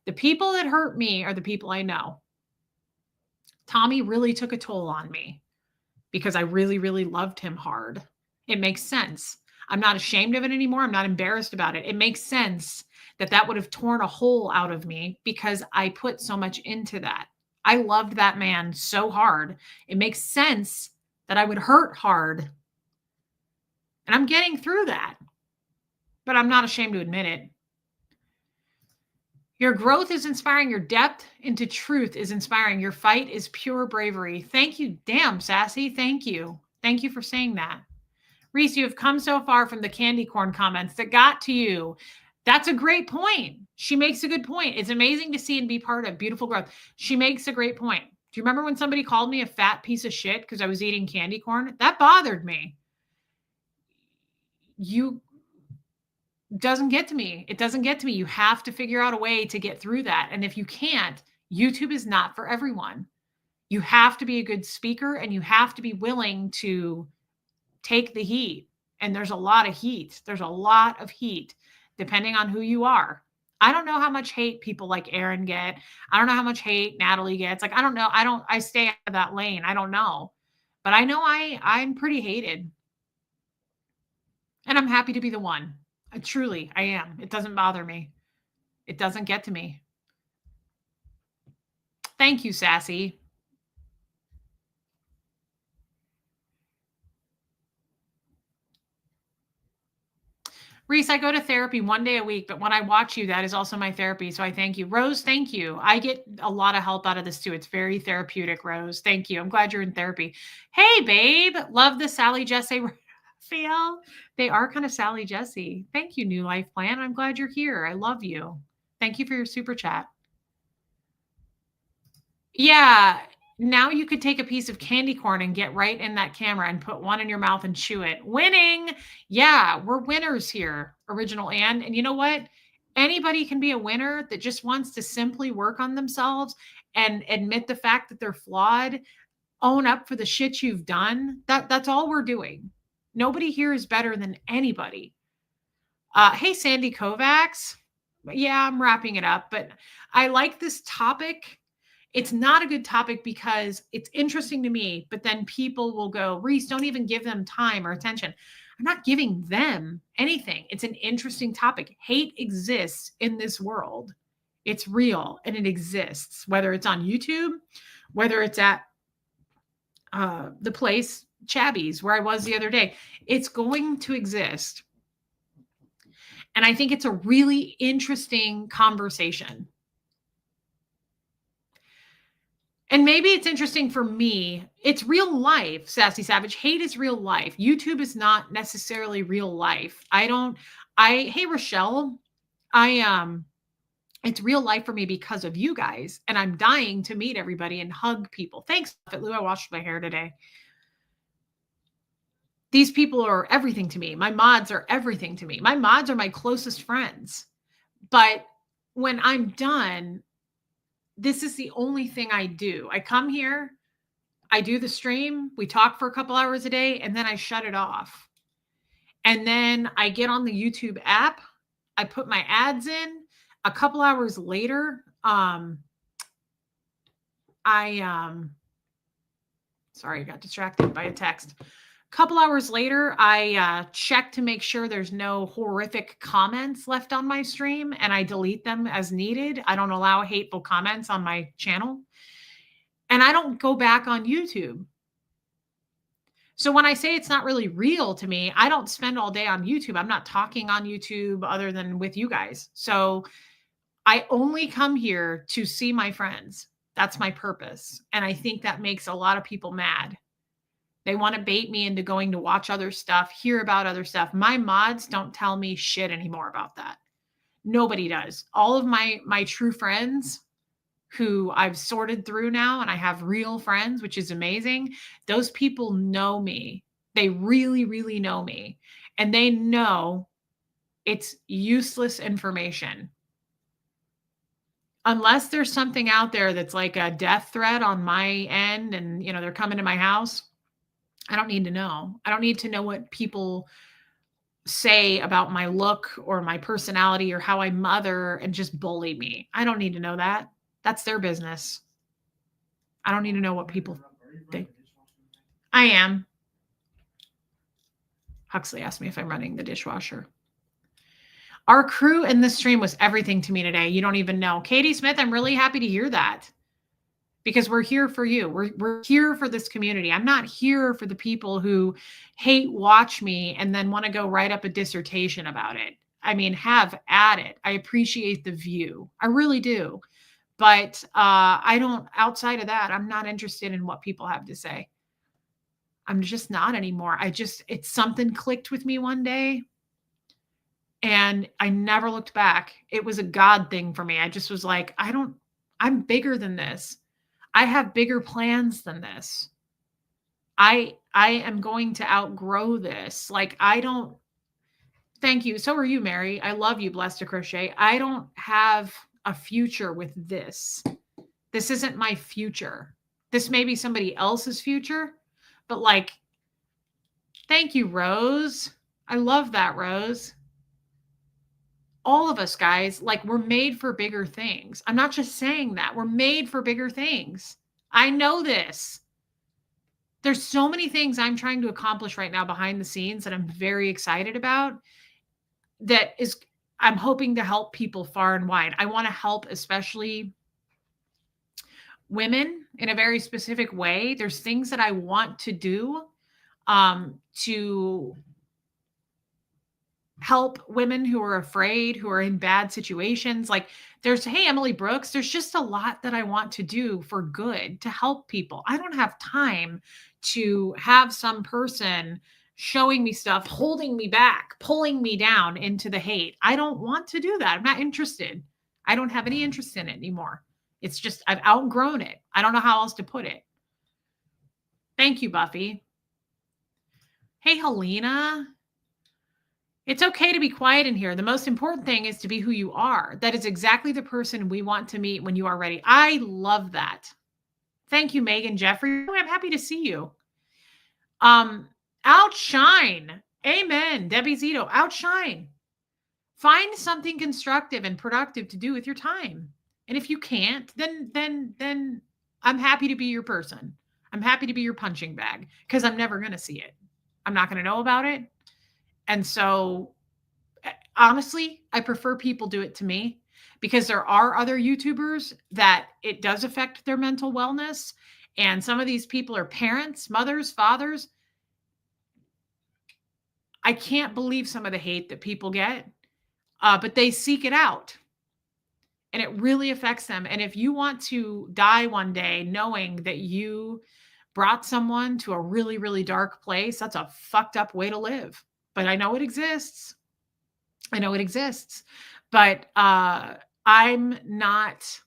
The people that hurt me are the people I know. Tommy really took a toll on me because I really, really loved him hard. It makes sense. I'm not ashamed of it anymore. I'm not embarrassed about it. It makes sense that would have torn a hole out of me because I put so much into that. I loved that man so hard. It makes sense that I would hurt hard. And I'm getting through that, but I'm not ashamed to admit it. Your growth is inspiring. Your depth into truth is inspiring. Your fight is pure bravery. Thank you. Damn, Sassy. Thank you. Thank you for saying that. Reese, you have come so far from the candy corn comments that got to you. That's a great point. She makes a good point. It's amazing to see and be part of beautiful growth. She makes a great point. Do you remember when somebody called me a fat piece of shit because I was eating candy corn? That bothered me. Doesn't get to me. It doesn't get to me. You have to figure out a way to get through that. And if you can't, YouTube is not for everyone. You have to be a good speaker and you have to be willing to take the heat. And there's a lot of heat. There's a lot of heat depending on who you are. I don't know how much hate people like Aaron get. I don't know how much hate Natalie gets. Like, I don't know. I stay out of that lane. I don't know. But I know I'm pretty hated. And I'm happy to be the one. I am. It doesn't bother me. It doesn't get to me. Thank you, Sassy. Reese, I go to therapy one day a week, but when I watch you, that is also my therapy. So I thank you. Rose, thank you. I get a lot of help out of this too. It's very therapeutic, Rose. Thank you. I'm glad you're in therapy. Hey, babe. Love the Sally Jesse feel. They are kind of Sally Jesse. Thank you, New Life Plan. I'm glad you're here. I love you. Thank you for your super chat. Yeah. Now you could take a piece of candy corn and get right in that camera and put one in your mouth and chew it. Winning. Yeah, we're winners here, Original Ann. And you know what? Anybody can be a winner that just wants to simply work on themselves and admit the fact that they're flawed, own up for the shit you've done. That's all we're doing. Nobody here is better than anybody. Hey, Sandy Kovacs. Yeah, I'm wrapping it up, but I like this topic. It's not a good topic because it's interesting to me, but then people will go, Reese, don't even give them time or attention. I'm not giving them anything. It's an interesting topic. Hate exists in this world. It's real and it exists, whether it's on YouTube, whether it's at the place, Chabby's, where I was the other day. It's going to exist. And I think it's a really interesting conversation. And maybe it's interesting for me. It's real life, Sassy Savage. Hate is real life. YouTube is not necessarily real life. Hey, Rochelle, it's real life for me because of you guys. And I'm dying to meet everybody and hug people. Thanks, Lou. I washed my hair today. These people are everything to me. My mods are everything to me. My mods are my closest friends. But when I'm done, this is the only thing I do. I come here, I do the stream, we talk for a couple hours a day, and then I shut it off. And then I get on the YouTube app. I put my ads in. A couple hours later, sorry, I got distracted by a text. A couple hours later, I check to make sure there's no horrific comments left on my stream, and I delete them as needed. I don't allow hateful comments on my channel. And I don't go back on YouTube. So when I say it's not really real to me, I don't spend all day on YouTube. I'm not talking on YouTube other than with you guys. So I only come here to see my friends. That's my purpose. And I think that makes a lot of people mad. They want to bait me into going to watch other stuff, hear about other stuff. My mods don't tell me shit anymore about that. Nobody does. All of my true friends who I've sorted through now, and I have real friends, which is amazing. Those people know me. They really, really know me. And they know it's useless information. Unless there's something out there that's like a death threat on my end and, they're coming to my house, I don't need to know. I don't need to know what people say about my look or my personality or how I mother and just bully me. I don't need to know that. That's their business. I don't need to know what people think. I am. Huxley asked me if I'm running the dishwasher. Our crew in this stream was everything to me today. You don't even know. Katie Smith, I'm really happy to hear that because we're here for you. We're here for this community. I'm not here for the people who hate watch me and then want to go write up a dissertation about it. I mean, have at it. I appreciate the view. I really do. But I don't, outside of that, I'm not interested in what people have to say. I'm just not anymore. It's something clicked with me one day and I never looked back. It was a God thing for me. I just was like, I'm bigger than this. I have bigger plans than this. I am going to outgrow this. Like, thank you. So are you, Mary. I love you, Blessed to Crochet. I don't have a future with this. This isn't my future. This may be somebody else's future, but like, thank you, Rose. I love that, Rose. All of us guys, like, we're made for bigger things. I'm not just saying that. We're made for bigger things. I know this. There's so many things I'm trying to accomplish right now behind the scenes that I'm very excited about. I'm hoping to help people far and wide. I want to help especially women in a very specific way. There's things that I want to do to help women who are afraid, who are in bad situations. Like hey, Emily Brooks, there's just a lot that I want to do for good to help people. I don't have time to have some person showing me stuff, holding me back, pulling me down into the hate. I don't want to do that. I'm not interested. I don't have any interest in it anymore. It's just, I've outgrown it. I don't know how else to put it. Thank you, Buffy. Hey, Helena. It's okay to be quiet in here. The most important thing is to be who you are. That is exactly the person we want to meet when you are ready. I love that. Thank you, Megan Jeffrey. I'm happy to see you. Outshine. Amen. Debbie Zito, outshine. Find something constructive and productive to do with your time. And if you can't, then I'm happy to be your person. I'm happy to be your punching bag because I'm never going to see it. I'm not going to know about it. And so honestly, I prefer people do it to me because there are other YouTubers that it does affect their mental wellness. And some of these people are parents, mothers, fathers. I can't believe some of the hate that people get, but they seek it out. And it really affects them. And if you want to die one day knowing that you brought someone to a really, really dark place, that's a fucked up way to live. But I know it exists. I know it exists. But I'm not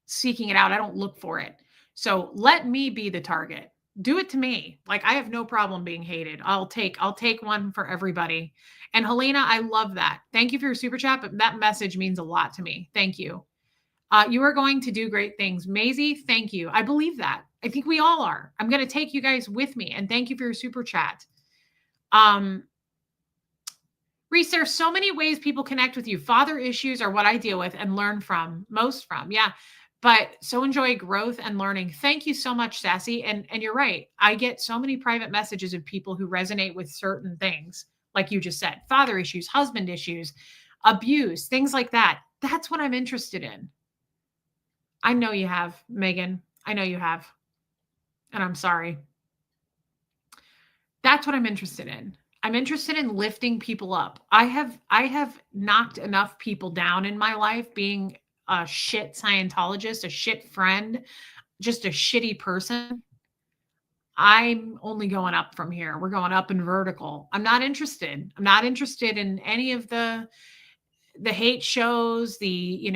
seeking it out. I don't look for it. So let me be the target. Do it to me. Like, I have no problem being hated. I'll take one for everybody. And Helena, I love that. Thank you for your super chat, but that message means a lot to me. Thank you. You are going to do great things. Maisie, thank you. I believe that. I think we all are. I'm going to take you guys with me, and thank you for your super chat. Reese, there's so many ways people connect with you. Father issues are what I deal with and learn from most from. Yeah. But so enjoy growth and learning. Thank you so much, Sassy. And you're right. I get so many private messages of people who resonate with certain things, like you just said, father issues, husband issues, abuse, things like that. That's what I'm interested in. I know you have, Megan. I know you have. And I'm sorry. That's what I'm interested in. I'm interested in lifting people up. I have knocked enough people down in my life being a shit Scientologist, a shit friend, just a shitty person. I'm only going up from here. We're going up in vertical. I'm not interested. I'm not interested in any of the hate shows, the,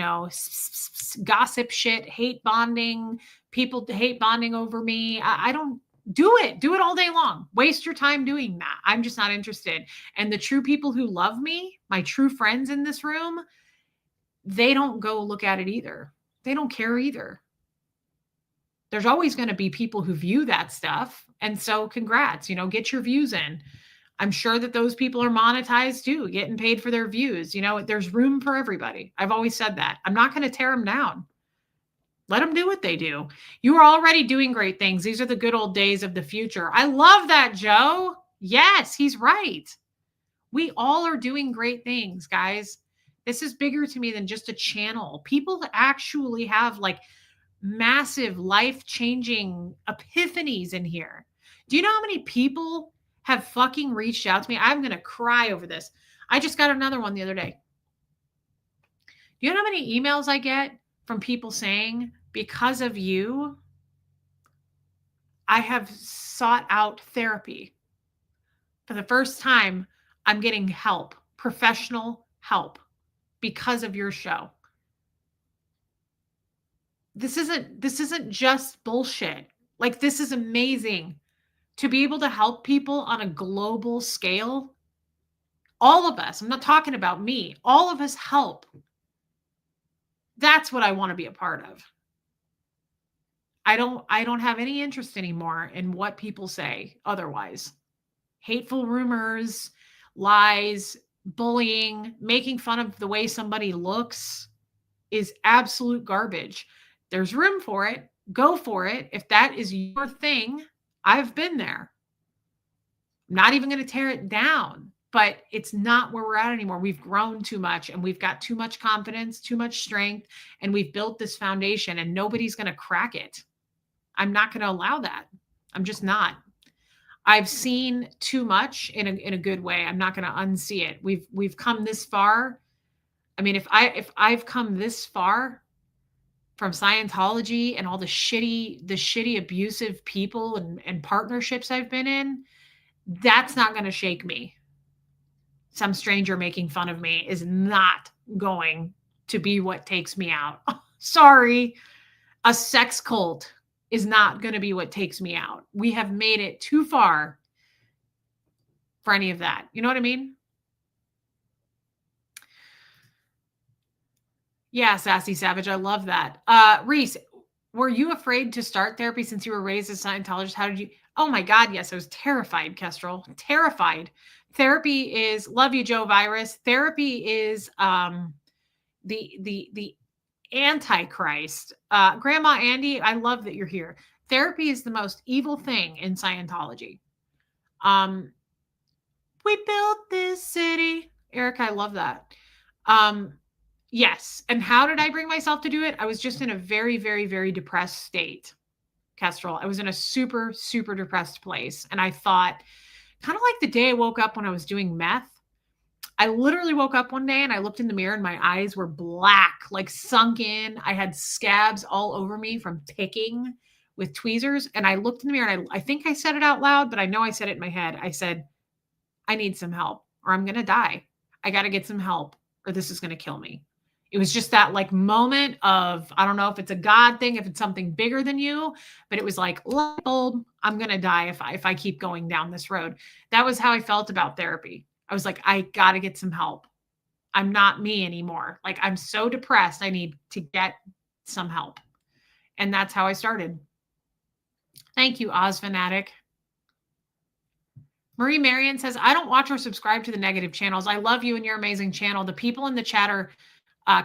gossip shit, hate bonding, people hate bonding over me. I don't do it. Do it all day long. Waste your time doing that. I'm just not interested. And the true people who love me, my true friends in this room, they don't go look at it either. They don't care either. There's always going to be people who view that stuff. And so congrats, get your views in. I'm sure that those people are monetized too, getting paid for their views. There's room for everybody. I've always said that. I'm not going to tear them down. Let them do what they do. You are already doing great things. These are the good old days of the future. I love that, Joe. Yes, he's right. We all are doing great things, guys. This is bigger to me than just a channel. People actually have like massive life-changing epiphanies in here. Do you know how many people have fucking reached out to me? I'm going to cry over this. I just got another one the other day. Do you know how many emails I get from people saying, because of you, I have sought out therapy. For the first time, I'm getting help, professional help, because of your show. This isn't just bullshit. Like, this is amazing to be able to help people on a global scale. All of us, I'm not talking about me, all of us help. That's what I want to be a part of. I don't have any interest anymore in what people say otherwise. Hateful rumors, lies, bullying, making fun of the way somebody looks is absolute garbage. There's room for it. Go for it. If that is your thing, I've been there. I'm not even going to tear it down, but it's not where we're at anymore. We've grown too much and we've got too much confidence, too much strength, and we've built this foundation and nobody's going to crack it. I'm not going to allow that. I'm just not. I've seen too much in a good way. I'm not going to unsee it. We've come this far. I mean, if I've come this far from Scientology and all the shitty abusive people and partnerships I've been in, that's not going to shake me. Some stranger making fun of me is not going to be what takes me out. Sorry. A sex cult is not going to be what takes me out. We have made it too far for any of that. You know what I mean? Yeah, Sassy Savage. I love that. Reese, were you afraid to start therapy since you were raised as a Scientologist? How did you? Oh my God, yes. I was terrified, Kestrel. Terrified. Therapy is, love you, Joe Virus. Therapy is the Antichrist. Grandma Andy, I love that you're here. Therapy is the most evil thing in Scientology. We built this city. Eric, I love that. Yes. And how did I bring myself to do it? I was just in a very, very, very depressed state, Kestrel. I was in a super, super depressed place. And I thought, kind of like the day I woke up when I was doing meth, I literally woke up one day and I looked in the mirror and my eyes were black, like sunk in. I had scabs all over me from picking with tweezers. And I looked in the mirror and I think I said it out loud, but I know I said it in my head. I said, I need some help or I'm going to die. I got to get some help or this is going to kill me. It was just that like moment of, I don't know if it's a God thing, if it's something bigger than you, but it was like, light bulb, I'm going to die if I keep going down this road. That was how I felt about therapy. I was like, I got to get some help. I'm not me anymore. Like, I'm so depressed. I need to get some help. And that's how I started. Thank you, Oz Fanatic. Marie Marion says, I don't watch or subscribe to the negative channels. I love you and your amazing channel. The people in the chat are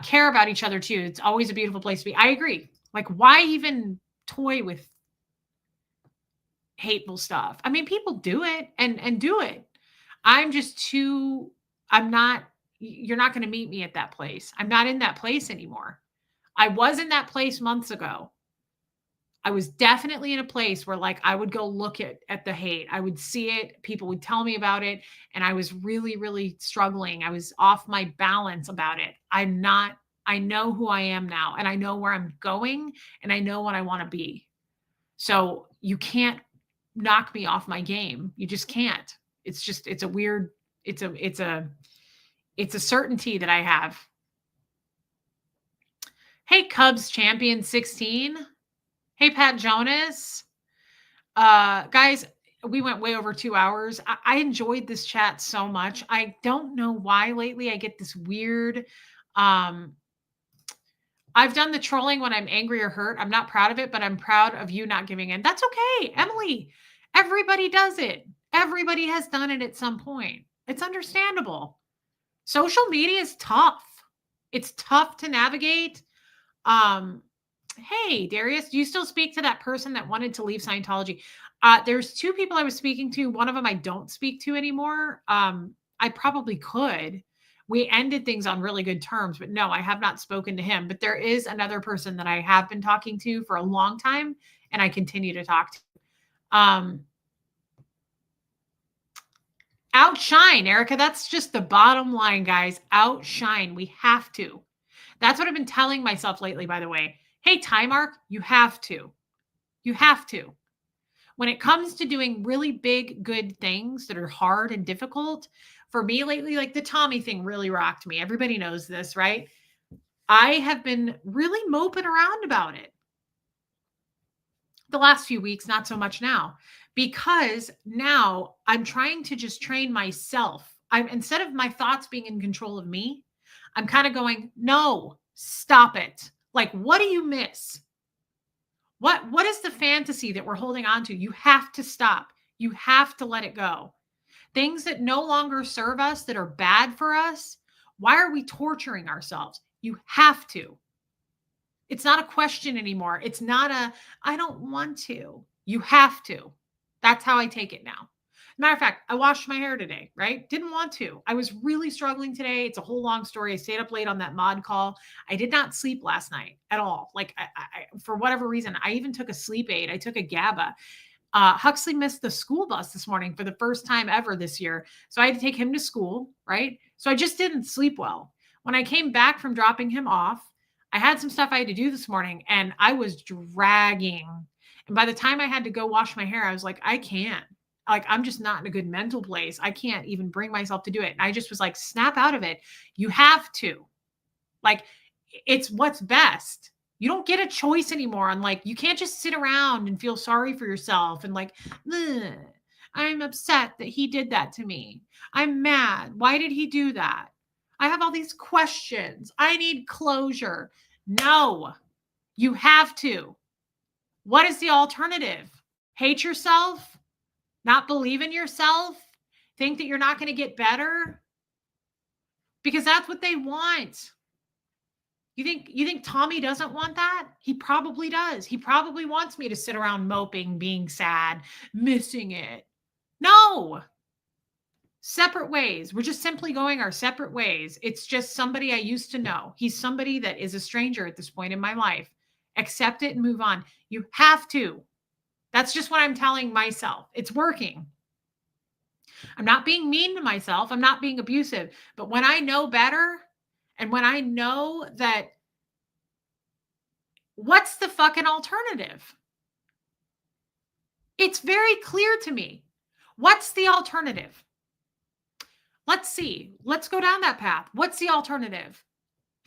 care about each other too. It's always a beautiful place to be. I agree. Like, why even toy with hateful stuff? I mean, people do it and do it. I'm just too. I'm not. You're not going to meet me at that place. I'm not in that place anymore. I was in that place months ago. I was definitely in a place where like I would go look at the hate. I would see it, people would tell me about it, and I was really, really struggling. I was off my balance about it. I'm not, I know who I am now, and I know where I'm going, and I know what I want to be. So you can't knock me off my game. You just can't. It's just, it's a weird, it's a certainty that I have. Hey, Cubs champion 16. Hey, Pat Jonas. Guys, we went way over 2 hours. I enjoyed this chat so much. I don't know why lately I get this weird. I've done the trolling when I'm angry or hurt. I'm not proud of it, but I'm proud of you not giving in. That's okay, Emily. Everybody does it. Everybody has done it at some point. It's understandable. Social media is tough. It's tough to navigate. Hey, Darius, do you still speak to that person that wanted to leave Scientology? There's two people I was speaking to. One of them I don't speak to anymore. I probably could. We ended things on really good terms, but no, I have not spoken to him. But there is another person that I have been talking to for a long time, and I continue to talk to. Outshine, Erica. That's just the bottom line, guys. Outshine. We have to. That's what I've been telling myself lately, by the way. Hey, Timark, you have to. You have to. When it comes to doing really big, good things that are hard and difficult, for me lately, like the Tommy thing really rocked me. Everybody knows this, right? I have been really moping around about it. The last few weeks, not so much now, because now I'm trying to just train myself. Instead of my thoughts being in control of me, I'm kind of going, no, stop it. Like, what do you miss? What is the fantasy that we're holding on to? You have to stop. You have to let it go. Things that no longer serve us, that are bad for us, why are we torturing ourselves? You have to. It's not a question anymore. It's not a, I don't want to. You have to. That's how I take it now. Matter of fact, I washed my hair today, right? Didn't want to. I was really struggling today. It's a whole long story. I stayed up late on that mod call. I did not sleep last night at all. Like, for whatever reason, I even took a sleep aid. I took a GABA. Huxley missed the school bus this morning for the first time ever this year. So I had to take him to school, right? So I just didn't sleep well. When I came back from dropping him off, I had some stuff I had to do this morning, and I was dragging. And by the time I had to go wash my hair, I was like, I can't. Like, I'm just not in a good mental place. I can't even bring myself to do it. And I just was like, snap out of it. You have to. Like, it's what's best. You don't get a choice anymore on, like, you can't just sit around and feel sorry for yourself and like, I'm upset that he did that to me. I'm mad. Why did he do that? I have all these questions. I need closure. No, you have to. What is the alternative? Hate yourself? Not believe in yourself? Think that you're not going to get better? Because that's what they want. You think Tommy doesn't want that? He probably does. He probably wants me to sit around moping, being sad, missing it. No. Separate ways. We're just simply going our separate ways. It's just somebody I used to know. He's somebody that is a stranger at this point in my life. Accept it and move on. You have to. That's just what I'm telling myself. It's working. I'm not being mean to myself. I'm not being abusive. But when I know better, and when I know that, what's the fucking alternative? It's very clear to me. What's the alternative? Let's see. Let's go down that path. What's the alternative?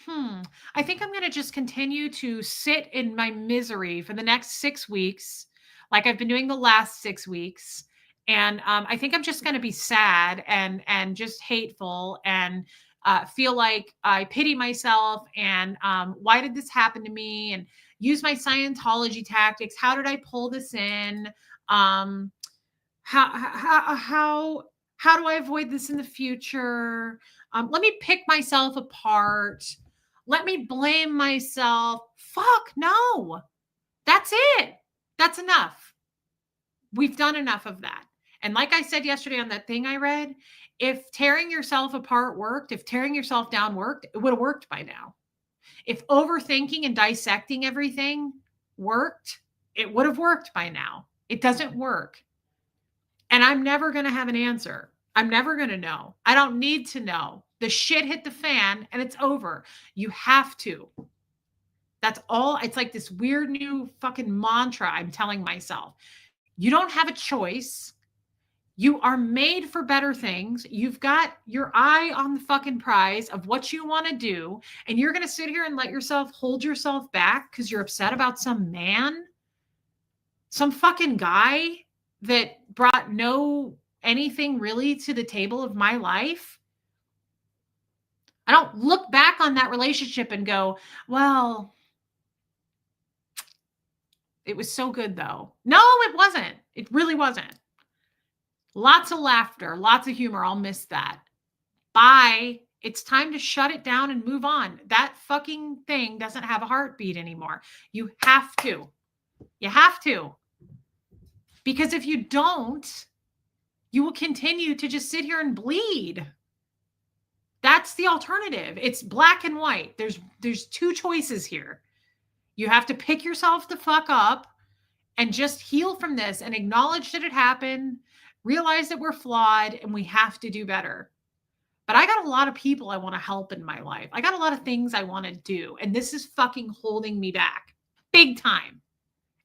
I think I'm going to just continue to sit in my misery for the next 6 weeks, like I've been doing the last 6 weeks. And I think I'm just going to be sad and just hateful and feel like I pity myself and why did this happen to me, and use my Scientology tactics. How did I pull this in? How do I avoid this in the future? Let me pick myself apart. Let me blame myself. Fuck no. That's it. That's enough. We've done enough of that. And like I said yesterday on that thing I read, if tearing yourself apart worked, if tearing yourself down worked, it would have worked by now. If overthinking and dissecting everything worked, it would have worked by now. It doesn't work. And I'm never going to have an answer. I'm never going to know. I don't need to know. The shit hit the fan and it's over. You have to. That's all. It's like this weird new fucking mantra I'm telling myself. You don't have a choice. You are made for better things. You've got your eye on the fucking prize of what you want to do. And you're going to sit here and let yourself hold yourself back because you're upset about some man, some fucking guy that brought no anything really to the table of my life. I don't look back on that relationship and go, well, it was so good though. No, it wasn't. It really wasn't. Lots of laughter, lots of humor. I'll miss that. Bye. It's time to shut it down and move on. That fucking thing doesn't have a heartbeat anymore. You have to. You have to. Because if you don't, you will continue to just sit here and bleed. That's the alternative. It's black and white. There's two choices here. You have to pick yourself the fuck up and just heal from this and acknowledge that it happened, realize that we're flawed and we have to do better. But I got a lot of people I want to help in my life. I got a lot of things I want to do. And this is fucking holding me back big time.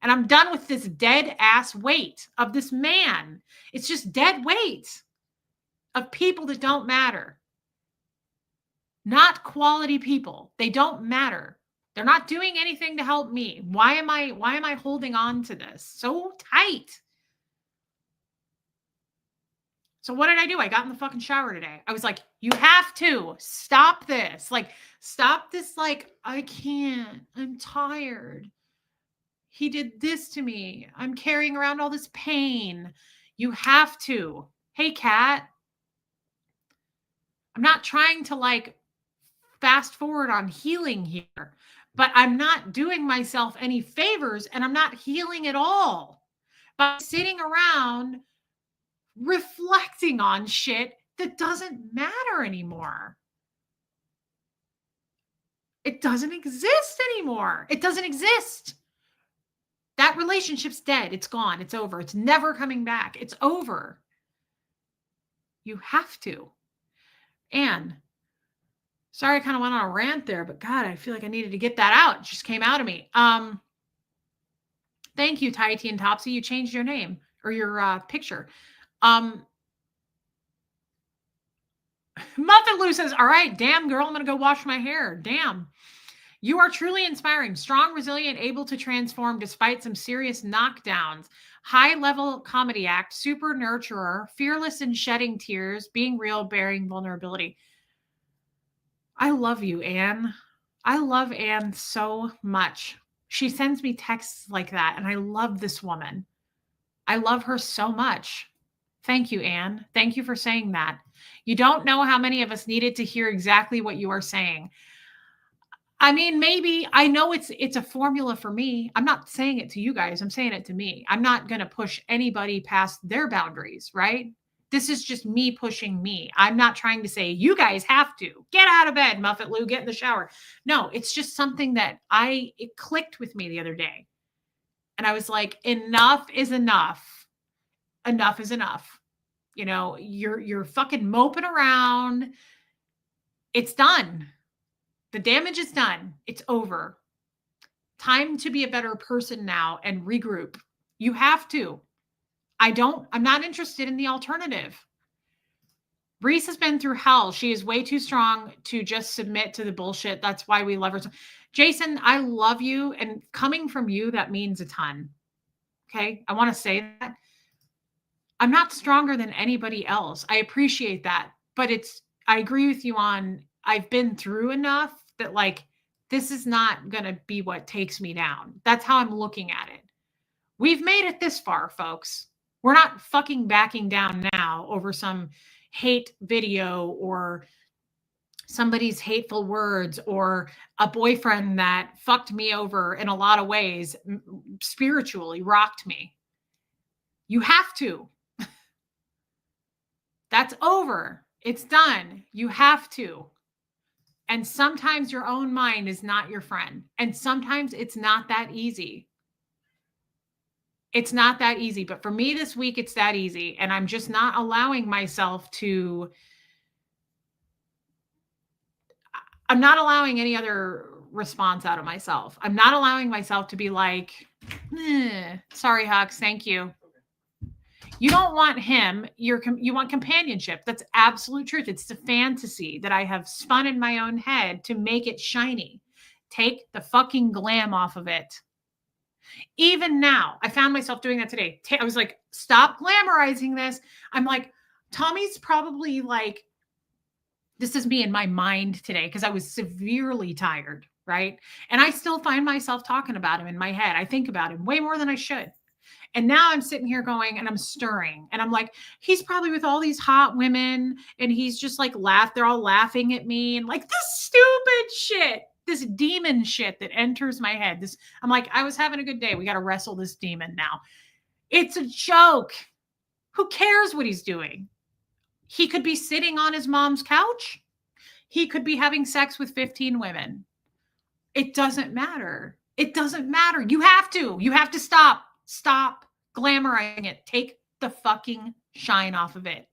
And I'm done with this dead ass weight of this man. It's just dead weight of people that don't matter. Not quality people. They don't matter. They're not doing anything to help me. Why am I holding on to this so tight? So what did I do? I got in the fucking shower today. I was like, you have to stop this. Like, stop this. Like, I can't. I'm tired. He did this to me. I'm carrying around all this pain. You have to. Hey, Kat. I'm not trying to like fast forward on healing here, but I'm not doing myself any favors and I'm not healing at all by sitting around reflecting on shit that doesn't matter anymore. It doesn't exist anymore. It doesn't exist. That relationship's dead. It's gone. It's over. It's never coming back. It's over. You have to. And sorry, I kind of went on a rant there, but God, I feel like I needed to get that out. It just came out of me. Thank you, Tahiti and Topsy. You changed your name or your picture. Muffin Lou says, all right, damn girl, I'm going to go wash my hair. Damn. You are truly inspiring, strong, resilient, able to transform despite some serious knockdowns, high-level comedy act, super nurturer, fearless in shedding tears, being real, bearing vulnerability. I love you, Anne. I love Anne so much. She sends me texts like that, and I love this woman. I love her so much. Thank you, Anne. Thank you for saying that. You don't know how many of us needed to hear exactly what you are saying. I mean, maybe I know it's a formula for me. I'm not saying it to you guys. I'm saying it to me. I'm not going to push anybody past their boundaries, right? This is just me pushing me. I'm not trying to say, you guys have to get out of bed, Muffet Lou, get in the shower. No, it's just something that it clicked with me the other day. And I was like, enough is enough. Enough is enough. You know, you're fucking moping around. It's done. The damage is done. It's over. Time to be a better person now and regroup. You have to. I'm not interested in the alternative. Reese has been through hell. She is way too strong to just submit to the bullshit. That's why we love her. Jason, I love you. And coming from you, that means a ton. Okay. I want to say that. I'm not stronger than anybody else. I appreciate that. But I agree with you on, I've been through enough that like, this is not going to be what takes me down. That's how I'm looking at it. We've made it this far, folks. We're not fucking backing down now over some hate video or somebody's hateful words or a boyfriend that fucked me over in a lot of ways, spiritually rocked me. You have to. That's over. It's done. You have to. And sometimes your own mind is not your friend. And sometimes it's not that easy. It's not that easy. But for me this week, it's that easy. And I'm just not allowing myself to, I'm not allowing any other response out of myself. I'm not allowing myself to be like, sorry, Hux, thank you. You don't want him. You want companionship. That's absolute truth. It's the fantasy that I have spun in my own head to make it shiny. Take the fucking glam off of it. Even now, I found myself doing that today. I was like, stop glamorizing this. I'm like, Tommy's probably like, this is me in my mind today because I was severely tired, right? And I still find myself talking about him in my head. I think about him way more than I should. And now I'm sitting here going and I'm stirring and I'm like, he's probably with all these hot women and he's just like they're all laughing at me and like this stupid shit, this demon shit that enters my head. I'm like, I was having a good day. We got to wrestle this demon now. It's a joke. Who cares what he's doing? He could be sitting on his mom's couch. He could be having sex with 15 women. It doesn't matter. It doesn't matter. You have to stop glamorizing it. Take the fucking shine off of it.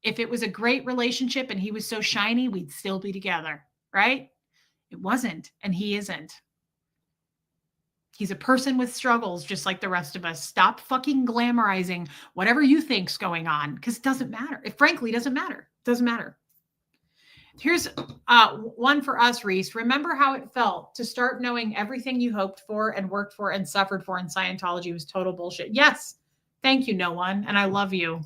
If it was a great relationship and he was so shiny, we'd still be together, right? It wasn't, and he isn't. He's a person with struggles just like the rest of us. Stop fucking glamorizing whatever you think's going on because it doesn't matter. It frankly doesn't matter. It doesn't matter. Here's one for us, Reese. Remember how it felt to start knowing everything you hoped for and worked for and suffered for in Scientology was total bullshit. Yes. Thank you, no one. And I love you.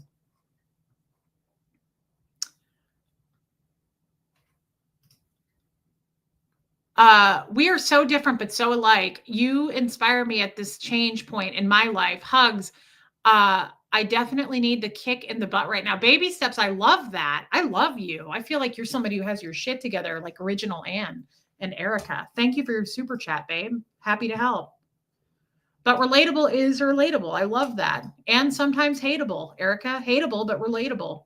We are so different, but so alike. You inspire me at this change point in my life. Hugs. I definitely need the kick in the butt right now. Baby steps. I love that. I love you. I feel like you're somebody who has your shit together, like Original Ann and Erica. Thank you for your super chat, babe. Happy to help. But relatable is relatable. I love that. And sometimes hateable. Erica, hateable, but relatable.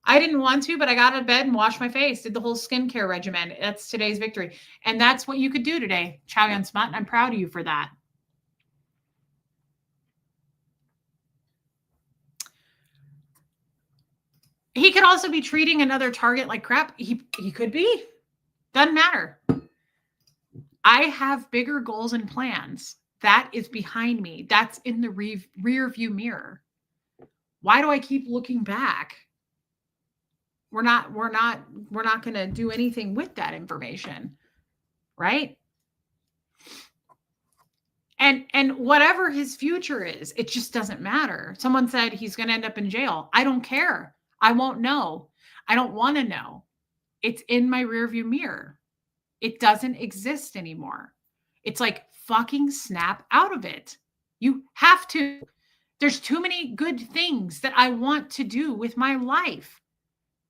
I didn't want to, but I got out of bed and washed my face, did the whole skincare regimen. That's today's victory. And that's what you could do today, Chow Yun Smut. I'm proud of you for that. He could also be treating another target like crap. He could be. Doesn't matter. I have bigger goals and plans. That is behind me. That's in the rear view mirror. Why do I keep looking back? We're not going to do anything with that information, right? And whatever his future is, it just doesn't matter. Someone said he's going to end up in jail. I don't care. I won't know. I don't want to know. It's in my rearview mirror. It doesn't exist anymore. It's like fucking snap out of it. You have to. There's too many good things that I want to do with my life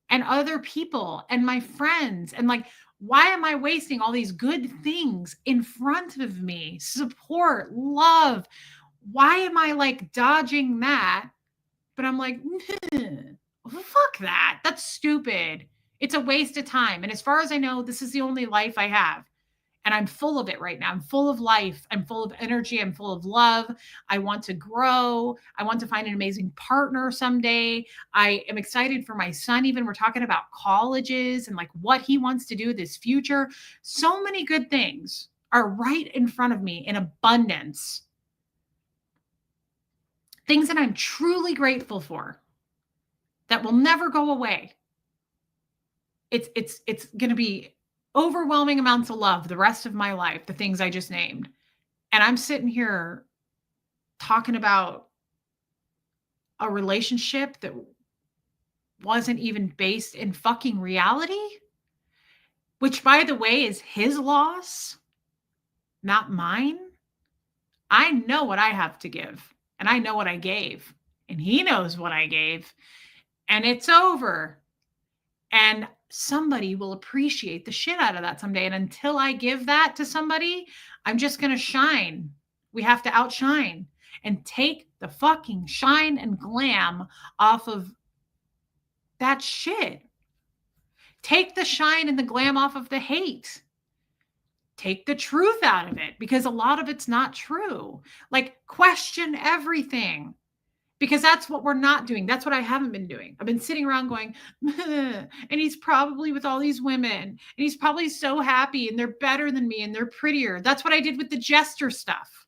and other people and my friends. And like, why am I wasting all these good things in front of me? Support, love. Why am I like dodging that? But I'm like, fuck that. That's stupid. It's a waste of time. And as far as I know, this is the only life I have. And I'm full of it right now. I'm full of life. I'm full of energy. I'm full of love. I want to grow. I want to find an amazing partner someday. I am excited for my son. Even we're talking about colleges and like what he wants to do this future. So many good things are right in front of me in abundance. Things that I'm truly grateful for that will never go away. It's going to be overwhelming amounts of love the rest of my life, the things I just named. And I'm sitting here talking about a relationship that wasn't even based in fucking reality, which, by the way, is his loss, not mine. I know what I have to give, and I know what I gave, and he knows what I gave, and it's over. And somebody will appreciate the shit out of that someday. And until I give that to somebody, I'm just going to shine. We have to outshine and take the fucking shine and glam off of that shit. Take the shine and the glam off of the hate. Take the truth out of it, because a lot of it's not true. Like, question everything, because that's what we're not doing. That's what I haven't been doing. I've been sitting around going, and he's probably with all these women, and he's probably so happy, and they're better than me, and they're prettier. That's what I did with the jester stuff.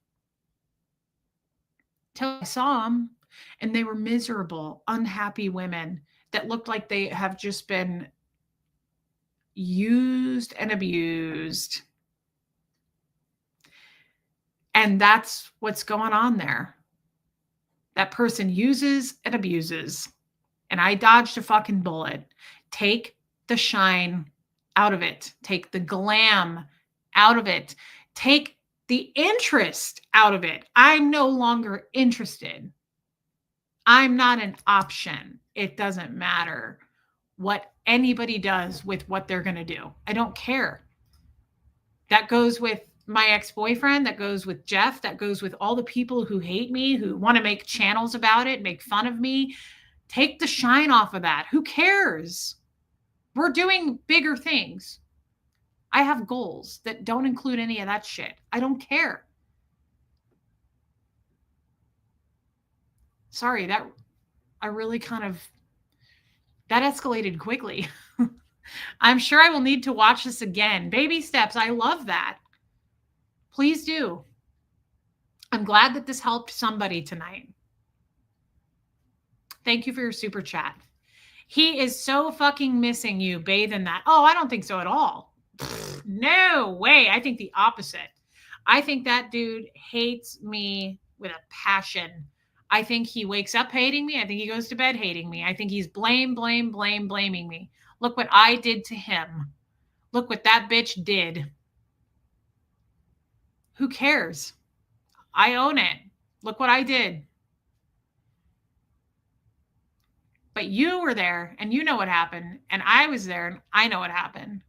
Till I saw them, and they were miserable, unhappy women that looked like they have just been used and abused. And that's what's going on there. That person uses and abuses. And I dodged a fucking bullet. Take the shine out of it. Take the glam out of it. Take the interest out of it. I'm no longer interested. I'm not an option. It doesn't matter what anybody does with what they're going to do. I don't care. That goes with my ex-boyfriend, that goes with Jeff, that goes with all the people who hate me, who want to make channels about it, make fun of me. Take the shine off of that. Who cares? We're doing bigger things. I have goals that don't include any of that shit. I don't care. Sorry, that escalated quickly. I'm sure I will need to watch this again. Baby steps. I love that. Please do. I'm glad that this helped somebody tonight. Thank you for your super chat. He is so fucking missing you. Bathe in that. Oh, I don't think so at all. No way. I think the opposite. I think that dude hates me with a passion. I think he wakes up hating me. I think he goes to bed hating me. I think he's blaming me. Look what I did to him. Look what that bitch did. Who cares? I own it. Look what I did. But you were there and you know what happened. And I was there and I know what happened.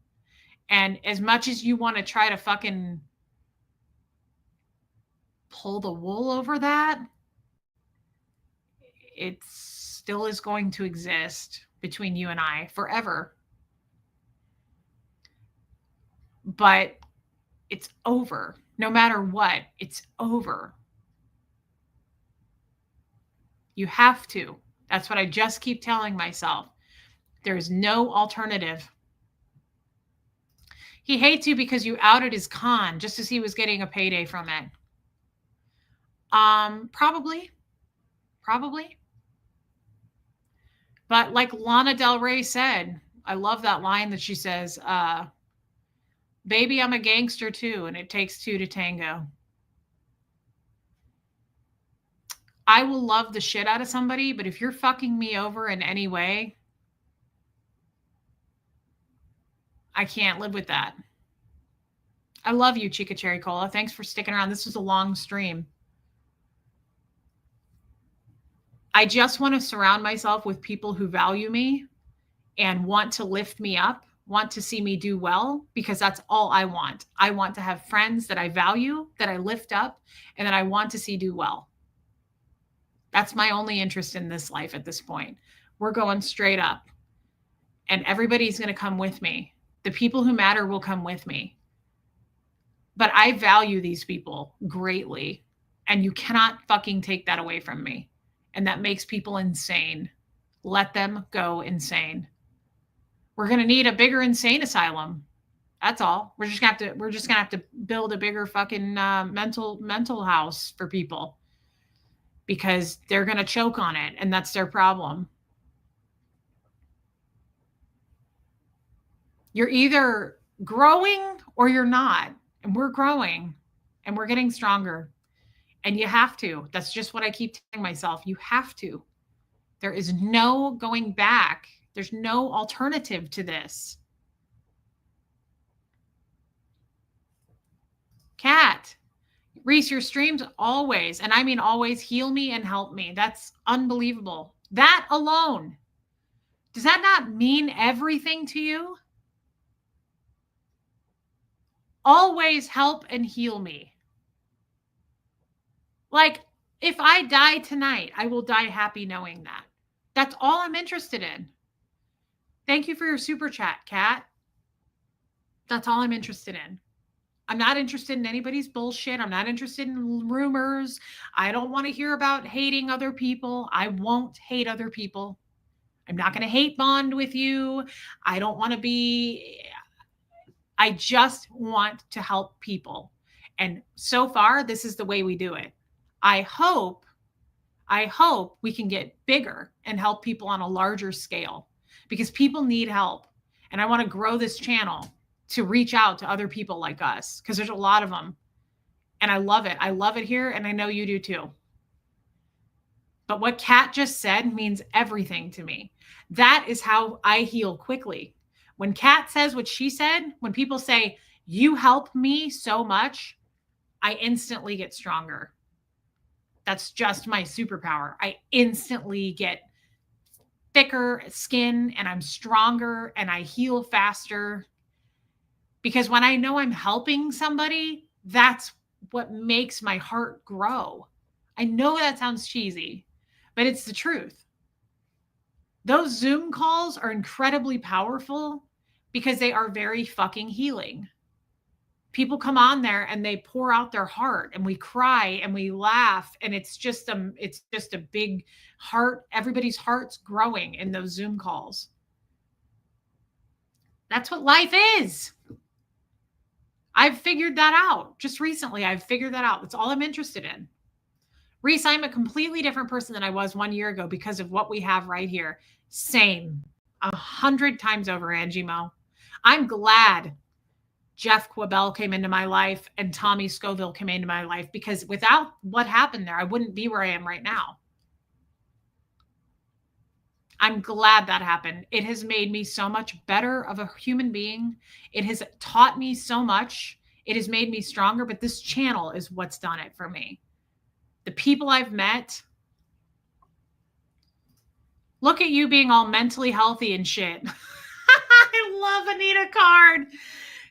And as much as you want to try to fucking pull the wool over that, it still is going to exist between you and I forever. But it's over. No matter what, it's over. You have to. That's what I just keep telling myself. There's no alternative. He hates you because you outed his con just as he was getting a payday from it. Probably. But like Lana Del Rey said, I love that line that she says, baby, I'm a gangster too, and it takes two to tango. I will love the shit out of somebody, but if you're fucking me over in any way, I can't live with that. I love you, Chica Cherry Cola. Thanks for sticking around. This was a long stream. I just want to surround myself with people who value me and want to lift me up, want to see me do well, because that's all I want. I want to have friends that I value, that I lift up, and that I want to see do well. That's my only interest in this life at this point. We're going straight up, and everybody's going to come with me. The people who matter will come with me. But I value these people greatly, and you cannot fucking take that away from me. And that makes people insane. Let them go insane. We're going to need a bigger insane asylum. That's all. We're just going to have to build a bigger fucking mental house for people, because they're going to choke on it, and that's their problem. You're either growing or you're not. And we're growing and we're getting stronger. And you have to. That's just what I keep telling myself. You have to. There is no going back. There's no alternative to this. Kat, Reese, your streams always, and I mean always, heal me and help me. That's unbelievable. That alone. Does that not mean everything to you? Always help and heal me. Like, if I die tonight, I will die happy knowing that. That's all I'm interested in. Thank you for your super chat, Kat. That's all I'm interested in. I'm not interested in anybody's bullshit. I'm not interested in rumors. I don't want to hear about hating other people. I won't hate other people. I'm not going to hate bond with you. I don't want to be, I just want to help people. And so far, this is the way we do it. I hope we can get bigger and help people on a larger scale because people need help. And I want to grow this channel to reach out to other people like us because there's a lot of them. And I love it. I love it here. And I know you do too. But what Kat just said means everything to me. That is how I heal quickly. When Kat says what she said, when people say, you help me so much, I instantly get stronger. That's just my superpower. I instantly get thicker skin and I'm stronger and I heal faster. Because when I know I'm helping somebody, that's what makes my heart grow. I know that sounds cheesy, but it's the truth. Those Zoom calls are incredibly powerful because they are very fucking healing. People come on there and they pour out their heart and we cry and we laugh and it's just a big heart. Everybody's heart's growing in those Zoom calls. That's what life is. I've figured that out just recently. I've figured that out. That's all I'm interested in. Reese, I'm a completely different person than I was 1 year ago because of what we have right here. Same. 100 times over, Angie Mo. I'm glad Jeff Quabell came into my life and Tommy Scoville came into my life because without what happened there, I wouldn't be where I am right now. I'm glad that happened. It has made me so much better of a human being. It has taught me so much. It has made me stronger, but this channel is what's done it for me. The people I've met. Look at you being all mentally healthy and shit. I love Anita Card.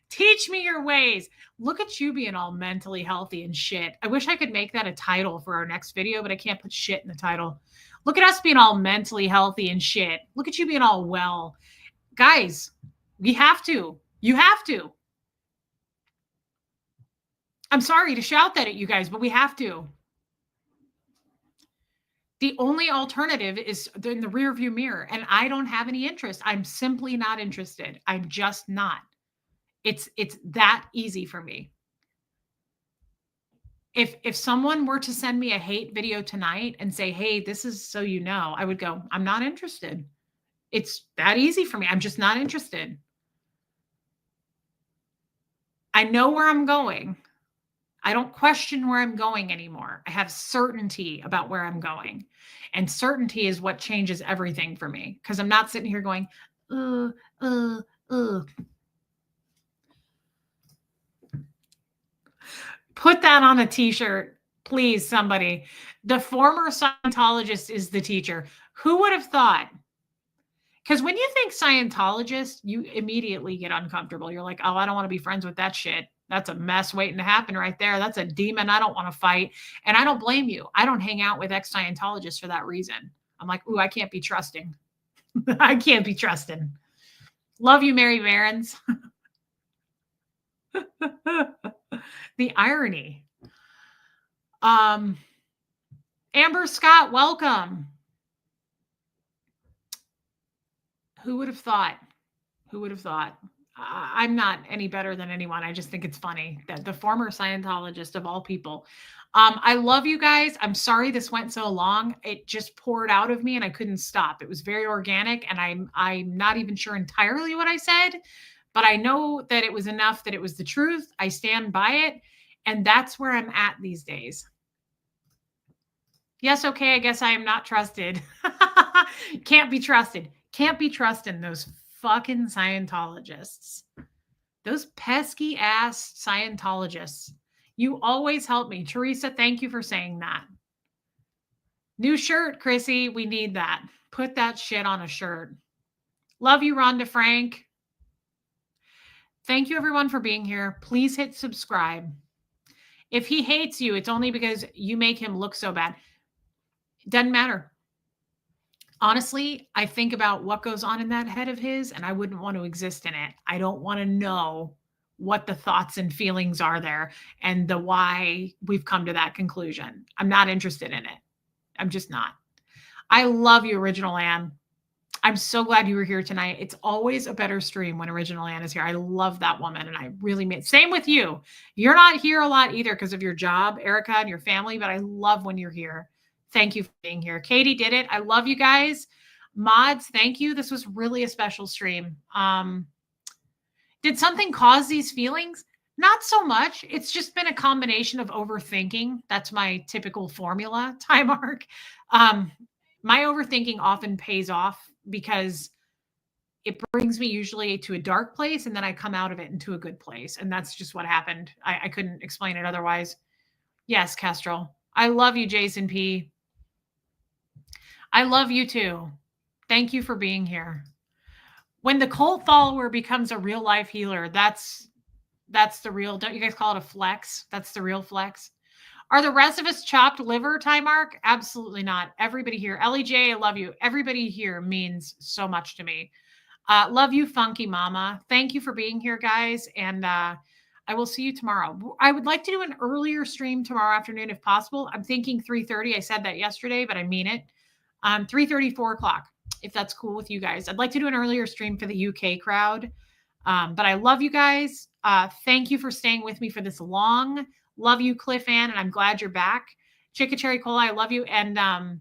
Teach me your ways. Look at you being all mentally healthy and shit. I wish I could make that a title for our next video, but I can't put shit in the title. Look at us being all mentally healthy and shit. Look at you being all well. Guys, we have to. You have to. I'm sorry to shout that at you guys, but we have to. The only alternative is in the rearview mirror, and I don't have any interest. I'm simply not interested. I'm just not. It's that easy for me. If someone were to send me a hate video tonight and say, hey, this is so you know, I would go, I'm not interested. It's that easy for me. I'm just not interested. I know where I'm going. I don't question where I'm going anymore. I have certainty about where I'm going. And certainty is what changes everything for me because I'm not sitting here going, Put that on a t-shirt, please, somebody. The former Scientologist is the teacher. Who would have thought? Because when you think Scientologist, you immediately get uncomfortable. You're like, oh, I don't want to be friends with that shit. That's a mess waiting to happen right there. That's a demon I don't want to fight. And I don't blame you. I don't hang out with ex-Scientologists for that reason. I'm like, ooh, I can't be trusting. I can't be trusting. Love you, Mary Barons. The irony. Amber Scott, welcome. Who would have thought? Who would have thought? I'm not any better than anyone. I just think it's funny that the former Scientologist of all people. I love you guys. I'm sorry this went so long. It just poured out of me and I couldn't stop. It was very organic and I'm not even sure entirely what I said, but I know that it was enough that it was the truth. I stand by it. And that's where I'm at these days. Yes, okay, I guess I am not trusted. Can't be trusted. Can't be trusting those fucking Scientologists. Those pesky ass Scientologists. You always help me. Teresa, thank you for saying that. New shirt, Chrissy. We need that. Put that shit on a shirt. Love you, Rhonda Frank. Thank you, everyone, for being here. Please hit subscribe. If he hates you, it's only because you make him look so bad. Doesn't matter. Honestly, I think about what goes on in that head of his, and I wouldn't want to exist in it. I don't want to know what the thoughts and feelings are there and the why we've come to that conclusion. I'm not interested in it. I'm just not. I love you, Original Ann. I'm so glad you were here tonight. It's always a better stream when Original Ann is here. I love that woman, and I really mean same with you. You're not here a lot either because of your job, Erica, and your family, but I love when you're here. Thank you for being here. Katie did it. I love you guys. Mods, thank you. This was really a special stream. Did something cause these feelings? Not so much. It's just been a combination of overthinking. That's my typical formula, time arc. My overthinking often pays off because it brings me usually to a dark place and then I come out of it into a good place. And that's just what happened. I couldn't explain it otherwise. Yes, Kestrel. I love you, Jason P. I love you too. Thank you for being here. When the cult follower becomes a real life healer, that's the real, don't you guys call it a flex? That's the real flex. Are the rest of us chopped liver, time mark? Absolutely not. Everybody here. Ellie J, I love you. Everybody here means so much to me. Love you, Funky Mama. Thank you for being here, guys. And I will see you tomorrow. I would like to do an earlier stream tomorrow afternoon if possible. I'm thinking 3:30. I said that yesterday, but I mean it. 3:30, 4 o'clock, if that's cool with you guys. I'd like to do an earlier stream for the UK crowd. But I love you guys. Thank you for staying with me for this long. Love you, Cliff Ann, and I'm glad you're back. Chicka Cherry Cola, I love you. And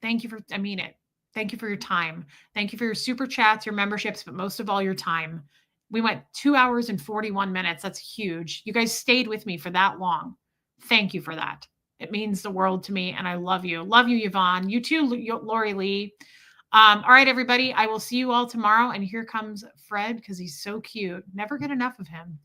thank you for, I mean it. Thank you for your time. Thank you for your super chats, your memberships, but most of all, your time. We went 2 hours and 41 minutes. That's huge. You guys stayed with me for that long. Thank you for that. It means the world to me, and I love you. Love you, Yvonne. You too, Lori Lee. All right, everybody. I will see you all tomorrow. And here comes Fred because he's so cute. Never get enough of him.